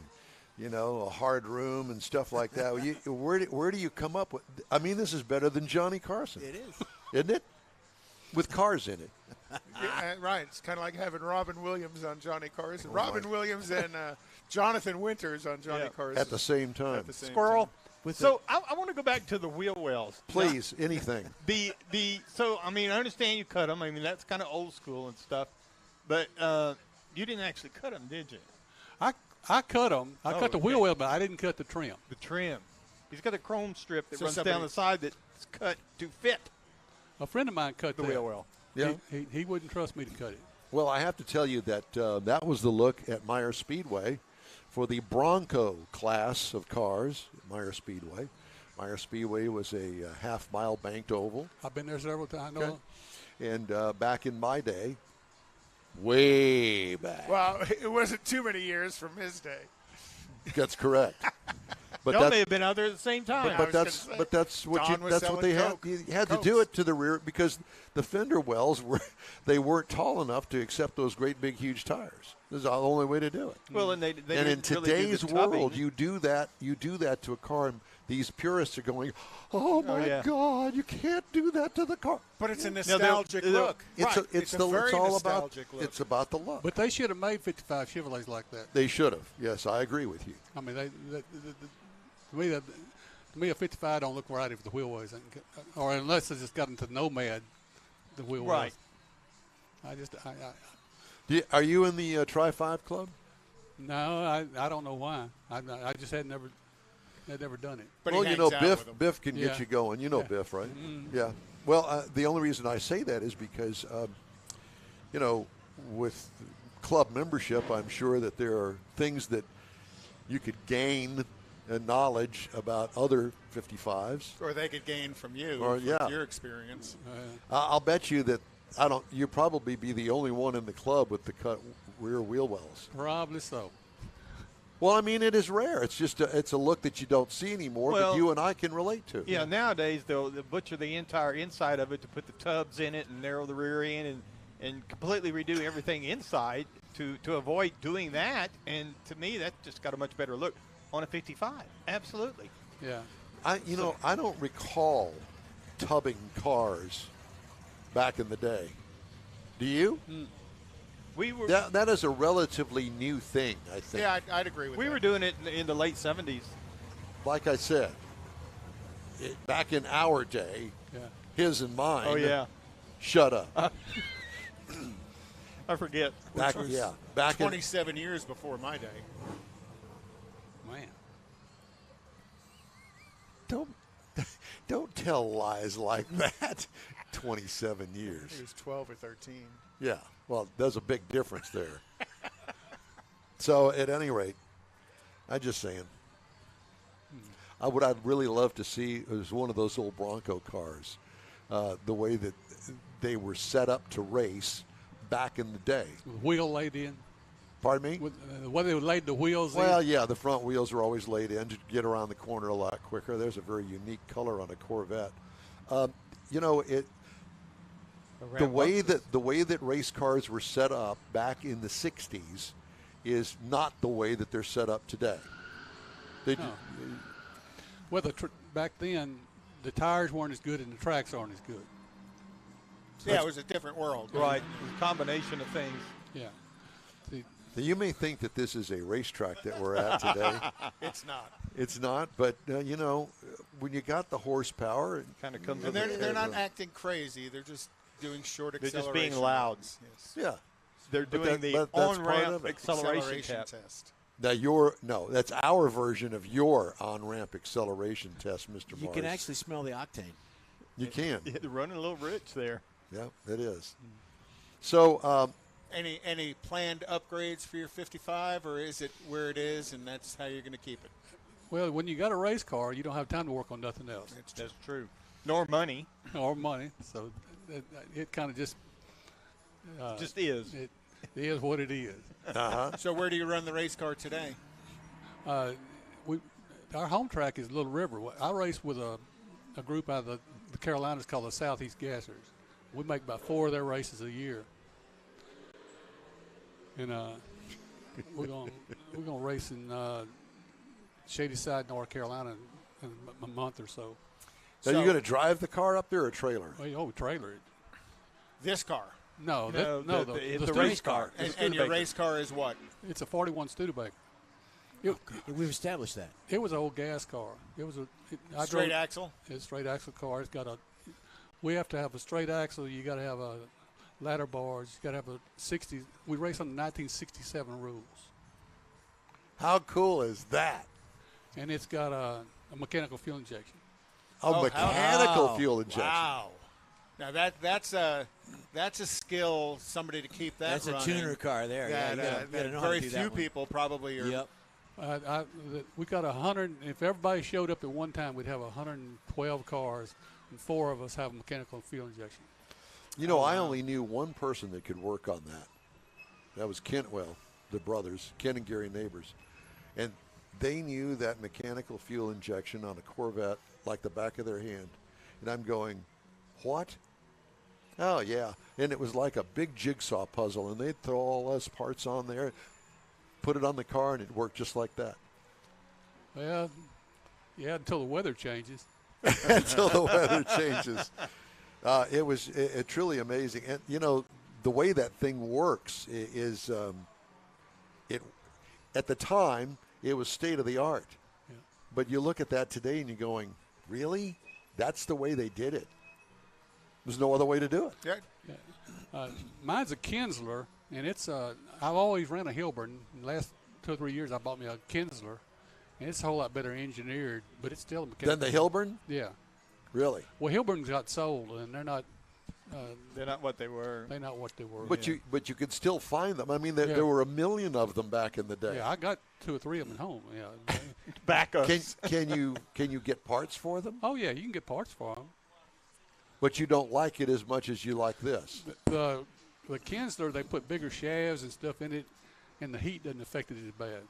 you know, a hard room and stuff like that. Where do you come up with? I mean, this is better than Johnny Carson. It is. Isn't it? With cars in it. Yeah, right. It's kind of like having Robin Williams on Johnny Carson. Oh, Robin Williams and Jonathan Winters on Johnny Carson. At the same time. At the same Squirrel. time. So I want to go back to the wheel wells. Please, anything. So I mean, I understand you cut them. I mean, that's kind of old school and stuff. But you didn't actually cut them, did you? I cut them. I cut the wheel well, but I didn't cut the trim. The trim. He's got a chrome strip that So runs somebody- down the side that's cut to fit A friend of mine cut the that. wheel well. Yeah. He wouldn't trust me to cut it. Well, I have to tell you that that was the look at Meyer Speedway for the Bronco class of cars at Meyer Speedway. Meyer Speedway was a half-mile banked oval. I've been there several times. Okay. And back in my day, way back. Well, it wasn't too many years from his day. That's correct. But Y'all that- may have been out there at the same time. But that's what Don was that's what they selling had. You had to do Cokes. it to the rear because the fender wells weren't tall enough to accept those great big huge tires. This is the only way to do it. Well, and they and didn't in really do the today's tubbing. world, you do that to a car, and these purists are going, "Oh my yeah. God, you can't do that to the car." But it's a they'll- nostalgic look. It's Right. it's a very all about nostalgic look. it's about the look. But they should have made 55 Chevrolets like that. They should have. Yes, I agree with you. I mean, to me, a 55 don't look right if the wheel wells ain't cut- or unless they just got into Nomad, the wheel wells. Right. Are you in the Tri-5 Club? No, I don't know why. I just had never done it. But well, he you know, hangs out with 'em. Biff can get Yeah. you going. You know Yeah. Biff, right? Mm-hmm. Yeah. Well, the only reason I say that is because, you know, with club membership, I'm sure that there are things that you could gain knowledge about other 55s. Or they could gain from you, Or, from yeah. your experience. I'll bet you that you'll probably be the only one in the club with the cut rear wheel wells. Probably so. Well, I mean, it is rare. It's just it's a look that you don't see anymore, Well, but you and I can relate to. Yeah, nowadays they'll butcher the entire inside of it to put the tubs in it and narrow the rear end and completely redo everything inside to avoid doing that. And to me, that just got a much better look on a 55. Absolutely. Yeah. I don't recall tubbing cars back in the day. Do you? We were That is a relatively new thing, I think. Yeah, I'd agree with we that. were doing it in the late 70s. Like I said, back in our day, Yeah. his and mine. Oh yeah, Shut up. I forget. back was back in 27 years before my day. Man. don't tell lies like that. 27 years. He was 12 or 13. Yeah. Well, there's a big difference there. So, at any rate, I'm just saying. What I'd really love to see is one of those old Bronco cars, the way that they were set up to race back in the day. With wheel laid in. Pardon me? With the way they laid the wheels Well, in. yeah, the front wheels are always laid in to get around the corner a lot quicker. There's a very unique color on a Corvette. You know, the way that race cars were set up back in the 60s is not the way that they're set up today. They No. Well, back then, the tires weren't as good and the tracks aren't as good. Yeah, it was a different world. Right, it was a combination of things. Yeah. See, You may think that this is a racetrack that we're at today. It's not. It's not, but you know, when you got the horsepower, Kind of comes. And with they're it. not acting crazy. They're just doing short They're acceleration. just being loud. Yes. yeah. They're doing the that's part on-ramp of it. acceleration test. Now that's our version of your on-ramp acceleration test, Mr. You Morris. can actually smell the octane. You can. Yeah, they're running a little rich there. Yeah, it is. So, Any planned upgrades for your 55, or is it where it is and that's how you're going to keep it? Well, when you got a race car, you don't have time to work on nothing else. That's true. Nor money. Or money. So it kind of just is. It is what it is. So where do you run the race car today? Our home track is Little River. I race with a group out of the Carolinas called the Southeast Gassers. We make about 4 of their races a year. And we're gonna race in Shadyside, North Carolina, in a month or so. are you going to drive the car up there or trailer? Oh, trailer it. This car. No, the race car. And your race car is what? It's a 41 Studebaker. We've established that. It was an old gas car. It was Straight axle? It's a straight axle car. It's got we have to have a straight axle. You got to have a ladder bars. You got to have a 60. We race on the 1967 rules. How cool is that? And it's got a mechanical fuel injection. Mechanical fuel injection. Wow. Now that's a skill, somebody to keep that That's running. a tuner car there. That, you gotta that know how to very do few that one. people probably are. Yep. We got 100. If everybody showed up at one time, we'd have 112 cars, and 4 of us have mechanical fuel injection. You know, I only knew one person that could work on that. That was Kentwell, the brothers, Ken and Gary Neighbors. And they knew that mechanical fuel injection on a Corvette like the back of their hand. And I'm going, what? Oh, yeah. And it was like a big jigsaw puzzle. And they'd throw all those parts on there, put it on the car, and it worked just like that. Well, yeah, until the weather changes. Until the weather changes. It was truly amazing. And, you know, the way that thing works is at the time, it was state of the art. Yeah. But you look at that today and you're going, really? That's the way they did it? There's no other way to do it. Yeah. Yeah. Mine's a Kinsler, and it's I've always ran a Hilburn. In the last 2 or 3 years, I bought me a Kinsler, and it's a whole lot better engineered, but it's still a mechanical. Than the Hilburn? Yeah. Really? Well, Hilburns got sold, and they're not. They're not what they were. They're not what they were. But you could still find them. I mean, there were a million of them back in the day. Yeah, I got 2 or 3 of them at home. Yeah. Back us. Can you get parts for them? Oh yeah, you can get parts for them. But you don't like it as much as you like this. The Kinsler, they put bigger shafts and stuff in it, and the heat doesn't affect it as bad.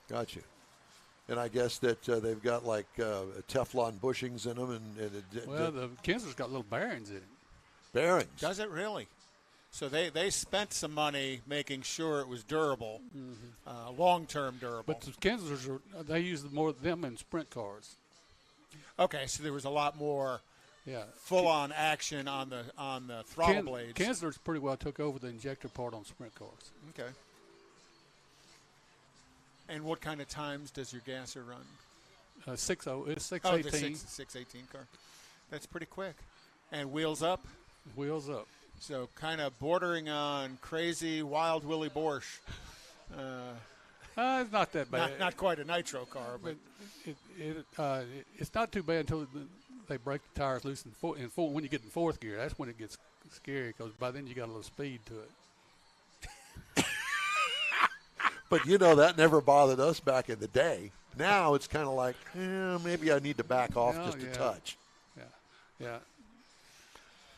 Gotcha. And I guess that they've got like Teflon bushings in them, Well, the Kinsler's got little bearings in it. Bearings. Does it really? So they spent some money making sure it was durable, long-term durable. But the Kinslers they use more of them in sprint cars. Okay, so there was a lot more Yeah. full-on action on the throttle blades. Kinsler's pretty well took over the injector part on sprint cars. Okay. And what kind of times does your gasser run? 6.0. It's 6.18. Oh, the 618 car. That's pretty quick. And wheels up? Wheels up. So kind of bordering on crazy wild Willie Borsch. It's not that bad. Not quite a nitro car, but it's not too bad until they break the tires loose in when you get in 4th gear. That's when it gets scary because by then you got a little speed to it. But, you know, that never bothered us back in the day. Now it's kind of like, maybe I need to back off just a touch. Yeah, yeah.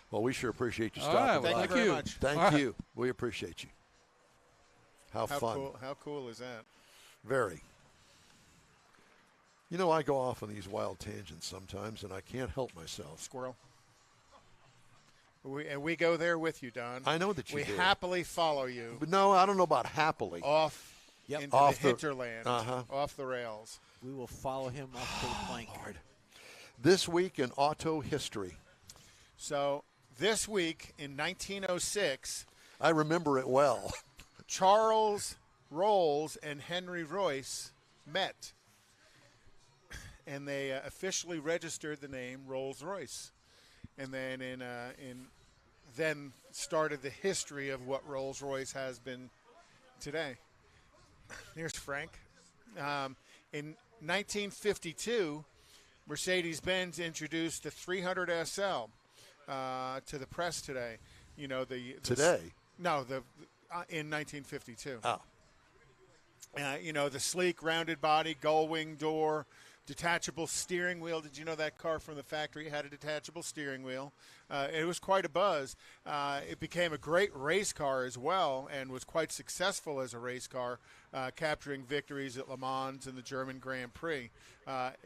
Well, we sure appreciate you All stopping right, by. well, Thank you very much. Thank you. We appreciate you. How fun. Cool, how cool is that? Very. You know, I go off on these wild tangents sometimes, and I can't help myself. Squirrel. We go there with you, Don. I know that you do. We happily follow you But no, I don't know about happily. off into Off the the- hinterland, off the rails. We will follow him off to the plank. This week in auto history. So this week in 1906, I remember it well. Charles Rolls and Henry Royce met, and they officially registered the name Rolls-Royce. And then in then started the history of what Rolls-Royce has been today. Here's Frank. In 1952, Mercedes-Benz introduced the 300 SL to the press today. You know, in 1952. Oh. You know, the sleek rounded body, gull wing door, detachable steering wheel. Did you know that car from the factory had a detachable steering wheel? It was quite a buzz. It became a great race car as well and was quite successful as a race car, capturing victories at Le Mans and the German Grand Prix.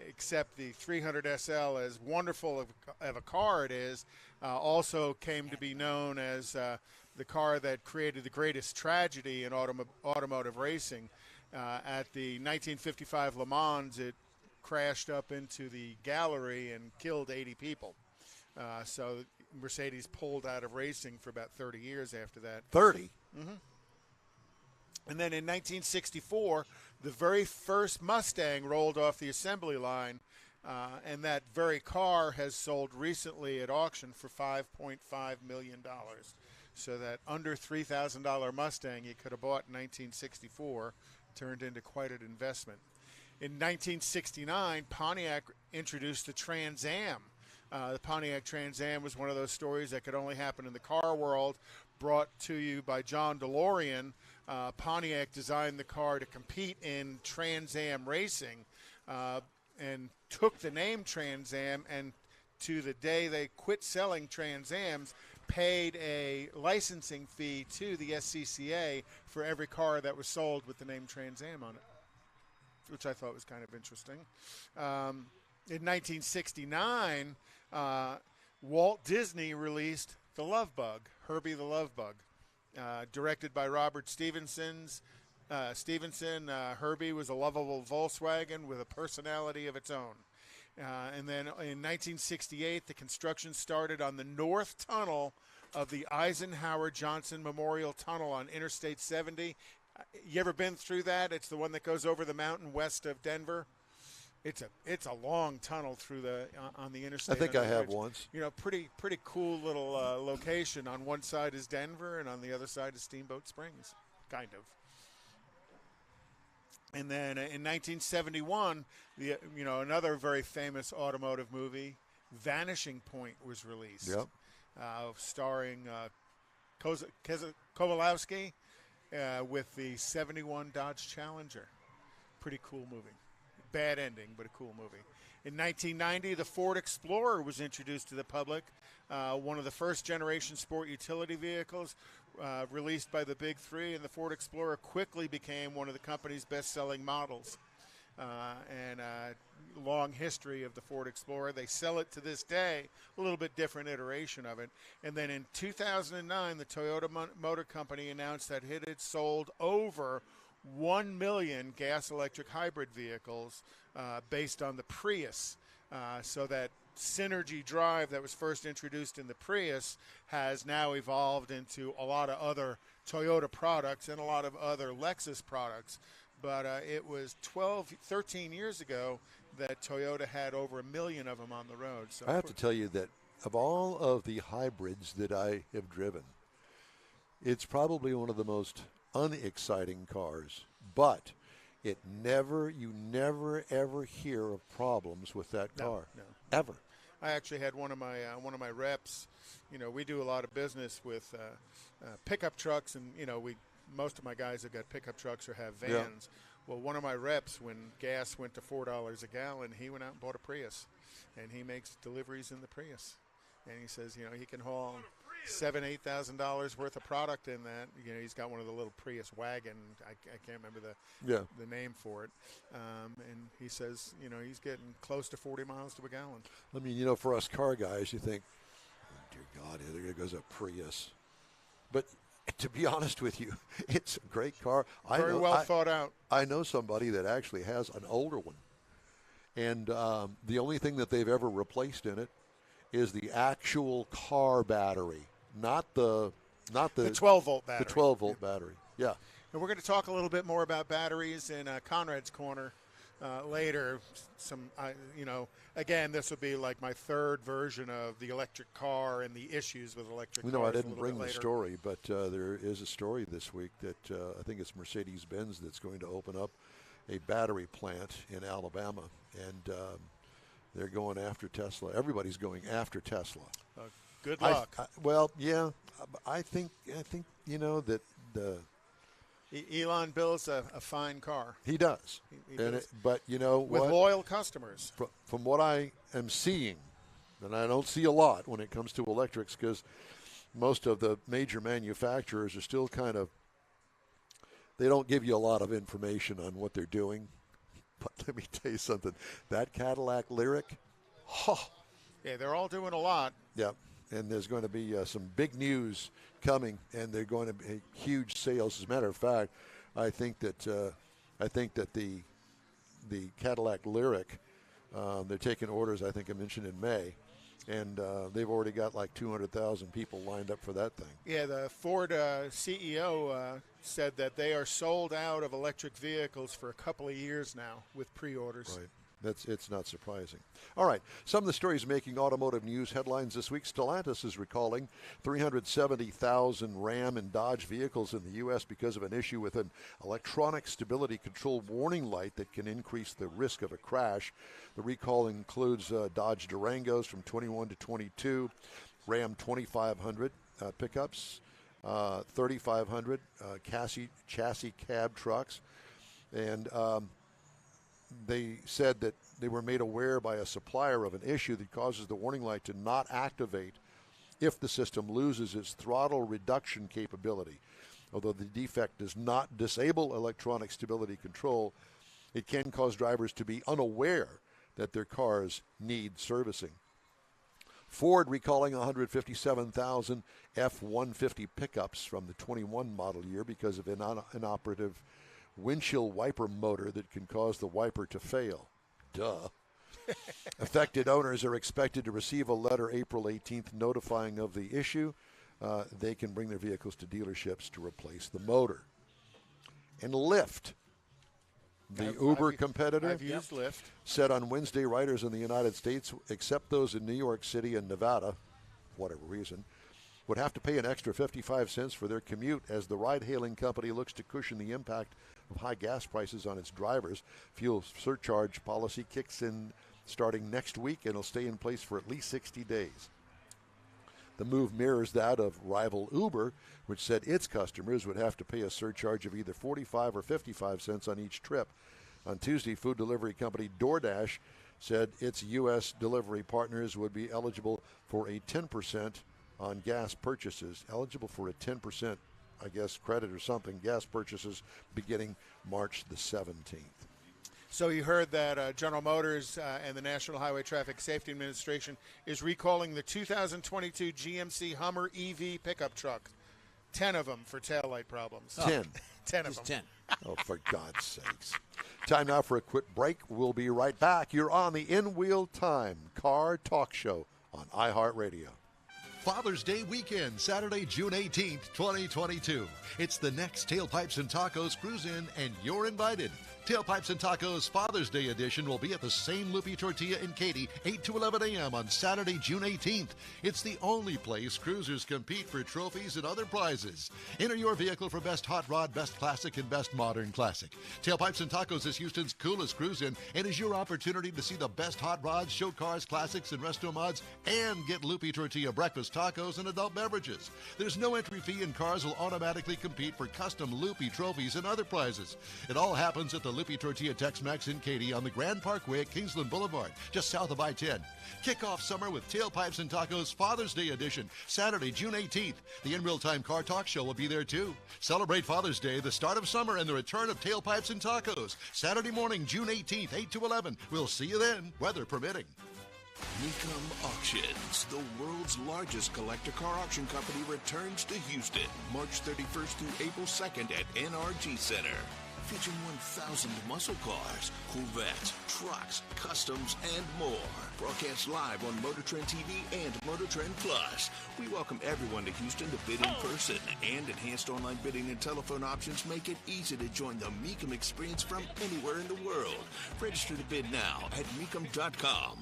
Except the 300 SL, as wonderful of a car it is, also came to be known as the car that created the greatest tragedy in automotive racing. At the 1955 Le Mans, it crashed up into the gallery and killed 80 people. So Mercedes pulled out of racing for about 30 years after that. 30? Mm-hmm. And then in 1964, the very first Mustang rolled off the assembly line, and that very car has sold recently at auction for $5.5 million. So that under $3,000 Mustang you could have bought in 1964 turned into quite an investment. In 1969, Pontiac introduced the Trans Am. The Pontiac Trans Am was one of those stories that could only happen in the car world, brought to you by John DeLorean. Pontiac designed the car to compete in Trans Am racing and took the name Trans Am, and to the day they quit selling Trans Ams, paid a licensing fee to the SCCA for every car that was sold with the name Trans Am on it, which I thought was kind of interesting. In 1969, Walt Disney released The Love Bug, Herbie the Love Bug. Directed by Robert Stevenson, Herbie was a lovable Volkswagen with a personality of its own. And then in 1968, the construction started on the north tunnel of the Eisenhower Johnson Memorial Tunnel on Interstate 70. You ever been through that? It's the one that goes over the mountain west of Denver. It's a long tunnel through on the interstate. I think I have once. You know, pretty cool little location. On one side is Denver, and on the other side is Steamboat Springs, kind of. And then in 1971, another very famous automotive movie, Vanishing Point, was released. Yep. Starring Kowalski with the 71 Dodge Challenger. Pretty cool movie. Bad ending, but a cool movie. In 1990, the Ford Explorer was introduced to the public, one of the first generation sport utility vehicles released by the Big Three, and the Ford Explorer quickly became one of the company's best-selling models. And long history of the Ford Explorer. They sell it to this day, a little bit different iteration of it. And then in 2009, the Toyota Motor Company announced that it had sold over 1 million gas-electric hybrid vehicles based on the Prius. So that Synergy drive that was first introduced in the Prius has now evolved into a lot of other Toyota products and a lot of other Lexus products. But it was 13 years ago that Toyota had over 1 million of them on the road. So I have to tell you that of all of the hybrids that I have driven, it's probably one of the most unexciting cars. But you never ever hear of problems with that car. No. Ever. I actually had one of my reps. You know, we do a lot of business with pickup trucks, and most of my guys have got pickup trucks or have vans. Yeah. Well, one of my reps, when gas went to $4 a gallon, he went out and bought a Prius, and he makes deliveries in the Prius. And he says, he can haul $7,000-8,000 worth of product in that. He's got one of the little Prius wagon. I can't remember the name for it. And he says, he's getting close to 40 miles to a gallon. I mean, for us car guys, you think, oh, dear God, there goes a Prius. But to be honest with you, it's a great car. Very well thought out. I know somebody that actually has an older one. And the only thing that they've ever replaced in it is the actual car battery, not the 12-volt battery. The 12-volt battery, yeah. And we're going to talk a little bit more about batteries in Conrad's Corner later. Again, this will be like my third version of the electric car and the issues with electric cars. I didn't bring the story, but there is a story this week that I think it's Mercedes-Benz that's going to open up a battery plant in Alabama, and they're going after Tesla. Everybody's going after Tesla. Good luck. I think that the Elon builds a fine car. He does. But you know with what? loyal customers. From what I am seeing, and I don't see a lot when it comes to electrics, because most of the major manufacturers are still they don't give you a lot of information on what they're doing. But let me tell you something. That Cadillac Lyriq, yeah, they're all doing a lot. Yeah, and there's going to be some big news coming, and they're going to be huge sales. As a matter of fact, I think that the Cadillac Lyriq, they're taking orders. I think I mentioned in May, and they've already got like 200,000 people lined up for that thing. Yeah, the Ford CEO said that they are sold out of electric vehicles for a couple of years now with pre-orders. Right. It's not surprising. All right, some of the stories making automotive news headlines this week. Stellantis is recalling 370,000 Ram and Dodge vehicles in the U.S. because of an issue with an electronic stability control warning light that can increase the risk of a crash. The recall includes Dodge Durangos from 21 to 22, Ram 2500 pickups, 3500 chassis cab trucks, and they said that they were made aware by a supplier of an issue that causes the warning light to not activate if the system loses its throttle reduction capability. Although the defect does not disable electronic stability control, it can cause drivers to be unaware that their cars need servicing. Ford recalling 157,000 F-150 pickups from the 21 model year because of inoperative windshield wiper motor that can cause the wiper to fail. Duh. Affected owners are expected to receive a letter April 18th notifying of the issue. They can bring their vehicles to dealerships to replace the motor. And Lyft, the Uber competitor, I've used Lyft, said on Wednesday riders in the United States, except those in New York City and Nevada, for whatever reason, would have to pay an extra 55 cents for their commute as the ride-hailing company looks to cushion the impact of high gas prices on its drivers. Fuel surcharge policy kicks in starting next week and will stay in place for at least 60 days. The move mirrors that of rival Uber, which said its customers would have to pay a surcharge of either 45 or 55 cents on each trip. On Tuesday, food delivery company DoorDash said its U.S. delivery partners would be eligible for a 10% on gas purchases, eligible for a 10%, I guess, credit or something, gas purchases beginning March the 17th. So you heard that General Motors and the National Highway Traffic Safety Administration is recalling the 2022 GMC Hummer EV pickup truck. 10 of them for taillight problems. 10. 10 of them. 10. Oh, for God's sakes. Time now for a quick break. We'll be right back. You're on the In Wheel Time Car Talk Show on iHeartRadio. Father's Day weekend, Saturday, June 18th, 2022. It's the next Tailpipes and Tacos Cruise-In, and you're invited. Tailpipes and Tacos Father's Day edition will be at the same Loopy Tortilla in Katy, 8 to 11 a.m. on Saturday, June 18th. It's the only place cruisers compete for trophies and other prizes. Enter your vehicle for Best Hot Rod, Best Classic, and Best Modern Classic. Tailpipes and Tacos is Houston's coolest cruise-in and is your opportunity to see the best hot rods, show cars, classics, and resto mods, and get Loopy Tortilla breakfast tacos and adult beverages. There's no entry fee, and cars will automatically compete for custom Loopy trophies and other prizes. It all happens at the Loopy Tortilla Tex-Mex in Katy on the Grand Parkway at Kingsland Boulevard, just south of I-10. Kick off summer with Tailpipes and Tacos Father's Day edition, Saturday, June 18th. The In Real Time Car Talk Show will be there too. Celebrate Father's Day, the start of summer, and the return of Tailpipes and Tacos. Saturday morning, June 18th, 8 to 11. We'll see you then, weather permitting. Mecum Auctions, the world's largest collector car auction company, returns to Houston March 31st through April 2nd at NRG Center. featuring 1,000 muscle cars, Corvettes, trucks, customs, and more. Broadcast live on Motor Trend TV and Motor Trend Plus. We welcome everyone to Houston to bid in person, and enhanced online bidding and telephone options make it easy to join the Mecum experience from anywhere in the world. Register to bid now at mecum.com.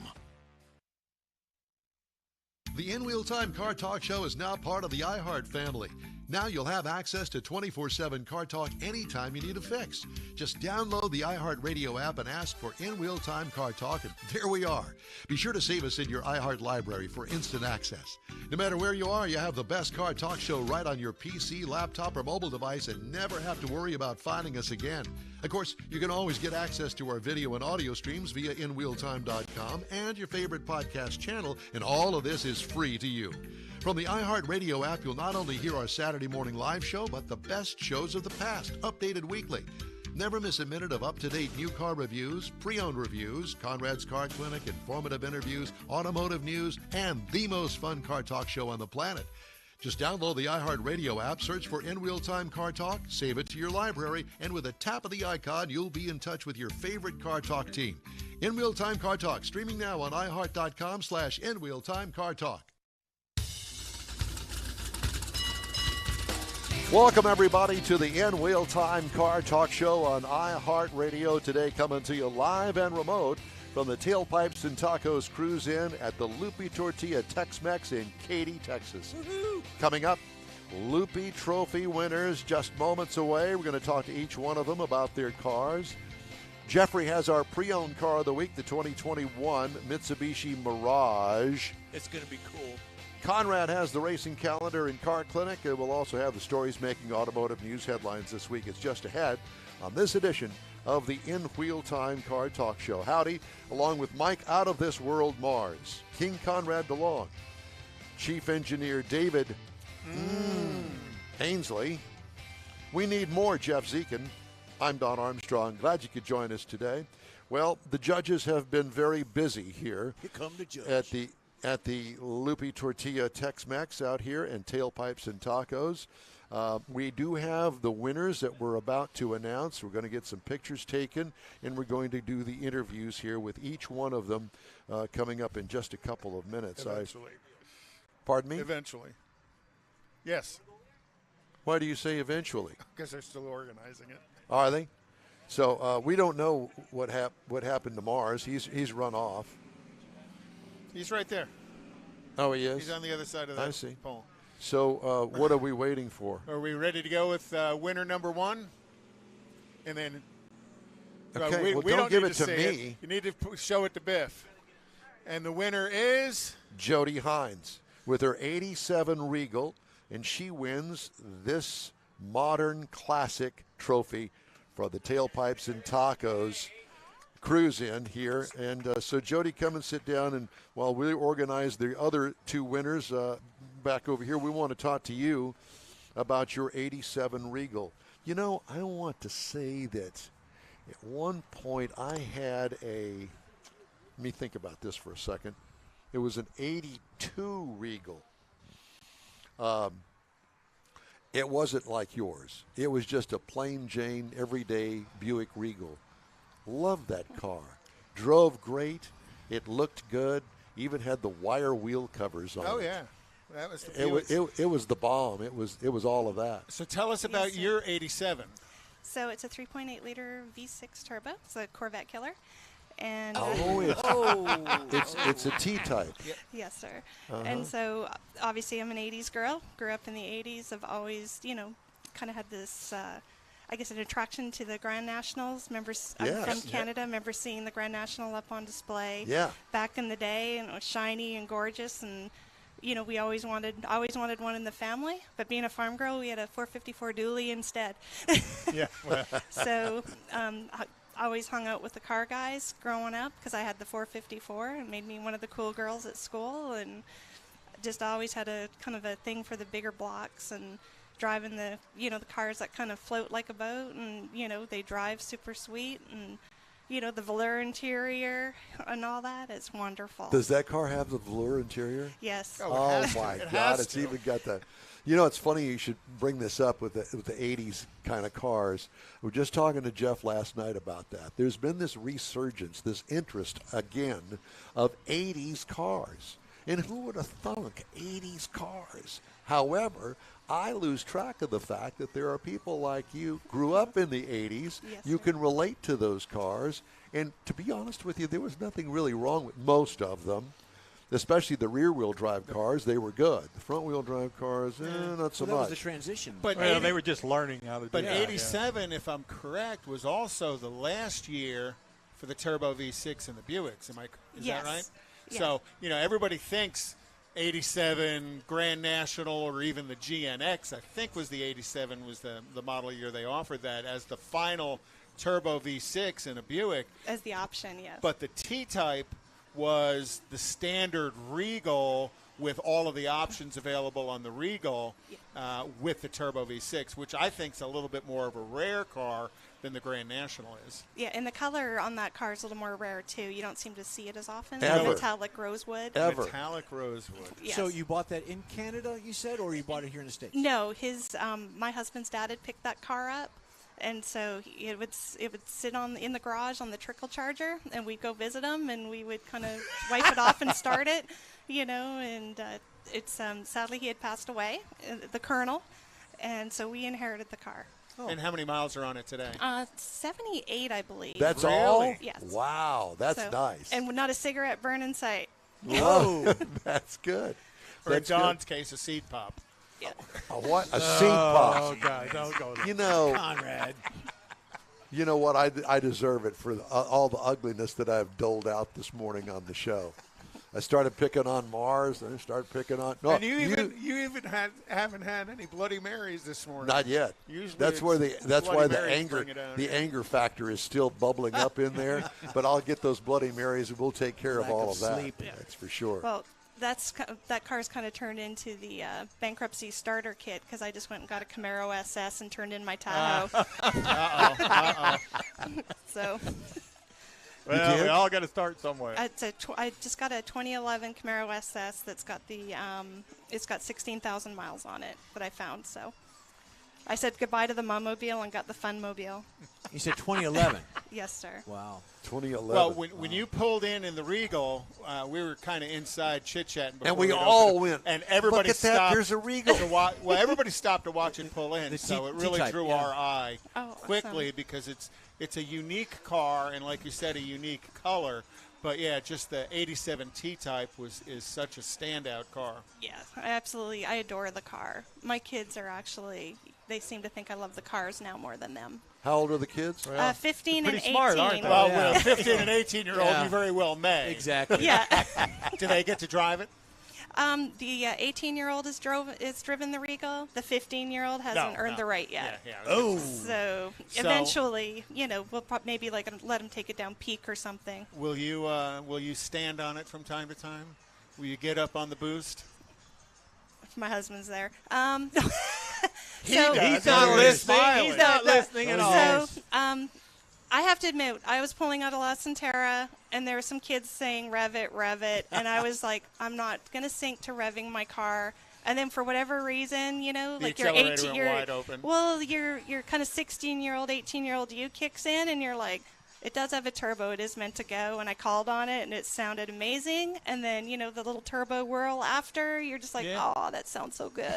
The In Wheel Time Car Talk Show is now part of the iHeart family. Now you'll have access to 24/7 Car Talk anytime you need a fix. Just download the iHeart Radio app and ask for In Wheel Time Car Talk, and there we are. Be sure to save us in your iHeart library for instant access. No matter where you are, you have the best Car Talk Show right on your PC, laptop, or mobile device and never have to worry about finding us again. Of course, you can always get access to our video and audio streams via InWheelTime.com and your favorite podcast channel, and all of this is free to you. From the iHeartRadio app, you'll not only hear our Saturday morning live show, but the best shows of the past, updated weekly. Never miss a minute of up-to-date new car reviews, pre-owned reviews, Conrad's Car Clinic, informative interviews, automotive news, and the most fun car talk show on the planet. Just download the iHeartRadio app, search for In Wheel Time Car Talk, save it to your library, and with a tap of the icon, you'll be in touch with your favorite Car Talk team. In Wheel Time Car Talk, streaming now on iHeart.com/In Wheel Time Car Talk. Welcome, everybody, to the In Wheel Time Car Talk Show on iHeartRadio. Today, coming to you live and remote from the Tailpipes and Tacos Cruise In at the Loopy Tortilla Tex-Mex in Katy, Texas. Woo-hoo. Coming up, Loopy Trophy winners just moments away. We're going to talk to each one of them about their cars. Jeffrey has our pre-owned car of the week, the 2021 Mitsubishi Mirage. It's going to be cool. Conrad has the racing calendar and car clinic. It will also have the stories making automotive news headlines this week. It's just ahead on this edition of the In Wheel Time Car Talk Show. Howdy, along with Mike Out of This World Mars, King Conrad DeLong, Chief Engineer David Ainsley. We need more Jeff Zekin. I'm Don Armstrong. Glad you could join us today. Well, the judges have been very busy here. Here come the judge. At the Loopy Tortilla Tex-Mex out here and Tailpipes and Tacos. We do have the winners that we're about to announce. We're going to get some pictures taken, and we're going to do the interviews here with each one of them coming up in just a couple of minutes. Eventually. Pardon me? Eventually. Yes. Why do you say eventually? Because they're still organizing it. Are they? So we don't know what happened to Mars. He's run off. He's right there. Oh, he is? He's on the other side of that I see. pole. So what are we waiting for? Are we ready to go with winner number one? And then okay, we don't give need it to say me. You need to show it to Biff. And the winner is? Jody Hines with her 87 Regal, and she wins this modern classic trophy for the Tailpipes and Tacos Cruise In here. And so Jody, come and sit down, and while we organize the other two winners back over here, we want to talk to you about your 87 Regal. You know, I want to say that at one point I had let me think about this for a second. It was an 82 Regal. It wasn't like yours. It was just a plain Jane, everyday Buick Regal. Loved that car. Drove great. It looked good. Even had the wire wheel covers on. Oh, it. yeah. That was the it was the bomb. It was all of that. So tell us about your 87. So it's a 3.8-liter V6 turbo. It's a Corvette killer. And it's a T-type. Yes, sir. And so obviously I'm an 80s girl. Grew up in the 80s. I've always, kind of had this, I guess, an attraction to the Grand Nationals. I'm from Canada. Remember seeing the Grand National up on display back in the day, and it was shiny and gorgeous. And we always wanted one in the family. But being a farm girl, we had a 454 dually instead. Yeah. Well. So I always hung out with the car guys growing up because I had the 454. It made me one of the cool girls at school, and just always had a kind of a thing for the bigger blocks and driving the the cars that kind of float like a boat, and they drive super sweet. And the velour interior and all that. It's wonderful. Does that car have the velour interior? Yes. Oh, my God. It's even got that. It's funny you should bring this up with the 80s kind of cars. We were just talking to Jeff last night about that. There's been this resurgence, this interest again of 80s cars. And who would have thunk 80s cars? However, I lose track of the fact that there are people like you grew up in the 80s. Yes, you can relate to those cars. And to be honest with you, there was nothing really wrong with most of them. Especially the rear-wheel drive cars, they were good. The front-wheel drive cars, not so that much. was the transition. But they were just learning how to do But that. 87, if I'm correct, was also the last year for the Turbo V6 and the Buicks. Is Yes. that right? Yeah. So, everybody thinks 87 Grand National or even the GNX, I think was the 87 was the model year they offered that as the final Turbo V6 in a Buick. As the option, yes. But the T-Type was the standard Regal with all of the options available on the Regal with the Turbo V6, which I think is a little bit more of a rare car than the Grand National is. Yeah, and the color on that car is a little more rare, too. You don't seem to see it as often. Ever. Metallic rosewood. Ever. Metallic rosewood. Yes. So you bought that in Canada, you said, or you bought it here in the States? No, my husband's dad had picked that car up. And so it would sit in the garage on the trickle charger, and we'd go visit him, and we would kind of wipe it off and start it, and it's sadly he had passed away, the Colonel, and so we inherited the car. Oh. And how many miles are on it today? 78, I believe. That's all? Yes. Wow, that's nice. And not a cigarette burn in sight. Whoa, that's good. Or in That's John's case, a seed pop. Yeah. A what? A seat pop. Oh, God, don't go there. Conrad. You know what? I deserve it for all the ugliness that I've doled out this morning on the show. I started picking on Mars, and I started picking on. No, And you even haven't had any Bloody Marys this morning. Not yet. Usually That's why Bloody the Marys anger bring it out. the anger factor is still bubbling up in there. But I'll get those Bloody Marys, and we'll take care of Lack all of of that. sleep. Yeah. That's for sure. Well, that car's kind of turned into the bankruptcy starter kit because I just went and got a Camaro SS and turned in my Tahoe. So. Well, we all got to start somewhere. I just got a 2011 Camaro SS that's got it's got 16,000 miles on it that I found. So I said goodbye to the Mum-mobile and got the Fun-mobile. You said 2011. Yes, sir. Wow. 2011. Well, when you pulled in the Regal, we were kind of inside chit-chatting. And we it all opened, went, and everybody look at that, stopped. there's a Regal. Well, everybody stopped to watch it pull in, The so T- it really T-type, drew yeah. our eye quickly awesome. because it's a unique car, and like you said, a unique color. But yeah, just the '87 T-Type is such a standout car. Yeah, absolutely. I adore the car. My kids are they seem to think I love the cars now more than them. How old are the kids? 15 and pretty 18. smart, aren't they? Well, Yeah. with a 15 and 18-year-old, Yeah. you very well may. Exactly. Yeah. Do they get to drive it? The 18-year-old is driven the Regal. The 15-year-old hasn't earned the right yet. Yeah. Oh. So eventually, we'll maybe let him take it down Peak or something. Will you stand on it from time to time? Will you get up on the boost? If my husband's there. He's not listening. He's not listening at all. So, I have to admit, I was pulling out a La Centera, and there were some kids saying, rev it, and I was like, I'm not going to sink to revving my car. And then for whatever reason, like your accelerator went wide open. Well, your kind of 16-year-old, 18-year-old you kicks in, and you're like, it does have a turbo. It is meant to go. And I called on it, and it sounded amazing. And then, the little turbo whirl after, you're just like, oh, that sounds so good.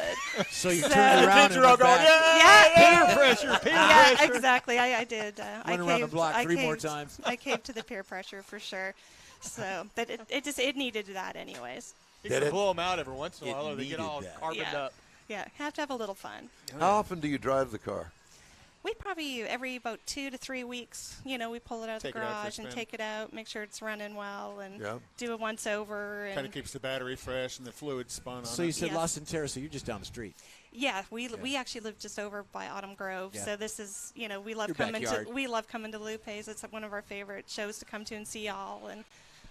So you So- turned around Kids and are all went going, back. Yeah. peer pressure, peer Yeah, pressure. exactly. I did. I Went around the block I 3 more caved- times. I caved to the peer pressure for sure. So, but it needed that anyways. You Did can it? blow them out every once in a It while, or they get needed all that. carboned Yeah. up. Yeah, have to have a little fun. How often do you drive the car? We probably every about 2 to 3 weeks, we pull it out of the Take it out for a garage and spin. take it out, make sure it's running well, and Yeah. do a once over. Kind of And keeps the battery fresh and the fluid spun on So it. you said Yes. La Centera, so you're just down the street. yeah, we actually live just over by Autumn Grove, Yeah. so this is we love Your coming backyard. to Lupe's. It's one of our favorite shows to come to and see y'all, and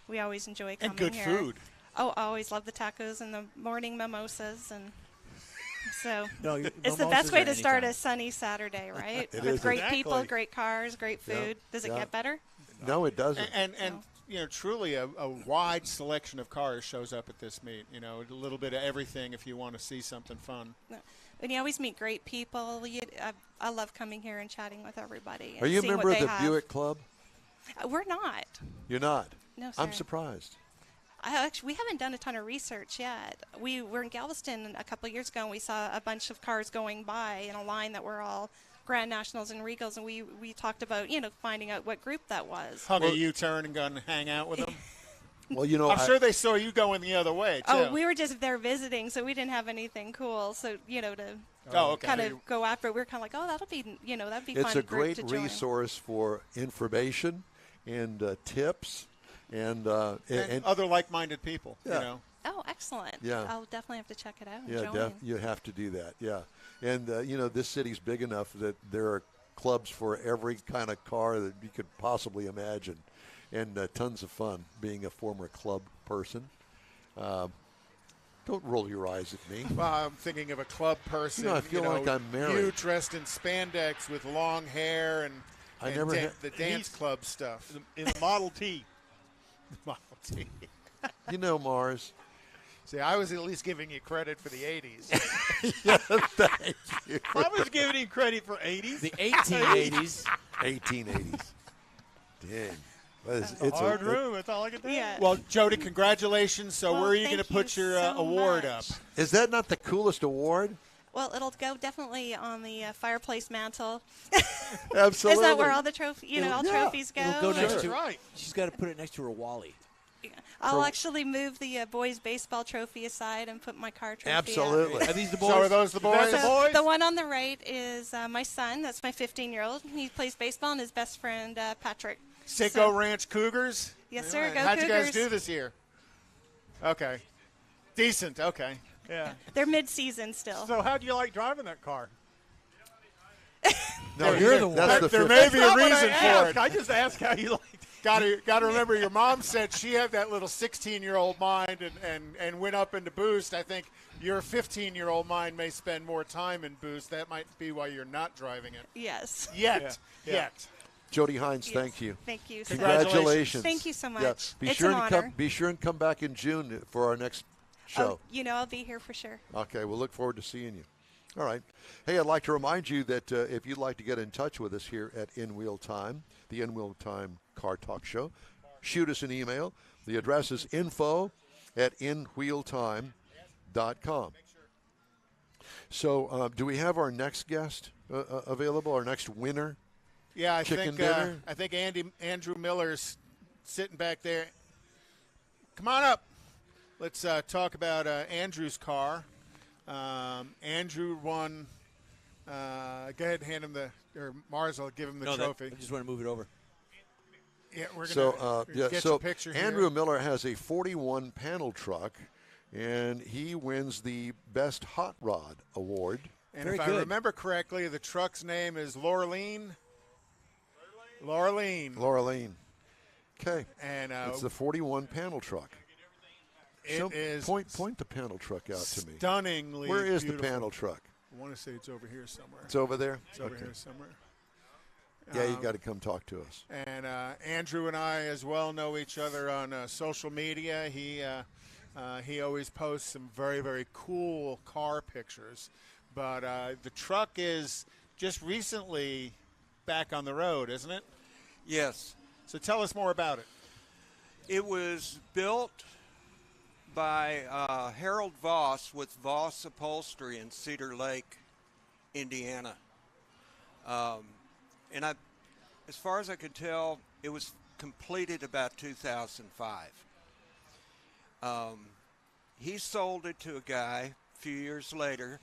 we always enjoy coming And good here. food. Oh, I always love the tacos and the morning mimosas, and so No, it's the best way to start a sunny Saturday, right? It With is. great Exactly. people, great cars, great Yeah. food. Does it Yeah. get better? No, it doesn't. And truly a wide selection of cars shows up at this meet. A little bit of everything if you want to see something fun. And you always meet great people. I love coming here and chatting with everybody. Are you a member of the Buick Club? We're not. You're not? No, sir. I'm surprised. We haven't done a ton of research yet. We were in Galveston a couple of years ago, and we saw a bunch of cars going by in a line that were all Grand Nationals and Regals, and we talked about, finding out what group that was. Hung a U-turn and gone to hang out with them. Well, I'm sure they saw you going the other way, too. Oh, we were just there visiting, so we didn't have anything cool. So, to kind of go after it, we were kind of like, oh, that'll be, that'd be fun. It's a great resource for information and tips and other like-minded people, Oh, excellent. Yeah. I'll definitely have to check it out. Yeah, you have to do that, yeah. And, this city's big enough that there are clubs for every kind of car that you could possibly imagine. And tons of fun being a former club person. Don't roll your eyes at me. Well, I'm thinking of a club person. I feel like I'm married. You dressed in spandex with long hair and the dance club stuff. In the Model T. Model T. Mars. See, I was at least giving you credit for the 80s. Yeah, thank you. I was giving him credit for 80s. The 1880s. 1880s. Dang. It's a hard room. That's all I can tell you. Yeah. Well, Jody, congratulations. So where are you going to put your award up? Is that not the coolest award? Well, it'll go definitely on the fireplace mantle. Absolutely. Is that where all the trophies go? It'll go next to. Right. She's got to put it next to her Wally. Yeah. I'll actually move the boys' baseball trophy aside and put my car trophy Absolutely. up. Are these the boys? So are those the boys? The one on the right is my son. That's my 15-year-old. He plays baseball, and his best friend, Patrick. Sicko Ranch Cougars? Yes, sir. Right. Go How'd Cougars. you guys do this year? Okay. Decent. Okay. Yeah. They're mid-season still. So how do you like driving that car? No, you're the one. There may be a reason for it. I just asked how you like it. Got to remember, your mom said she had that little 16-year-old mind and went up into Boost. I think your 15-year-old mind may spend more time in Boost. That might be why you're not driving it. Yes. Yet. Jody Hines, thank you. Thank you. Congratulations. Thank you so much. Yeah. It's an honor. Be sure and come back in June for our next show. I'll be here for sure. Okay, we'll look forward to seeing you. All right. Hey, I'd like to remind you that if you'd like to get in touch with us here at In Wheel Time, the In Wheel Time Car Talk Show, shoot us an email. The address is info@inwheeltime.com. So do we have our next guest available, our next winner? Yeah, I Chicken think dinner? I think Andrew Miller's sitting back there. Come on up. Let's talk about Andrew's car. Andrew won. Go ahead and hand him or Mars will give him the trophy. I just want to move it over. Yeah, we're going to get your picture here. Andrew Miller has a 41 panel truck, and he wins the Best Hot Rod Award. And if I remember correctly, the truck's name is Laureline. Laureline. Okay. And it's the 41 panel truck. It is point the panel truck out to me. Stunningly Where is beautiful. the panel truck? I want to say it's over here somewhere. It's over there? It's over here somewhere. Yeah, you got to come talk to us. And Andrew and I as well know each other on social media. He always posts some very, very cool car pictures. But the truck is just recently back on the road, isn't it? Yes. So tell us more about it. It was built by Harold Voss with Voss Upholstery in Cedar Lake, Indiana. And as far as I could tell, it was completed about 2005. He sold it to a guy a few years later,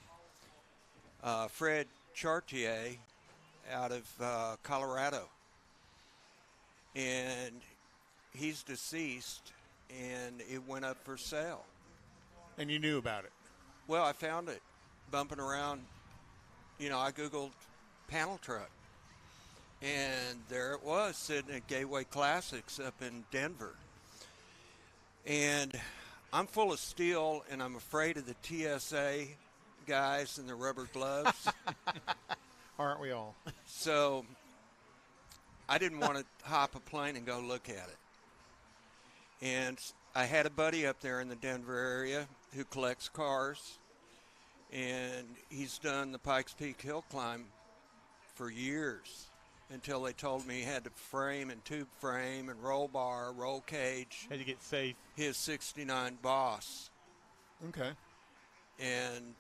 Fred Chartier, out of Colorado. And he's deceased, and it went up for sale. And you knew about it? Well, I found it bumping around. I Googled panel truck. And there it was, sitting at Gateway Classics up in Denver. And I'm full of steel, and I'm afraid of the TSA guys in the rubber gloves. Aren't we all? So I didn't want to hop a plane and go look at it. And I had a buddy up there in the Denver area who collects cars, and he's done the Pikes Peak Hill Climb for years until they told me he had to frame and tube frame and roll bar, roll cage. Had to get safe. His 69 Boss. Okay. And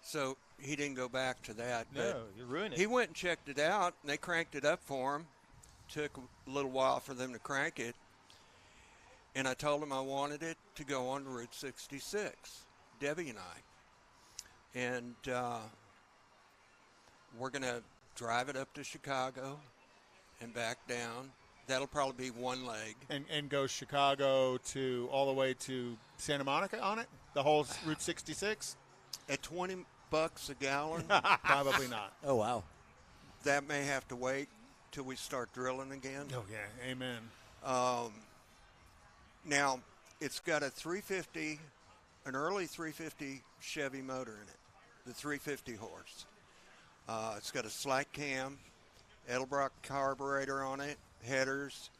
so he didn't go back to that. No, but you ruined it. he went and checked it out, and they cranked it up for him. Took a little while for them to crank it. And I told him I wanted it to go on Route 66, Debbie and I. And we're going to drive it up to Chicago and back down. That'll probably be one leg. And go Chicago to all the way to Santa Monica on it? The whole Route 66? At $20 a gallon? Probably not. Oh, wow. That may have to wait till we start drilling again. Oh, yeah. Amen. Now, it's got a 350, an early 350 Chevy motor in it, the 350 horse. It's got a slack cam, Edelbrock carburetor on it, headers.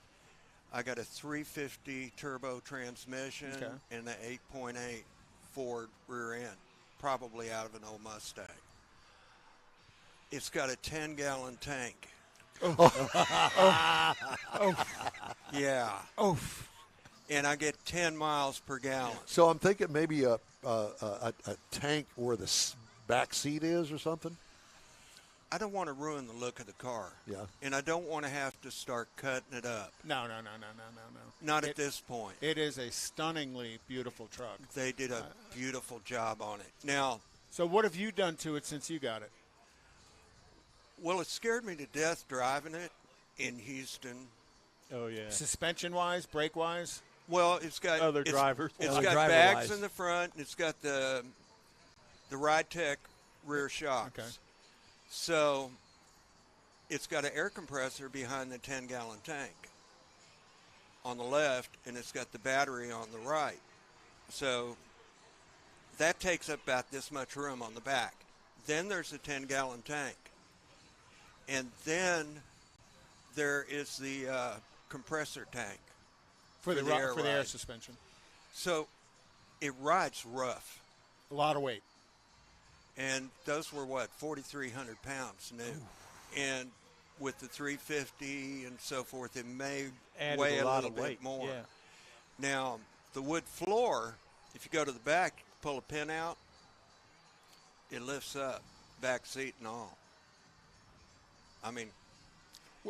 I got a 350 turbo transmission and an 8.8 Ford rear end, probably out of an old Mustang. It's got a 10-gallon tank. Yeah. And I get 10 miles per gallon. So I'm thinking maybe a tank where the back seat is or something. I don't want to ruin the look of the car. Yeah. And I don't want to have to start cutting it up. No. Not at this point. It is a stunningly beautiful truck. They did a beautiful job on it. Now, so what have you done to it since you got it? Well, it scared me to death driving it in Houston. Oh, yeah. Suspension-wise, brake-wise? Well, it's got other drivers. It's got bags in the front, and it's got the Ride Tech rear shocks. Okay. So it's got an air compressor behind the 10-gallon tank on the left, and it's got the battery on the right. So that takes up about this much room on the back. Then there's a 10-gallon tank. And then there is the compressor tank for the air suspension. So it rides rough. A lot of weight. And those were, 4,300 pounds new. And with the 350 and so forth, it may weigh a little bit more. Yeah. Now, the wood floor, if you go to the back, pull a pin out, it lifts up, back seat and all. I mean,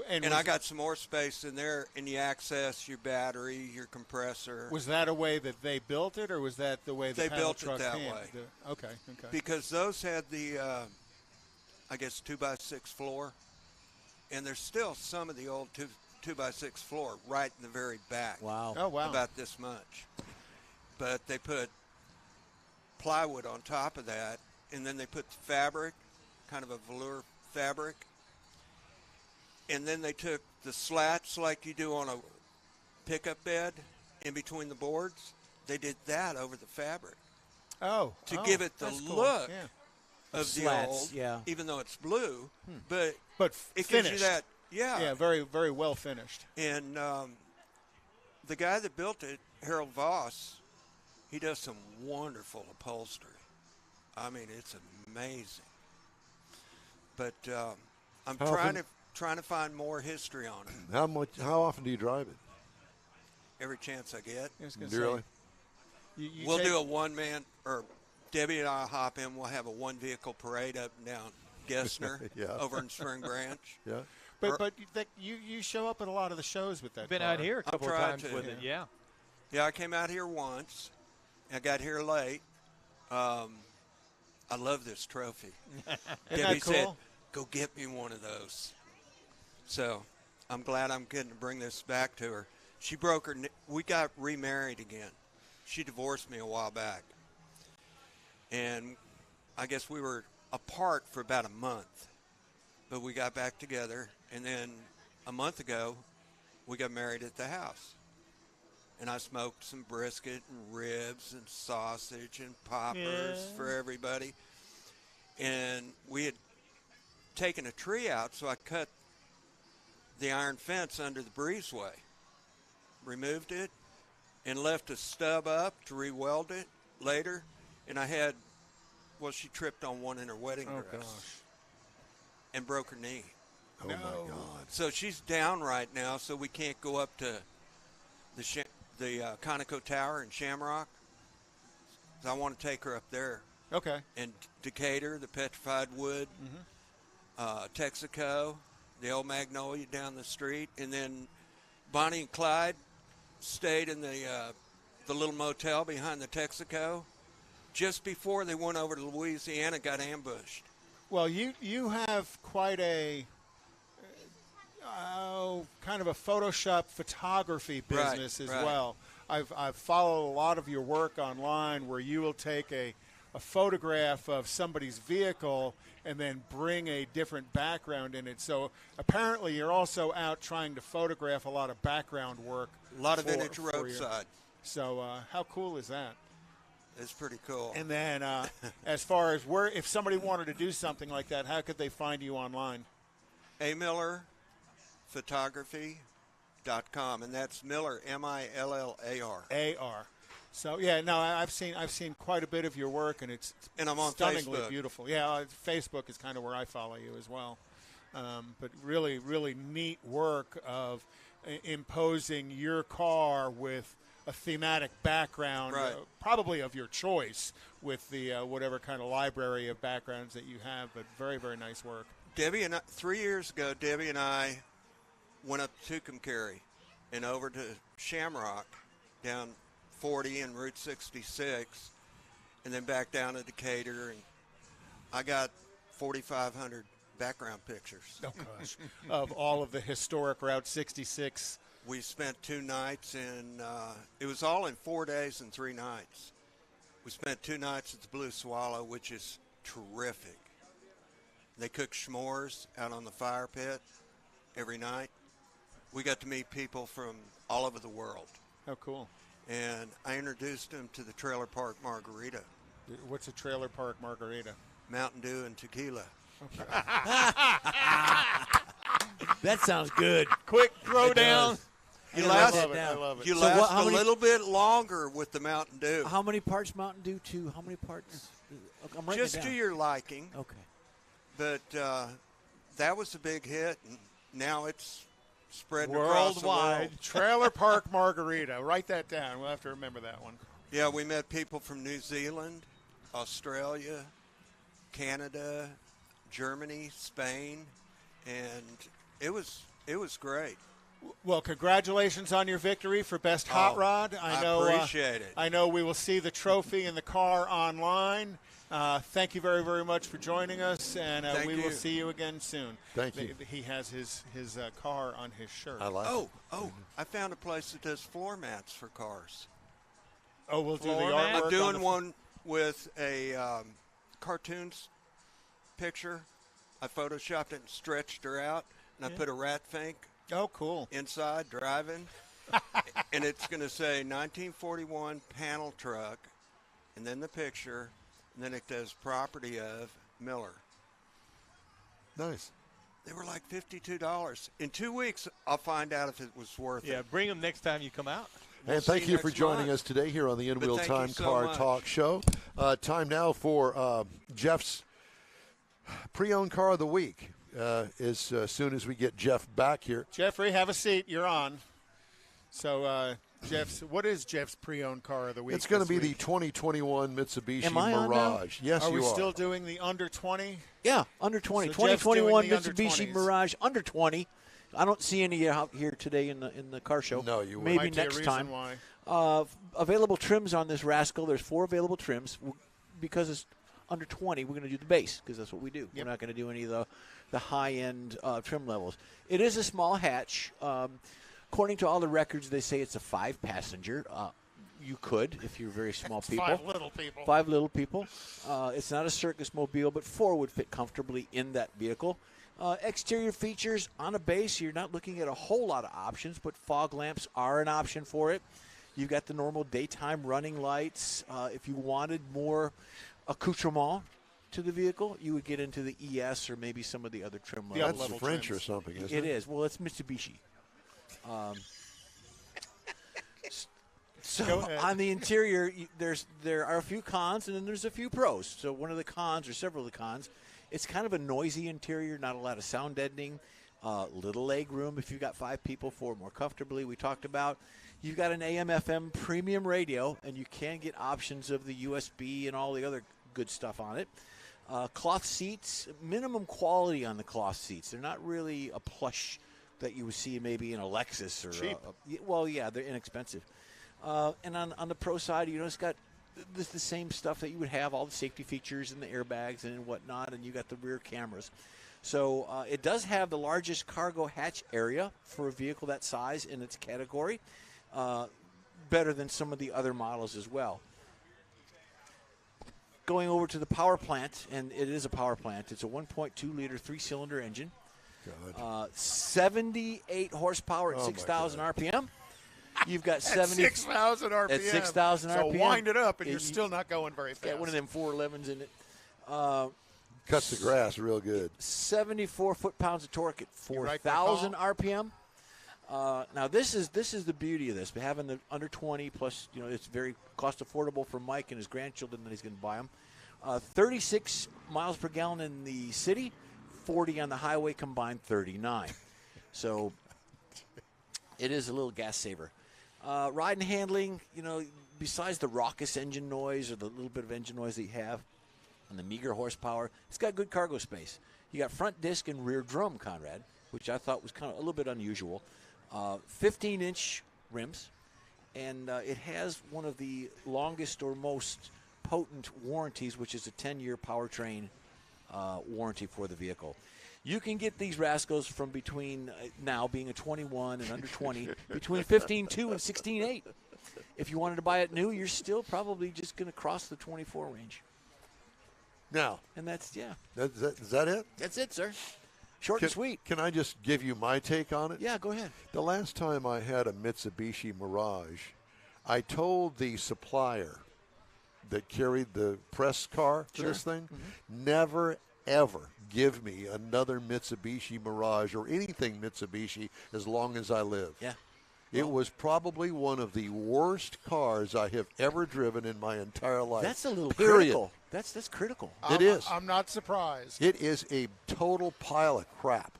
and I got some more space in there, and you access your battery, your compressor. Was that a way that they built it, or was that the way the they panel built truck it that came? way? Okay. Because those had the, I guess, 2x6 floor, and there's still some of the old 2x6 floor right in the very back. Wow. Oh, wow. About this much. But they put plywood on top of that, and then they put fabric, kind of a velour fabric. And then they took the slats like you do on a pickup bed in between the boards. They did that over the fabric. To give it the cool. look of slats, the old, even though it's blue. But it finished. gives you that, Yeah, very, very well finished. And the guy that built it, Harold Voss, he does some wonderful upholstery. I mean, it's amazing. But I'm trying to find more history on it. How often do you drive it? Every chance I get. Really? We'll do a one-man, or Debbie and I hop in. We'll have a one-vehicle parade up and down Gessner over in Spring Branch. Yeah. But you show up at a lot of the shows with that Been car. out here a couple of times with it, yeah. Yeah, I came out here once. I got here late. I love this trophy. Debbie said, go get me one of those. So I'm glad I'm getting to bring this back to her. She broke her. We got remarried again. She divorced me a while back. And I guess we were apart for about a month. But we got back together. And then a month ago, we got married at the house. And I smoked some brisket and ribs and sausage and poppers for everybody. And we had taken a tree out, so I cut the iron fence under the breezeway. Removed it and left a stub up to re-weld it later. And I had, she tripped on one in her wedding dress and broke her knee. Oh, my God. So she's down right now, so we can't go up to the Conoco Tower in Shamrock. So I want to take her up there. Okay. And Decatur, the petrified wood, Texaco, the old Magnolia down the street, and then Bonnie and Clyde stayed in the little motel behind the Texaco. Just before they went over to Louisiana, got ambushed. Well, you have quite a kind of a Photoshop photography business as well. I've followed a lot of your work online where you will take a photograph of somebody's vehicle and then bring a different background in it. So apparently you're also out trying to photograph a lot of background work. A lot of vintage roadside. So how cool is that? It's pretty cool. And then as far as if somebody wanted to do something like that, how could they find you online? amillerphotography.com, and that's Miller, M-I-L-L-A-R. A-R. So yeah, no, I've seen quite a bit of your work, and it's I'm on stunningly Facebook. beautiful. Yeah, Facebook is kind of where I follow you as well. But really, really neat work of imposing your car with a thematic background, probably of your choice, with the whatever kind of library of backgrounds that you have. But very, very nice work. 3 years ago, Debbie and I went up to Tucumcari and over to Shamrock, down 40 and Route 66, and then back down to Decatur, and I got 4,500 background pictures. Oh gosh, of all of the historic Route 66. We spent 2 nights in, it was all in 4 days and 3 nights. We spent 2 nights at the Blue Swallow, which is terrific. They cook s'mores out on the fire pit every night. We got to meet people from all over the world. Oh, cool. And I introduced them to the Trailer Park Margarita. What's a Trailer Park Margarita? Mountain Dew and tequila. Okay. That sounds good. Quick throwdown. You last, I love it. You last a little bit longer with the Mountain Dew. How many parts Mountain Dew to how many parts? I'm writing Just it to down. your liking. Okay. But that was a big hit, and now it's spreading worldwide. across the world. Trailer Park Margarita. Write that down. We'll have to remember that one. Yeah, we met people from New Zealand, Australia, Canada, Germany, Spain, and it was great. Well, congratulations on your victory for Best Hot Rod. I appreciate it. I know we will see the trophy in the car online. Thank you very, very much for joining us, and we will see you again soon. Thank you. He has his car on his shirt. I like it. I found a place that does floor mats for cars. Oh, we'll do the Floor artwork. mat? I'm doing one with a cartoons picture. I photoshopped it and stretched her out, and I put a rat fink. Oh, cool. Inside, driving. And it's going to say 1941 panel truck, and then the picture, and then it does property of Miller. Nice. They were like $52. In 2 weeks, I'll find out if it was worth Yeah, it. bring them next time you come out. We'll And thank see you for next joining month. us today here on the In Wheel But thank Time you so Car much. Talk Show. Time now for Jeff's pre-owned car of the week. As soon as we get Jeff back here. Jeffrey, have a seat. You're on. So, what is Jeff's pre-owned car of the week? It's going to this be the week? 2021 Mitsubishi Am I on now? Mirage. Yes, Are you we are. still doing the under 20? Yeah, under 20. So Jeff's 2021 doing the under Mitsubishi 20s. Mirage under 20. I don't see any out here today in the car show. No, you wouldn't. Maybe Might be a next reason time. why. Available trims on this rascal. There's 4 available trims. Because it's under 20, we're going to do the base because that's what we do. Yep. We're not going to do any of the high-end trim levels. It is a small hatch. According to all the records, they say it's a 5-passenger. You could, if you're very small people. 5 little people. 5 little people. It's not a circus mobile, but 4 would fit comfortably in that vehicle. Exterior features on a base, you're not looking at a whole lot of options, but fog lamps are an option for it. You've got the normal daytime running lights. If you wanted more accoutrement to the vehicle, you would get into the ES or maybe some of the other trim That's levels. the French or something, isn't it? It is. Well, it's Mitsubishi. So on the interior, there are a few cons and then there's a few pros. So one of the cons, or several of the cons, it's kind of a noisy interior, not a lot of sound deadening, little leg room if you've got 5 people, 4 more comfortably. We talked about you've got an AM/FM premium radio, and you can get options of the USB and all the other good stuff on it. Cloth seats, minimum quality on the cloth seats. They're not really a plush that you would see maybe in a Lexus or Cheap. Well, yeah, they're inexpensive. And on the pro side, it's got the same stuff that you would have, all the safety features and the airbags and whatnot, and you got the rear cameras. So it does have the largest cargo hatch area for a vehicle that size in its category, better than some of the other models as well. Going over to the power plant, and it is a power plant. It's a 1.2-liter 3-cylinder engine, 78 horsepower at 6,000 RPM. You've got 6,000 RPM. At 6,000 RPM. So wind it up, and you're still not going very fast. Got one of them 411s in it. Cuts the grass real good. 74 foot-pounds of torque at 4,000 RPM. Now this is the beauty of this. Having the under 20 plus, it's very cost affordable for Mike and his grandchildren that he's going to buy them. 36 miles per gallon in the city, 40 on the highway, combined 39. So it is a little gas saver. Ride and handling, besides the raucous engine noise or the little bit of engine noise that you have and the meager horsepower, it's got good cargo space. You got front disc and rear drum, Conrad, which I thought was kind of a little bit unusual. 15-inch rims, and it has one of the longest or most potent warranties, which is a 10-year powertrain warranty for the vehicle. You can get these rascals from between, now being a 21 and under 20, between 15.2 and 16.8. If you wanted to buy it new, you're still probably just going to cross the 24 range. Now. And that's, Is that it? That's it, sir. Short and sweet. Can I just give you my take on it? Yeah, go ahead. The last time I had a Mitsubishi Mirage, I told the supplier that carried the press car for this thing, never, ever give me another Mitsubishi Mirage or anything Mitsubishi as long as I live. Yeah. It was probably one of the worst cars I have ever driven in my entire life. That's a little Period. critical. That's critical. It is. I'm not surprised. It is a total pile of crap.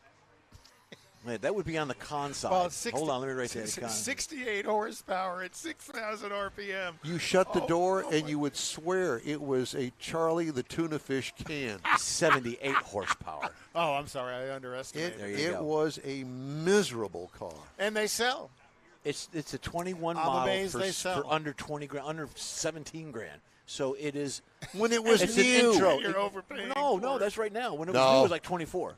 Man, that would be on the con side. Well, Hold on, let me write that down. 68 horsepower at 6,000 RPM. You shut the door and you would swear it was a Charlie the Tuna Fish can. 78 horsepower. Oh, I'm sorry, I underestimated. It was a miserable car. And they sell. It's a 21 I'm model amazed they sell. for under 20 grand, under 17 grand. So it is when it was it's new. An intro. You're overpaying. No, that's right now. When it was new, it was like 24.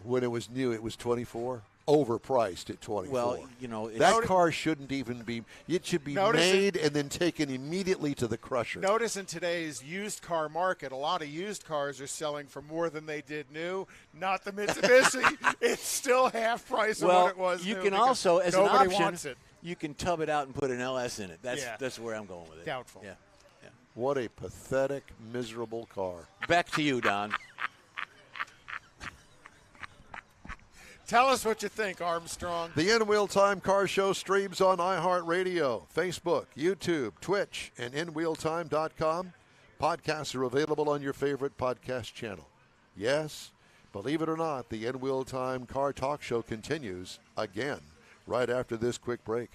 When it was new, it was 24. Overpriced at 24. Well, that car shouldn't even be. It should be made and then taken immediately to the crusher. Notice in today's used car market, a lot of used cars are selling for more than they did new. Not the Mitsubishi. It's still half price of what it was you new can also, as an nobody option, wants it. you can tub it out and put an LS in it. That's where I'm going with it. Doubtful. Yeah. What a pathetic, miserable car. Back to you, Don. Tell us what you think, Armstrong. The In-Wheel Time Car Show streams on iHeartRadio, Facebook, YouTube, Twitch, and InWheelTime.com. Podcasts are available on your favorite podcast channel. Yes, believe it or not, the In-Wheel Time Car Talk Show continues again right after this quick break.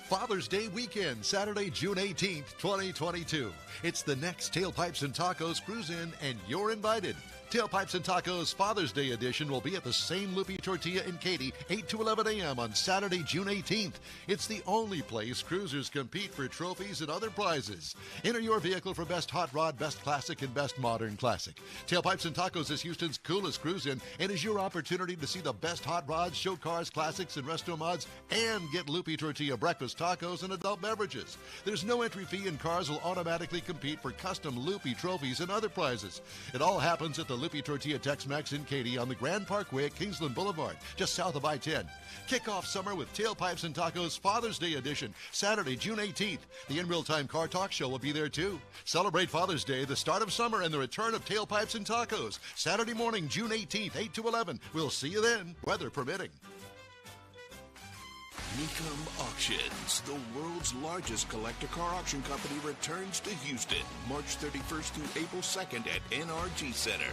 Father's Day weekend, Saturday, June 18th, 2022. It's the next Tailpipes and Tacos Cruise-In, and you're invited. Tailpipes and Tacos Father's Day edition will be at the same Loopy Tortilla in Katy, 8 to 11 a.m. on Saturday, June 18th. It's the only place cruisers compete for trophies and other prizes. Enter your vehicle for Best Hot Rod, Best Classic, and Best Modern Classic. Tailpipes and Tacos is Houston's coolest cruise-in and is your opportunity to see the best hot rods, show cars, classics, and resto mods, and get Loopy Tortilla breakfast tacos and adult beverages. There's no entry fee, and cars will automatically compete for custom Loopy trophies and other prizes. It all happens at the Lupe Tortilla Tex-Mex in Katy on the Grand Parkway at Kingsland Boulevard, just south of I-10. Kick off summer with Tailpipes and Tacos Father's Day edition, Saturday, June 18th. The In Real Time Car Talk Show will be there too. Celebrate Father's Day, the start of summer, and the return of Tailpipes and Tacos. Saturday morning, June 18th, 8 to 11. We'll see you then, weather permitting. Mecum Auctions, the world's largest collector car auction company, returns to Houston March 31st through April 2nd at NRG Center.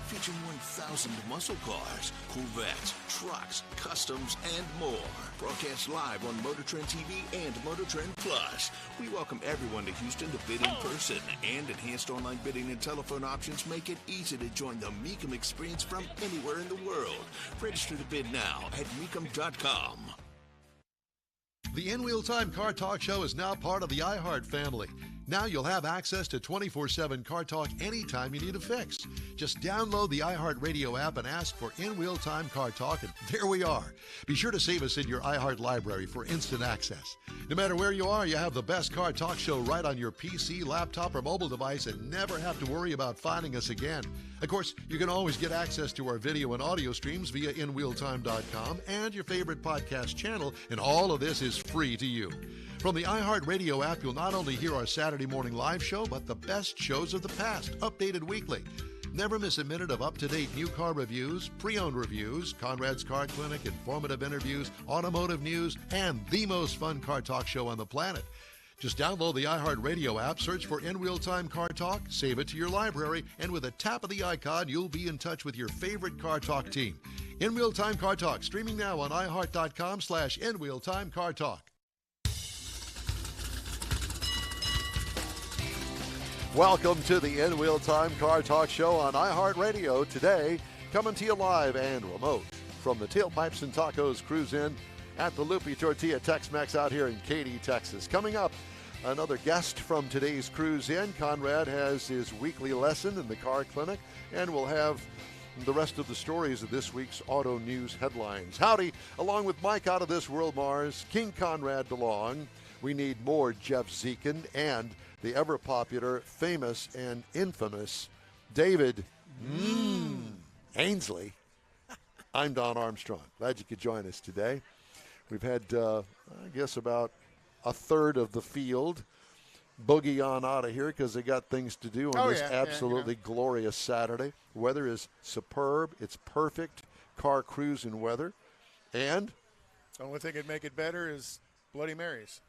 Featuring 1,000 muscle cars, Corvettes, trucks, customs, and more. Broadcast live on Motor Trend TV and Motor Trend Plus. We welcome everyone to Houston to bid in person, and enhanced online bidding and telephone options make it easy to join the Mecum experience from anywhere in the world. Register to bid now at Mecum.com. The In Real Time Car Talk Show is now part of the iHeart family. Now you'll have access to 24/7 Car Talk anytime you need a fix. Just download the iHeart Radio app and ask for In Real Time Car Talk, and there we are. Be sure to save us in your iHeart library for instant access. No matter where you are, you have the best Car Talk Show right on your PC, laptop, or mobile device and never have to worry about finding us again. Of course, you can always get access to our video and audio streams via InRealTime.com and your favorite podcast channel, and all of this is free to you. From the iHeart Radio app, you'll not only hear our Saturday morning live show, but the best shows of the past, updated weekly. Never miss a minute of up-to-date new car reviews, pre-owned reviews, Conrad's Car Clinic, informative interviews, automotive news, and the most fun car talk show on the planet. Just download the iHeart Radio app, search for In Real Time Car Talk, save it to your library, and with a tap of the icon, you'll be in touch with your favorite Car Talk team. In Real Time Car Talk, streaming now on iHeart.com/InRealTimeCarTalk. Welcome to the In Real Time Car Talk Show on iHeartRadio. Today, coming to you live and remote from the Tailpipes and Tacos Cruise In at the Lupe Tortilla Tex-Mex out here in Katy, Texas. Coming up, another guest from today's Cruise In. Conrad has his weekly lesson in the car clinic, and we'll have the rest of the stories of this week's auto news headlines. Howdy, along with Mike out of this world, Mars, King Conrad DeLong. We need more Jeff Zekin and the ever-popular, famous, and infamous David Ainsley. I'm Don Armstrong. Glad you could join us today. We've had, I guess, about a third of the field boogie on out of here because they got things to do on this absolutely glorious Saturday. Weather is superb. It's perfect car cruising weather. And the only thing that'd make it better is Bloody Marys.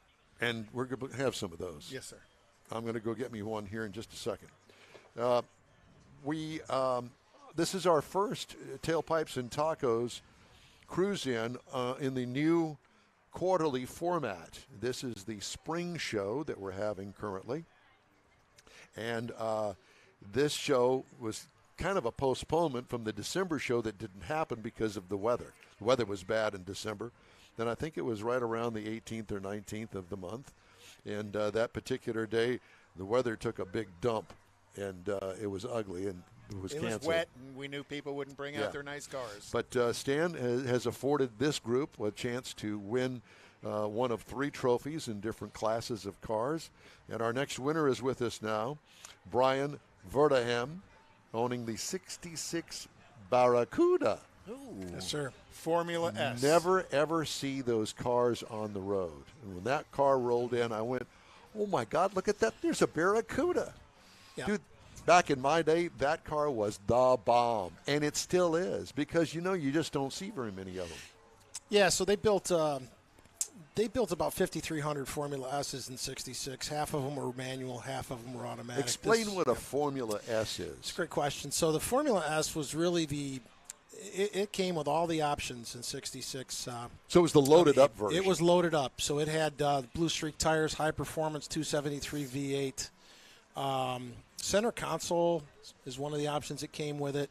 And we're going to have some of those. Yes, sir. I'm going to go get me one here in just a second. This is our first Tailpipes and Tacos cruise in the new quarterly format. This is the spring show that we're having currently. And this show was kind of a postponement from the December show that didn't happen because of the weather. The weather was bad in December. Then I think it was right around the 18th or 19th of the month. And that particular day, the weather took a big dump, and it was ugly, and it was canceled. It was wet, and we knew people wouldn't bring out their nice cars. But Stan has afforded this group a chance to win one of 3 trophies in different classes of cars. And our next winner is with us now, Brian Verdahem, owning the 66 Barracuda. Yes, sir. Formula S. Never, ever see those cars on the road. And when that car rolled in, I went, oh, my God, look at that. There's a Barracuda. Yeah. Dude, back in my day, that car was the bomb. And it still is because, you just don't see very many of them. Yeah, so they built about 5,300 Formula S's in 66. Half of them were manual, half of them were automatic. Explain what a Formula S is. It's a great question. So the Formula S was really it came with all the options in 66. So it was the loaded-up version. It was loaded up. So it had Blue Streak tires, high-performance 273 V8. Center console is one of the options that came with it.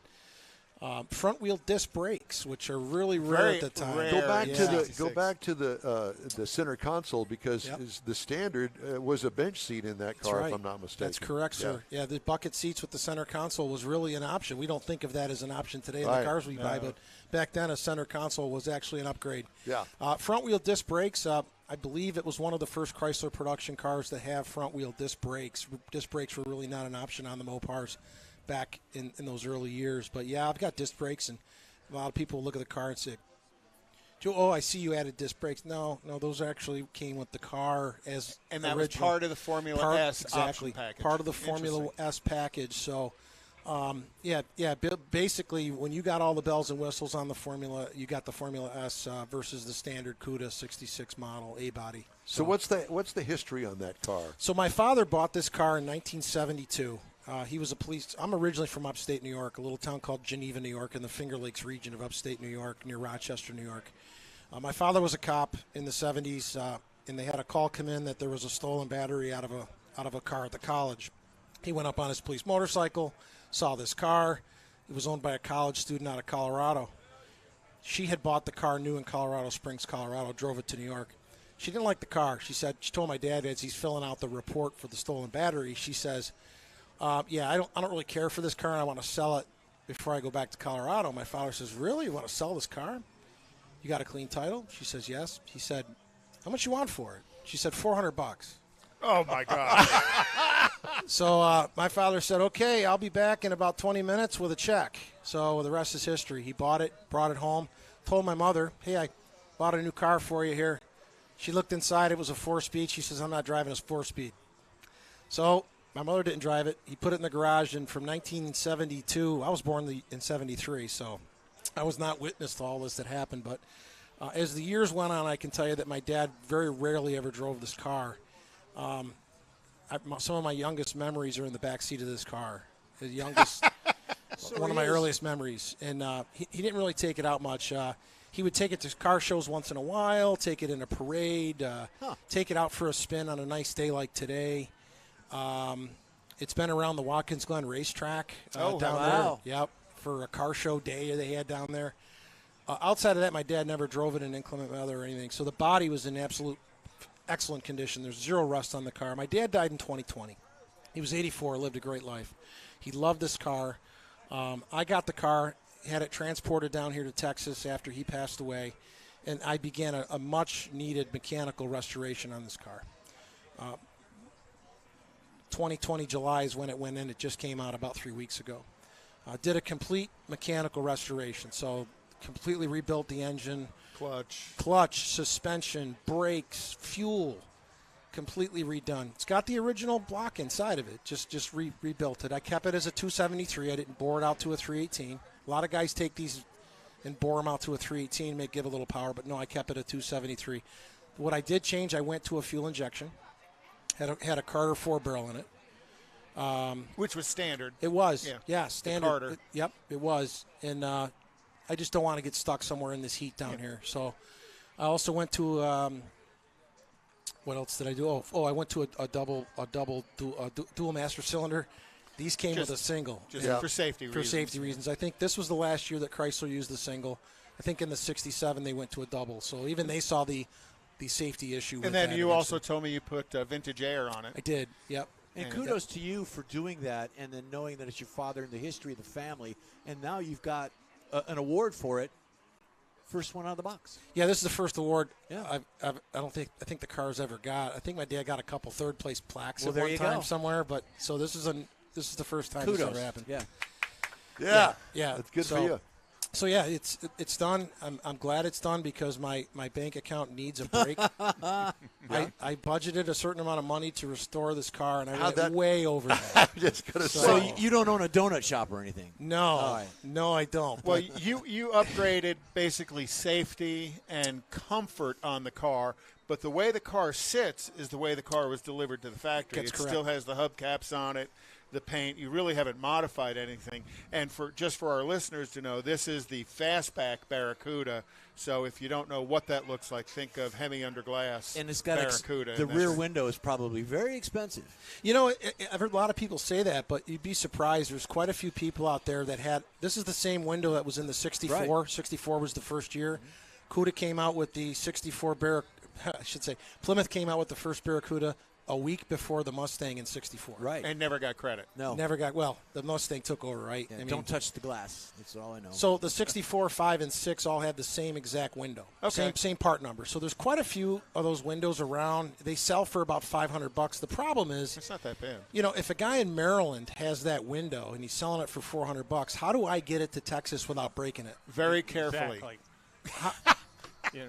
Front-wheel disc brakes, which are really rare at the time. Go back to the center console because the standard was a bench seat in that car, if I'm not mistaken. That's correct, sir. Yeah, the bucket seats with the center console was really an option. We don't think of that as an option today in the cars we buy, but back then a center console was actually an upgrade. Yeah. Front-wheel disc brakes. I believe it was one of the first Chrysler production cars to have front-wheel disc brakes. Disc brakes were really not an option on the Mopars back in those early years. But, yeah, I've got disc brakes, and a lot of people look at the car and say, Joe, oh, I see you added disc brakes. No, those actually came with the car as and that original. was part of the Formula S exactly, option package. Part of the Formula S package. So, basically, when you got all the bells and whistles on the Formula, you got the Formula S versus the standard CUDA 66 model A-body. So what's the history on that car? So my father bought this car in 1972. He was a police. I'm originally from upstate New York, a little town called Geneva, New York, in the Finger Lakes region of upstate New York, near Rochester, New York. My father was a cop in the 70s, and they had a call come in that there was a stolen battery out of a car at the college. He went up on his police motorcycle, saw this car. It was owned by a college student out of Colorado. She had bought the car new in Colorado Springs, Colorado, drove it to New York. She didn't like the car. She told my dad as he's filling out the report for the stolen battery, she says, I don't really care for this car, and I want to sell it before I go back to Colorado. My father says, really? You want to sell this car? You got a clean title? She says, yes. He said, how much you want for it? She said, $400. Oh, my God. So my father said, okay, I'll be back in about 20 minutes with a check. So the rest is history. He bought it, brought it home, told my mother, hey, I bought a new car for you here. She looked inside. It was a 4-speed. She says, I'm not driving a 4-speed. So my mother didn't drive it. He put it in the garage, and from 1972, I was born in 73, so I was not witness to all this that happened. But as the years went on, I can tell you that my dad very rarely ever drove this car. Some of my youngest memories are in the back seat of this car. The youngest, one of my earliest memories. And he didn't really take it out much. He would take it to car shows once in a while, take it in a parade, take it out for a spin on a nice day like today. It's been around the Watkins Glen racetrack down there. Yep, for a car show day they had down there. Outside of that, my dad never drove it in inclement weather or anything. So the body was in absolute excellent condition. There's zero rust on the car. My dad died in 2020. He was 84, lived a great life. He loved this car. I got the car, had it transported down here to Texas after he passed away, and I began a much-needed mechanical restoration on this car. 2020 July is when it went in. It just came out about 3 weeks ago. Did a complete mechanical restoration, so completely rebuilt the engine. Clutch, suspension, brakes, fuel, completely redone. It's got the original block inside of it, just rebuilt it. I kept it as a 273. I didn't bore it out to a 318. A lot of guys take these and bore them out to a 318, give a little power, but no, I kept it a 273. What I did change, I went to a fuel injection. Had a Carter 4-barrel in it. Which was standard. It was. Yeah, standard. Carter. Yep, it was. And I just don't want to get stuck somewhere in this heat down here. So I also went to what else did I do? Oh, I went to a dual master cylinder. These came with a single. For safety reasons. For safety reasons. I think this was the last year that Chrysler used the single. I think in the 67 they went to a double. So even they saw the safety issue. And then you also told me you put vintage air on it. I did, yep. And kudos to you for doing that and then knowing that it's your father and the history of the family. And now you've got an award for it. First one out of the box. Yeah, this is the first award Yeah. I think the car's ever got. I think my dad got a couple third-place plaques Well, at there one you time go. somewhere. But so this is the first time Kudos. this ever happened. Yeah. Yeah. That's good for you. So yeah, it's done. I'm glad it's done because my bank account needs a break. I budgeted a certain amount of money to restore this car, and I went way over that. I'm just gonna So say. you don't own a donut shop or anything? No, no, I don't. Well, you upgraded basically safety and comfort on the car, but the way the car sits is the way the car was delivered to the factory. That's It correct. still has the hubcaps on it, the paint. You really haven't modified anything. And for our listeners to know, this is the fastback Barracuda. So if you don't know what that looks like, think of Hemi under glass. And it's got Barracuda. the rear window is probably very expensive. You know, I've heard a lot of people say that, but you'd be surprised. There's quite a few people out there that had – this is the same window that was in the 64. Right. 64 was the first year. Cuda came out with the 64 I should say Plymouth came out with the first Barracuda. a week before the Mustang in '64. Right. And never got credit. No. Never got. Well, the Mustang took over, right? Yeah, I mean, don't touch the glass. That's all I know. So the 64, 5, and 6 all have the same exact window. Okay. Same part number. So there's quite a few of those windows around. They sell for about $500. The problem is, It's not that bad. you know, if a guy in Maryland has that window and he's selling it for $400, how do I get it to Texas without breaking it? Very carefully. Exactly.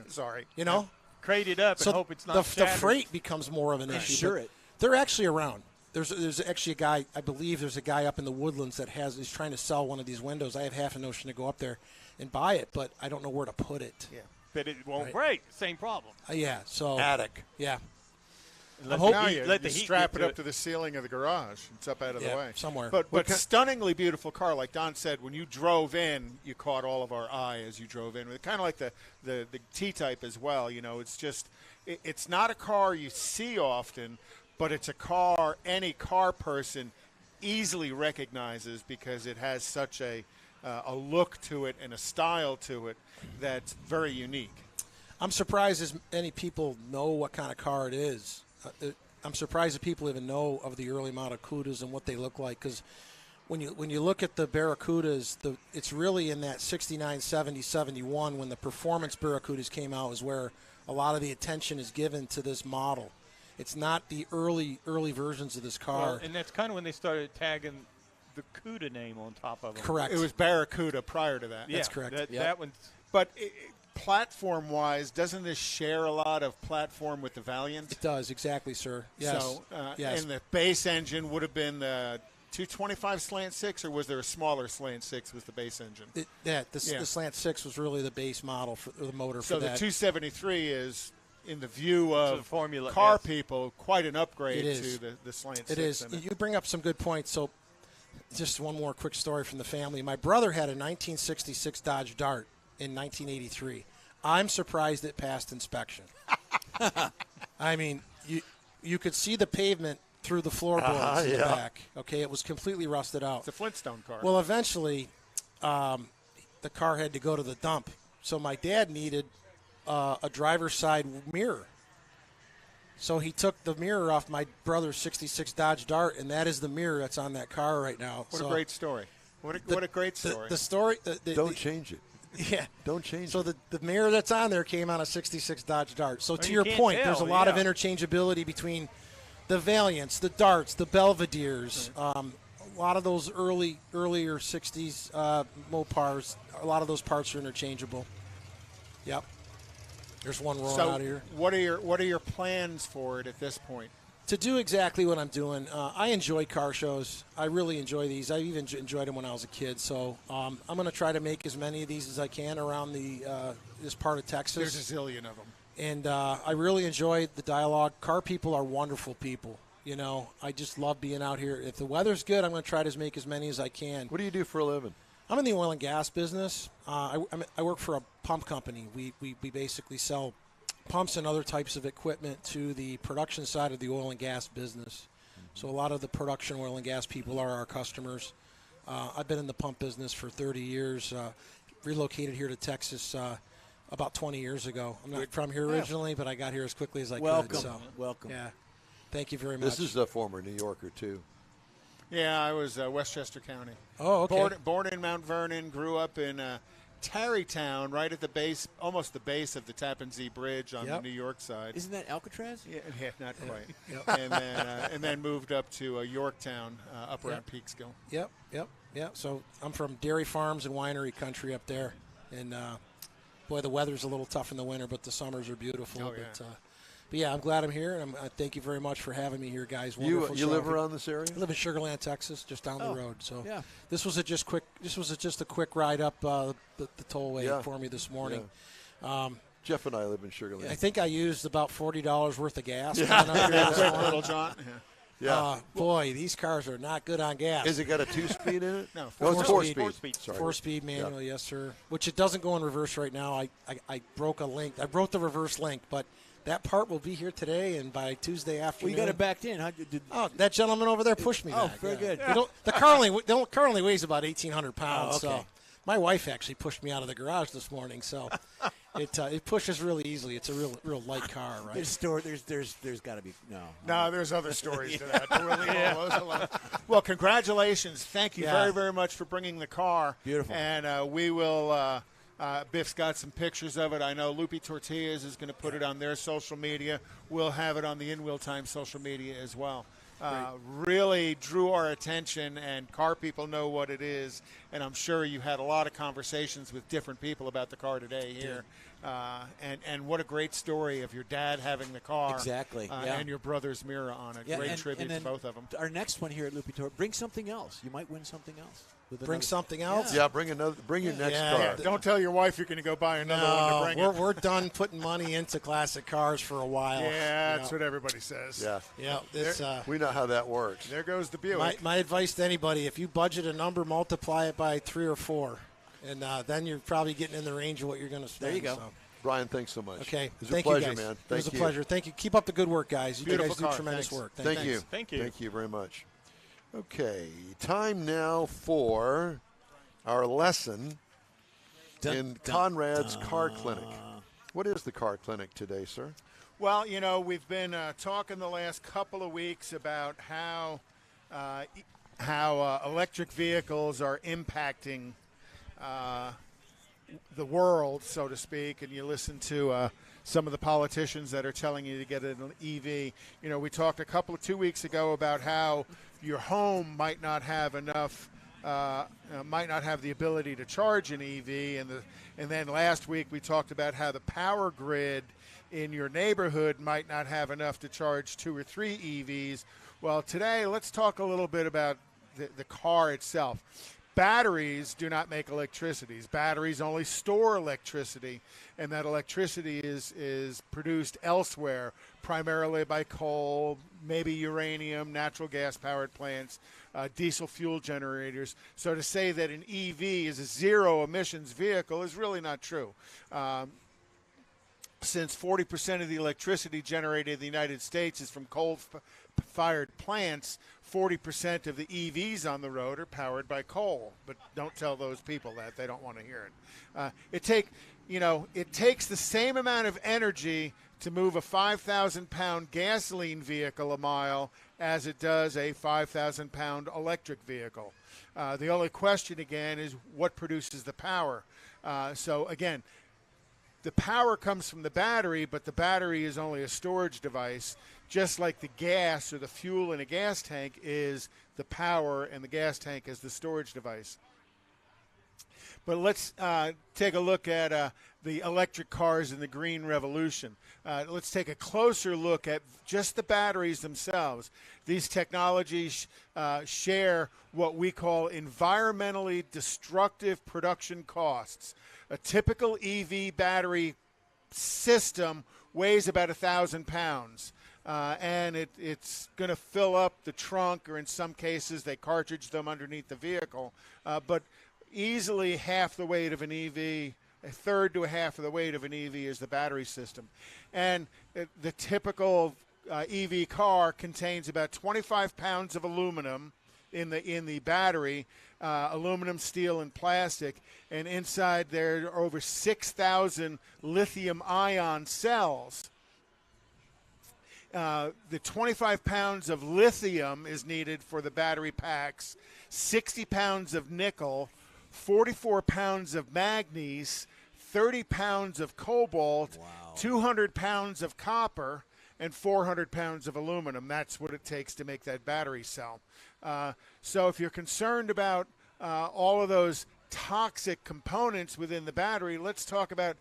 Sorry. You know? Crate it up So and hope it's not the shattered. freight becomes more of an issue. Insure but it. They're actually around. There's actually a guy, I believe there's a guy up in the Woodlands that is trying to sell one of these windows. I have half a notion to go up there and buy it, but I don't know where to put it. Yeah. But it won't Right. break. Same problem. Yeah, so. Attic. Yeah. Now you strap it up to the ceiling of the garage. It's up out of the way. Somewhere. But stunningly beautiful car. Like Don said, when you drove in, you caught all of our eye as you drove in. Kind of like the T-Type as well. You know, it's just it's not a car you see often, but it's a car any car person easily recognizes because it has such a look to it and a style to it that's very unique. I'm surprised as many people know what kind of car it is. I'm surprised that people even know of the early model Cudas and what they look like, because when you look at the Barracudas, it's really in that 69, 70, 71 when the performance Barracudas came out is where a lot of the attention is given to this model. It's not the early versions of this car. Well, and that's kind of when they started tagging the Cuda name on top of them. Correct. It was Barracuda prior to that. Yeah, That's correct. That one's. But platform-wise, doesn't this share a lot of platform with the Valiant? It does, exactly, sir. Yes. So, yes. and the base engine would have been the 225 slant 6, or was there a smaller slant 6 with the base engine? The slant 6 was really the base model for the motor So for the that. 273 is, in the view the of Formula car S. people, quite an upgrade It is. to the slant 6. It is. in it. You bring up some good points. So just one more quick story from the family. My brother had a 1966 Dodge Dart in 1983. I'm surprised it passed inspection. I mean, you could see the pavement through the floorboards in the back. Okay, it was completely rusted out. It's a Flintstone car. Well, eventually, the car had to go to the dump. So my dad needed a driver's side mirror. So he took the mirror off my brother's 66 Dodge Dart, and that is the mirror that's on that car right now. What a great story. What a great story. The story. Don't change it. Yeah. Don't change it. So the mirror that's on there came on a 66 Dodge Dart. So Well, to you your can't point, tell, there's a lot of yeah. interchangeability between the Valiants, the Darts, the Belvederes, a lot of those earlier 60s Mopars. A lot of those parts are interchangeable. Yep. There's one rolling out here. What are your plans for it at this point? To do exactly what I'm doing, I enjoy car shows. I really enjoy these. I even enjoyed them when I was a kid. So I'm going to try to make as many of these as I can around this part of Texas. There's a zillion of them. And I really enjoy the dialogue. Car people are wonderful people. You know, I just love being out here. If the weather's good, I'm going to try to make as many as I can. What do you do for a living? I'm in the oil and gas business. I work for a pump company. We basically sell pumps and other types of equipment to the production side of the oil and gas business. So a lot of the production oil and gas people are our customers. I've been in the pump business for 30 years. Relocated here to Texas about 20 years ago. I'm not from here originally, but I got here as quickly as I could. So, Welcome. yeah. Thank you very much. This is a former New Yorker, too. Yeah, I was Westchester County. Oh, okay. Born in Mount Vernon, grew up in Tarrytown, right at the base, almost the base of the Tappan Zee Bridge on the New York side. Isn't that Alcatraz? Yeah, not quite. And then moved up to Yorktown, up around Peekskill. Yep. So I'm from dairy farms and winery country up there, and boy, the weather's a little tough in the winter, but the summers are beautiful. Oh, yeah. But yeah, I'm glad I'm here, and I thank you very much for having me here, guys. You Wonderful you show. live around this area? I live in Sugar Land, Texas, just down the road. So yeah. This was just a quick ride up the tollway for me this morning. Yeah. Jeff and I live in Sugar Land. I think I used about $40 worth of gas. Yeah. coming up here this Quick morning. little John. Yeah. Boy, these cars are not good on gas. Has it got a 2-speed in it? No, it's 4-speed. Sorry. 4-speed manual, yes, sir. Which it doesn't go in reverse right now. I broke a link. I broke the reverse link, but that part will be here today and by Tuesday afternoon. We got it backed in. That gentleman over there pushed me back. Very good. The car only weighs about 1,800 pounds. Oh, okay. So my wife actually pushed me out of the garage this morning. So It pushes really easily. It's a real light car, right? There's got to be No, there's other stories to that. We'll leave all those alone. Well, congratulations. Thank you very, very much for bringing the car. Beautiful. And we will. Biff's got some pictures of it. I know Loopy Tortillas is going to put it on their social media. We'll have it on the In Wheel Time social media as well. Really drew our attention, and car people know what it is. And I'm sure you had a lot of conversations with different people about the car today here. And what a great story of your dad having the car. Exactly. And your brother's mirror on it. Great tribute to both of them. Our next one here at Loopy Tour, bring something else. You might win something else. Bring something else? Yeah, bring your next car. Yeah, don't tell your wife you're going to go buy another one to bring it. We're done putting money into classic cars for a while. Yeah, that's what everybody says. Yeah. We know how that works. There goes the Buick. My advice to anybody, if you budget a number, multiply it by 3 or 4. And then you're probably getting in the range of what you're going to spend. There you go. So. Brian, thanks so much. Okay. It was a pleasure, man. It was a pleasure. Thank you. Keep up the good work, guys. You guys do tremendous work. Thank you. Thank you. Thank you very much. Okay, time now for our lesson in Conrad's Car Clinic. What is the Car Clinic today, sir? Well, we've been talking the last couple of weeks about how electric vehicles are impacting the world, so to speak, and you listen to some of the politicians that are telling you to get an EV. We talked 2 weeks ago about how your home might not have enough, might not have the ability to charge an EV, and then last week we talked about how the power grid in your neighborhood might not have enough to charge 2 or 3 EVs. Well, today let's talk a little bit about the car itself. Batteries do not make electricity. Batteries only store electricity, and that electricity is produced elsewhere, primarily by coal, maybe uranium, natural gas-powered plants, diesel fuel generators. So to say that an EV is a zero-emissions vehicle is really not true. Since 40% of the electricity generated in the United States is from coal-fired plants, 40% of the EVs on the road are powered by coal. But don't tell those people that. They don't want to hear it. It takes the same amount of energy to move a 5,000-pound gasoline vehicle a mile as it does a 5,000-pound electric vehicle. The only question, again, is what produces the power. So, again, the power comes from the battery, but the battery is only a storage device, just like the gas or the fuel in a gas tank is the power and the gas tank is the storage device. But let's take a look at the electric cars in the green revolution. Let's take a closer look at just the batteries themselves. These technologies share what we call environmentally destructive production costs. A typical EV battery system weighs about 1,000 pounds. And it's going to fill up the trunk, or in some cases they cartridge them underneath the vehicle. But easily half the weight of an EV, a third to a half of the weight of an EV is the battery system. And the typical EV car contains about 25 pounds of aluminum in the battery, aluminum, steel, and plastic. And inside there are over 6,000 lithium-ion cells. The 25 pounds of lithium is needed for the battery packs, 60 pounds of nickel, 44 pounds of manganese, 30 pounds of cobalt, 200 pounds of copper, and 400 pounds of aluminum. That's what it takes to make that battery cell. So if you're concerned about all of those toxic components within the battery, let's talk about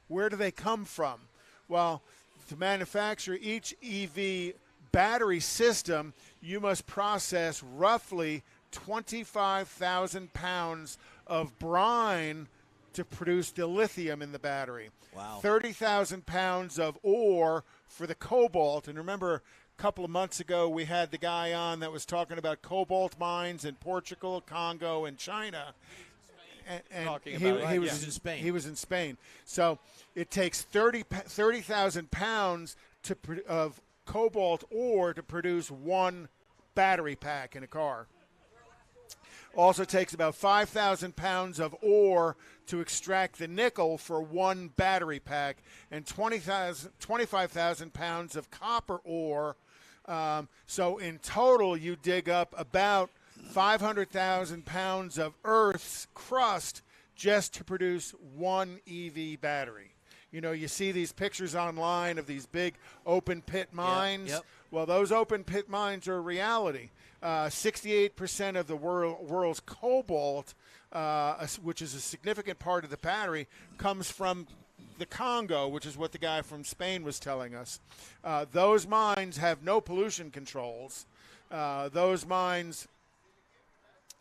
where do they come from. Well, to manufacture each EV battery system, you must process roughly 25,000 pounds of brine to produce the lithium in the battery. Wow. 30,000 pounds of ore for the cobalt. And remember, a couple of months ago, we had the guy on that was talking about cobalt mines in Portugal, Congo, and China. And he was in Spain. He was in Spain. So it takes 30,000 pounds of cobalt ore to produce one battery pack in a car. Also takes about 5,000 pounds of ore to extract the nickel for one battery pack, and 25,000 pounds of copper ore. So in total, you dig up about 500,000 pounds of Earth's crust just to produce one EV battery. You know, you see these pictures online of these big open pit mines. Yep. Well, those open pit mines are a reality. 68% of the world's cobalt, which is a significant part of the battery, comes from the Congo, which is what the guy from Spain was telling us. Those mines have no pollution controls. Those mines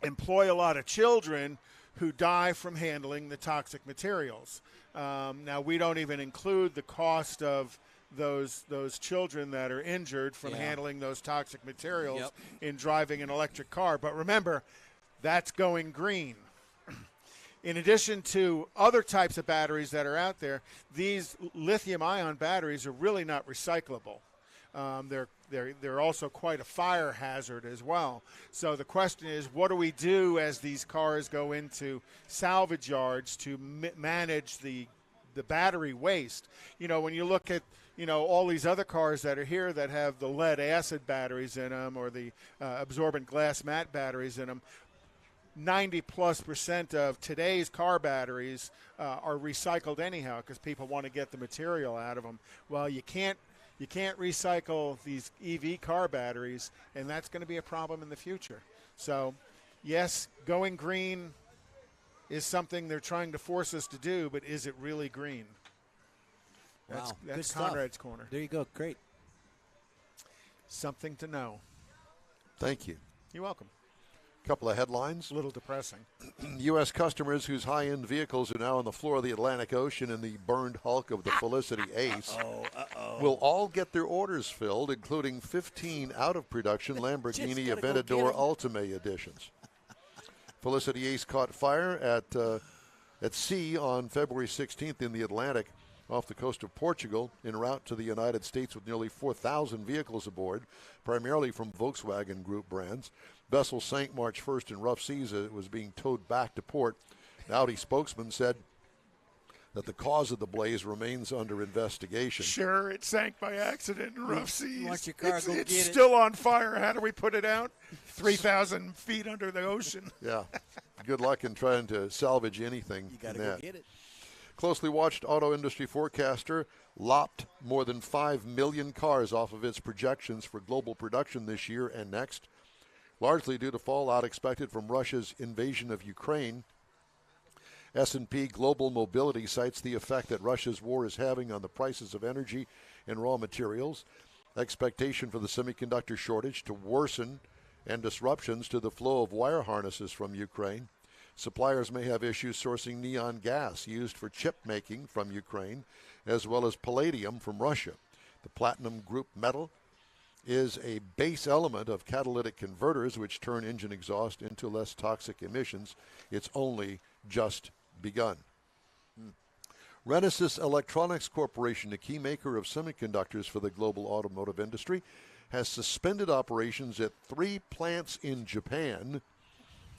employ a lot of children who die from handling the toxic materials. Now, we don't even include the cost of those children that are injured from handling those toxic materials in driving an electric car. But remember, that's going green. In addition to other types of batteries that are out there, these lithium-ion batteries are really not recyclable. They're also quite a fire hazard as well. So the question is, what do we do as these cars go into salvage yards to manage the battery waste? You know, when you look at, you know, all these other cars that are here that have the lead acid batteries in them or the absorbent glass mat batteries in them, 90+% of today's car batteries are recycled anyhow because people want to get the material out of them. Well, you can't recycle these EV car batteries, and that's going to be a problem in the future. So, yes, going green is something they're trying to force us to do, but is it really green? Wow, that's good Conrad's stuff. Corner. There you go. Great. Something to know. Thank you. You're welcome. Couple of headlines. A little depressing. U.S. customers whose high-end vehicles are now on the floor of the Atlantic Ocean in the burned hulk of the Felicity Ace will all get their orders filled, including 15 out-of-production Lamborghini Aventador Ultime editions. Felicity Ace caught fire at sea on February 16th in the Atlantic off the coast of Portugal en route to the United States with nearly 4,000 vehicles aboard, primarily from Volkswagen Group brands. Vessel sank March 1st in rough seas as it was being towed back to port. An Audi spokesman said that the cause of the blaze remains under investigation. Sure, it sank by accident in rough seas. Want your car, go get it. It's still on fire. How do we put it out? 3,000 feet under the ocean. Yeah. Good luck in trying to salvage anything. You got to go get it. Closely watched auto industry forecaster lopped more than 5 million cars off of its projections for global production this year and next, largely due to fallout expected from Russia's invasion of Ukraine. S&P Global Mobility cites the effect that Russia's war is having on the prices of energy and raw materials, expectation for the semiconductor shortage to worsen, and disruptions to the flow of wire harnesses from Ukraine. Suppliers may have issues sourcing neon gas used for chip making from Ukraine, as well as palladium from Russia. The platinum group metal is a base element of catalytic converters, which turn engine exhaust into less toxic emissions. It's only just begun. Renesas Electronics Corporation, a key maker of semiconductors for the global automotive industry, has suspended operations at 3 plants in Japan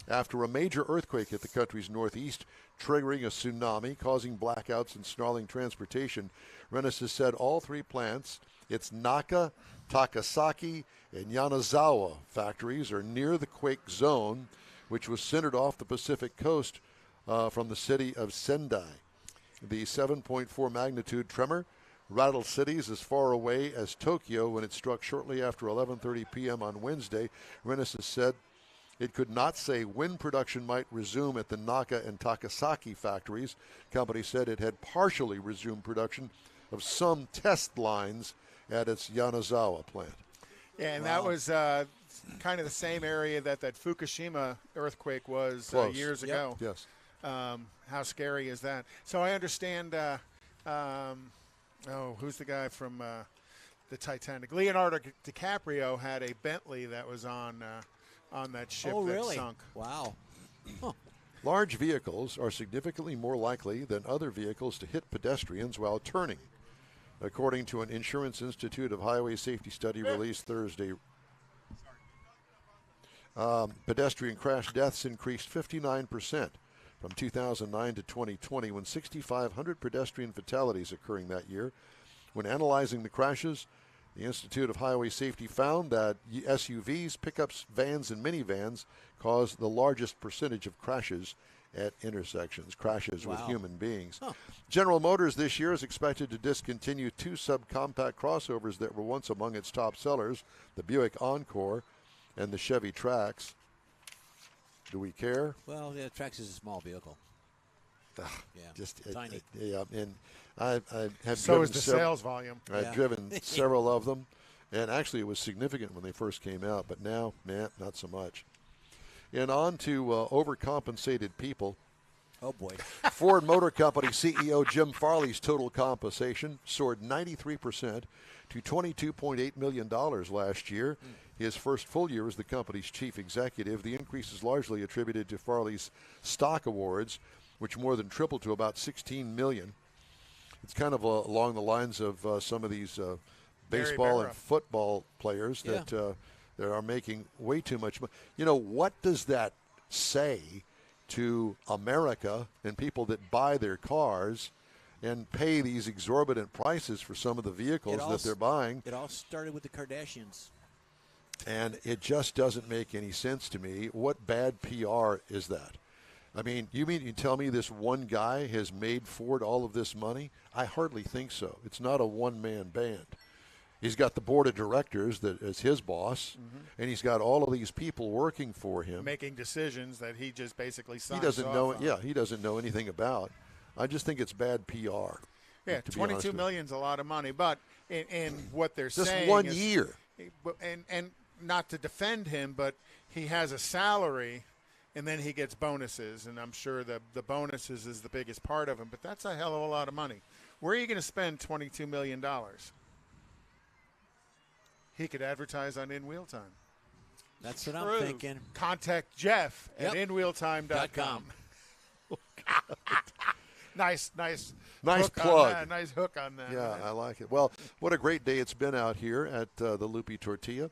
after a major earthquake hit the country's northeast, triggering a tsunami, causing blackouts and snarling transportation. Renesas said all 3 plants, its Naka, Takasaki, and Yanazawa factories, are near the quake zone, which was centered off the Pacific coast from the city of Sendai. The 7.4 magnitude tremor rattled cities as far away as Tokyo when it struck shortly after 11:30 p.m. on Wednesday. Renesas said it could not say when production might resume at the Naka and Takasaki factories. The company said it had partially resumed production of some test lines at its Yanazawa plant. Yeah, and that was kind of the same area that Fukushima earthquake was years ago. Yes. How scary is that? So I understand, who's the guy from the Titanic? Leonardo DiCaprio had a Bentley that was on that ship that sunk. Wow. Huh. Large vehicles are significantly more likely than other vehicles to hit pedestrians while turning, according to an Insurance Institute of Highway Safety study released Thursday. Pedestrian crash deaths increased 59% from 2009 to 2020, when 6,500 pedestrian fatalities occurring that year. When analyzing the crashes, the Institute of Highway Safety found that SUVs, pickups, vans, and minivans cause the largest percentage of crashes at intersections, crashes with human beings. General Motors this year is expected to discontinue 2 subcompact crossovers that were once among its top sellers, the Buick Encore and the Chevy Trax. Do we care? Well, the Trax is a small vehicle. Just tiny. And I have So driven is the sales volume. I've driven several of them, and actually it was significant when they first came out, but now, not so much. And on to overcompensated people. Oh, boy. Ford Motor Company CEO Jim Farley's total compensation soared 93% to $22.8 million last year. His first full year as the company's chief executive. The increase is largely attributed to Farley's stock awards, which more than tripled to about $16 million. It's kind of along the lines of some of these baseball and football players that are making way too much money. You know, what does that say to America and people that buy their cars and pay these exorbitant prices for some of the vehicles that they're buying? It all started with the Kardashians. And it just doesn't make any sense to me. What bad PR is that? I mean, you tell me this one guy has made Ford all of this money? I hardly think so. It's not a one-man band. He's got the board of directors that is his boss, and he's got all of these people working for him, making decisions that he just basically signs he doesn't off know. on. Yeah, he doesn't know anything about. I just think it's bad PR. Yeah, $22 million is a lot of money, but in what they're just saying, one is, year, and not to defend him, but he has a salary, and then he gets bonuses, and I'm sure the bonuses is the biggest part of him. But that's a hell of a lot of money. Where are you going to spend $22 million? He could advertise on In-Wheel Time. That's what I'm thinking. Contact Jeff at InWheelTime.com. Nice plug. Nice hook on that. Yeah, I like it. Well, what a great day it's been out here at the Lupi Tortilla.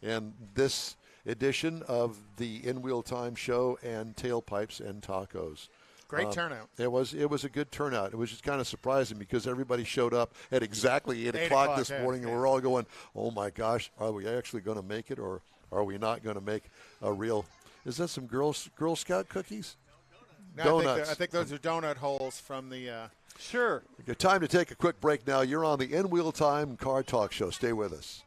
And this edition of the In-Wheel Time show and Tailpipes and Tacos. Great turnout. It was a good turnout. It was just kind of surprising because everybody showed up at exactly 8 o'clock this morning, and we're all going, oh, my gosh, are we actually going to make it, or are we not going to make a real – is that some Girl Scout cookies? No, Donuts. I think those are donut holes from the Sure. Good time to take a quick break now. You're on the In-Wheel Time Car Talk Show. Stay with us.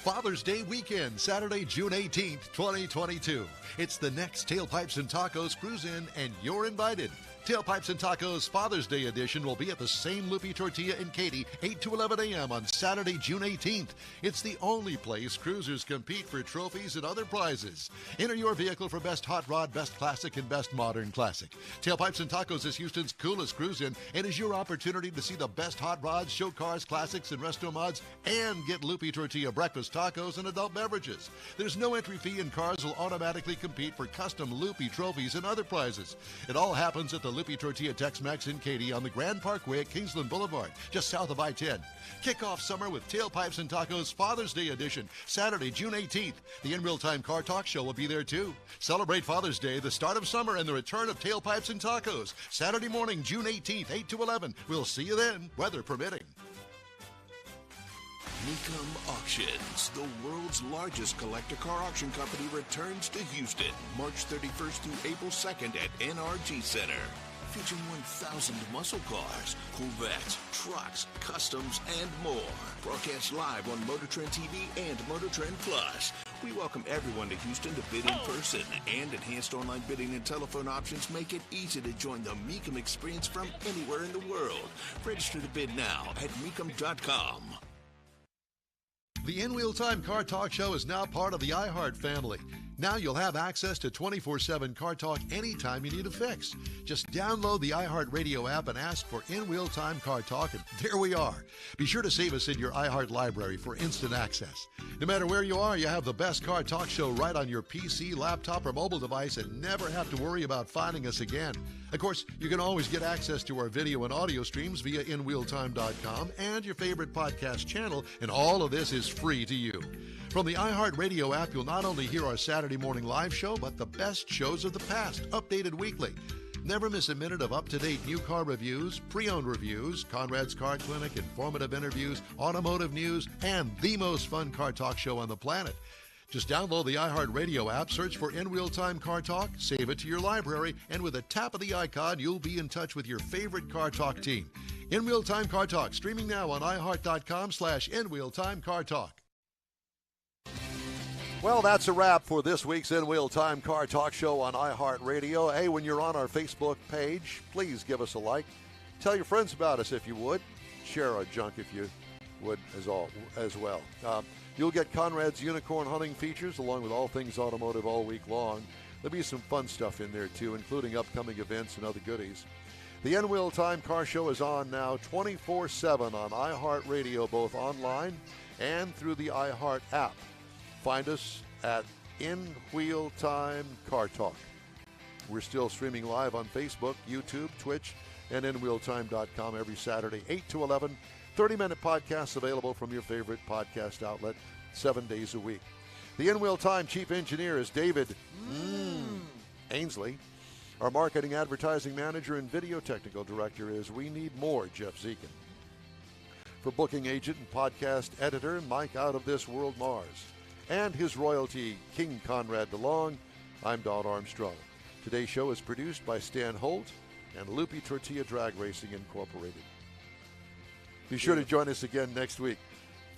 Father's Day weekend, Saturday, June 18th, 2022. It's the next Tailpipes and Tacos Cruise-In, and you're invited. Tailpipes and Tacos Father's Day edition will be at the same Lupi Tortilla in Katy, 8 to 11 a.m. on Saturday, June 18th. It's the only place cruisers compete for trophies and other prizes. Enter your vehicle for Best Hot Rod, Best Classic, and Best Modern Classic. Tailpipes and Tacos is Houston's coolest cruise-in and is your opportunity to see the best hot rods, show cars, classics, and resto mods, and get Lupi Tortilla breakfast tacos and adult beverages. There's no entry fee, and cars will automatically compete for custom Lupi trophies and other prizes. It all happens at the Lupi Tortilla Tex-Mex in Katy on the Grand Parkway at Kingsland Boulevard, just south of I-10. Kick off summer with Tailpipes and Tacos Father's Day edition, Saturday, June 18th. The In Real Time Car Talk Show will be there too. Celebrate Father's Day, the start of summer, and the return of Tailpipes and Tacos. Saturday morning, June 18th, 8 to 11. We'll see you then, weather permitting. Mecum Auctions, the world's largest collector car auction company, returns to Houston March 31st through April 2nd at NRG Center. Featuring 1,000 muscle cars, Corvettes, trucks, customs, and more. Broadcast live on Motor Trend TV and Motor Trend Plus. We welcome everyone to Houston to bid in person, and enhanced online bidding and telephone options make it easy to join the Mecum experience from anywhere in the world. Register to bid now at Mecum.com. The In-Wheel Time Car Talk Show is now part of the iHeart family. Now you'll have access to 24/7 Car Talk anytime you need a fix. Just download the iHeart Radio app and ask for In-Wheel Time Car Talk, and there we are. Be sure to save us in your iHeart library for instant access. No matter where you are, you have the best Car Talk Show right on your PC, laptop, or mobile device and never have to worry about finding us again. Of course, you can always get access to our video and audio streams via InWheelTime.com and your favorite podcast channel, and all of this is free to you. From the iHeartRadio app, you'll not only hear our Saturday morning live show, but the best shows of the past, updated weekly. Never miss a minute of up-to-date new car reviews, pre-owned reviews, Conrad's Car Clinic, informative interviews, automotive news, and the most fun car talk show on the planet. Just download the iHeartRadio app, search for In Real Time Car Talk, save it to your library, and with a tap of the icon, you'll be in touch with your favorite Car Talk team. In Real Time Car Talk, streaming now on iHeart.com/InRealTimeCarTalk. Well, that's a wrap for this week's In Wheel Time Car Talk Show on iHeartRadio. Hey, when you're on our Facebook page, please give us a like. Tell your friends about us if you would. Share our junk if you would as well. You'll get Conrad's Unicorn Hunting features along with all things automotive all week long. There'll be some fun stuff in there, too, including upcoming events and other goodies. The In Wheel Time Car Show is on now 24/7 on iHeartRadio, both online and through the iHeart app. Find us at In Wheel Time Car Talk. We're still streaming live on Facebook, YouTube, Twitch, and InWheelTime.com every Saturday, 8 to 11. 30-minute podcasts available from your favorite podcast outlet 7 days a week. The In Wheel Time Chief Engineer is David Ainsley. Our Marketing Advertising Manager and Video Technical Director is We Need More, Jeff Zekin. For Booking Agent and Podcast Editor, Mike Out of This World Mars. And his royalty, King Conrad DeLong, I'm Don Armstrong. Today's show is produced by Stan Holt and Loopy Tortilla Drag Racing Incorporated. Be sure to join us again next week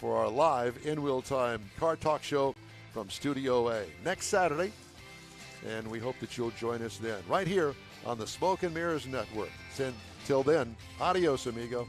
for our live In Wheel Time Car Talk Show from Studio A next Saturday, and we hope that you'll join us then, right here on the Smoke and Mirrors Network. Till then, adios, amigo.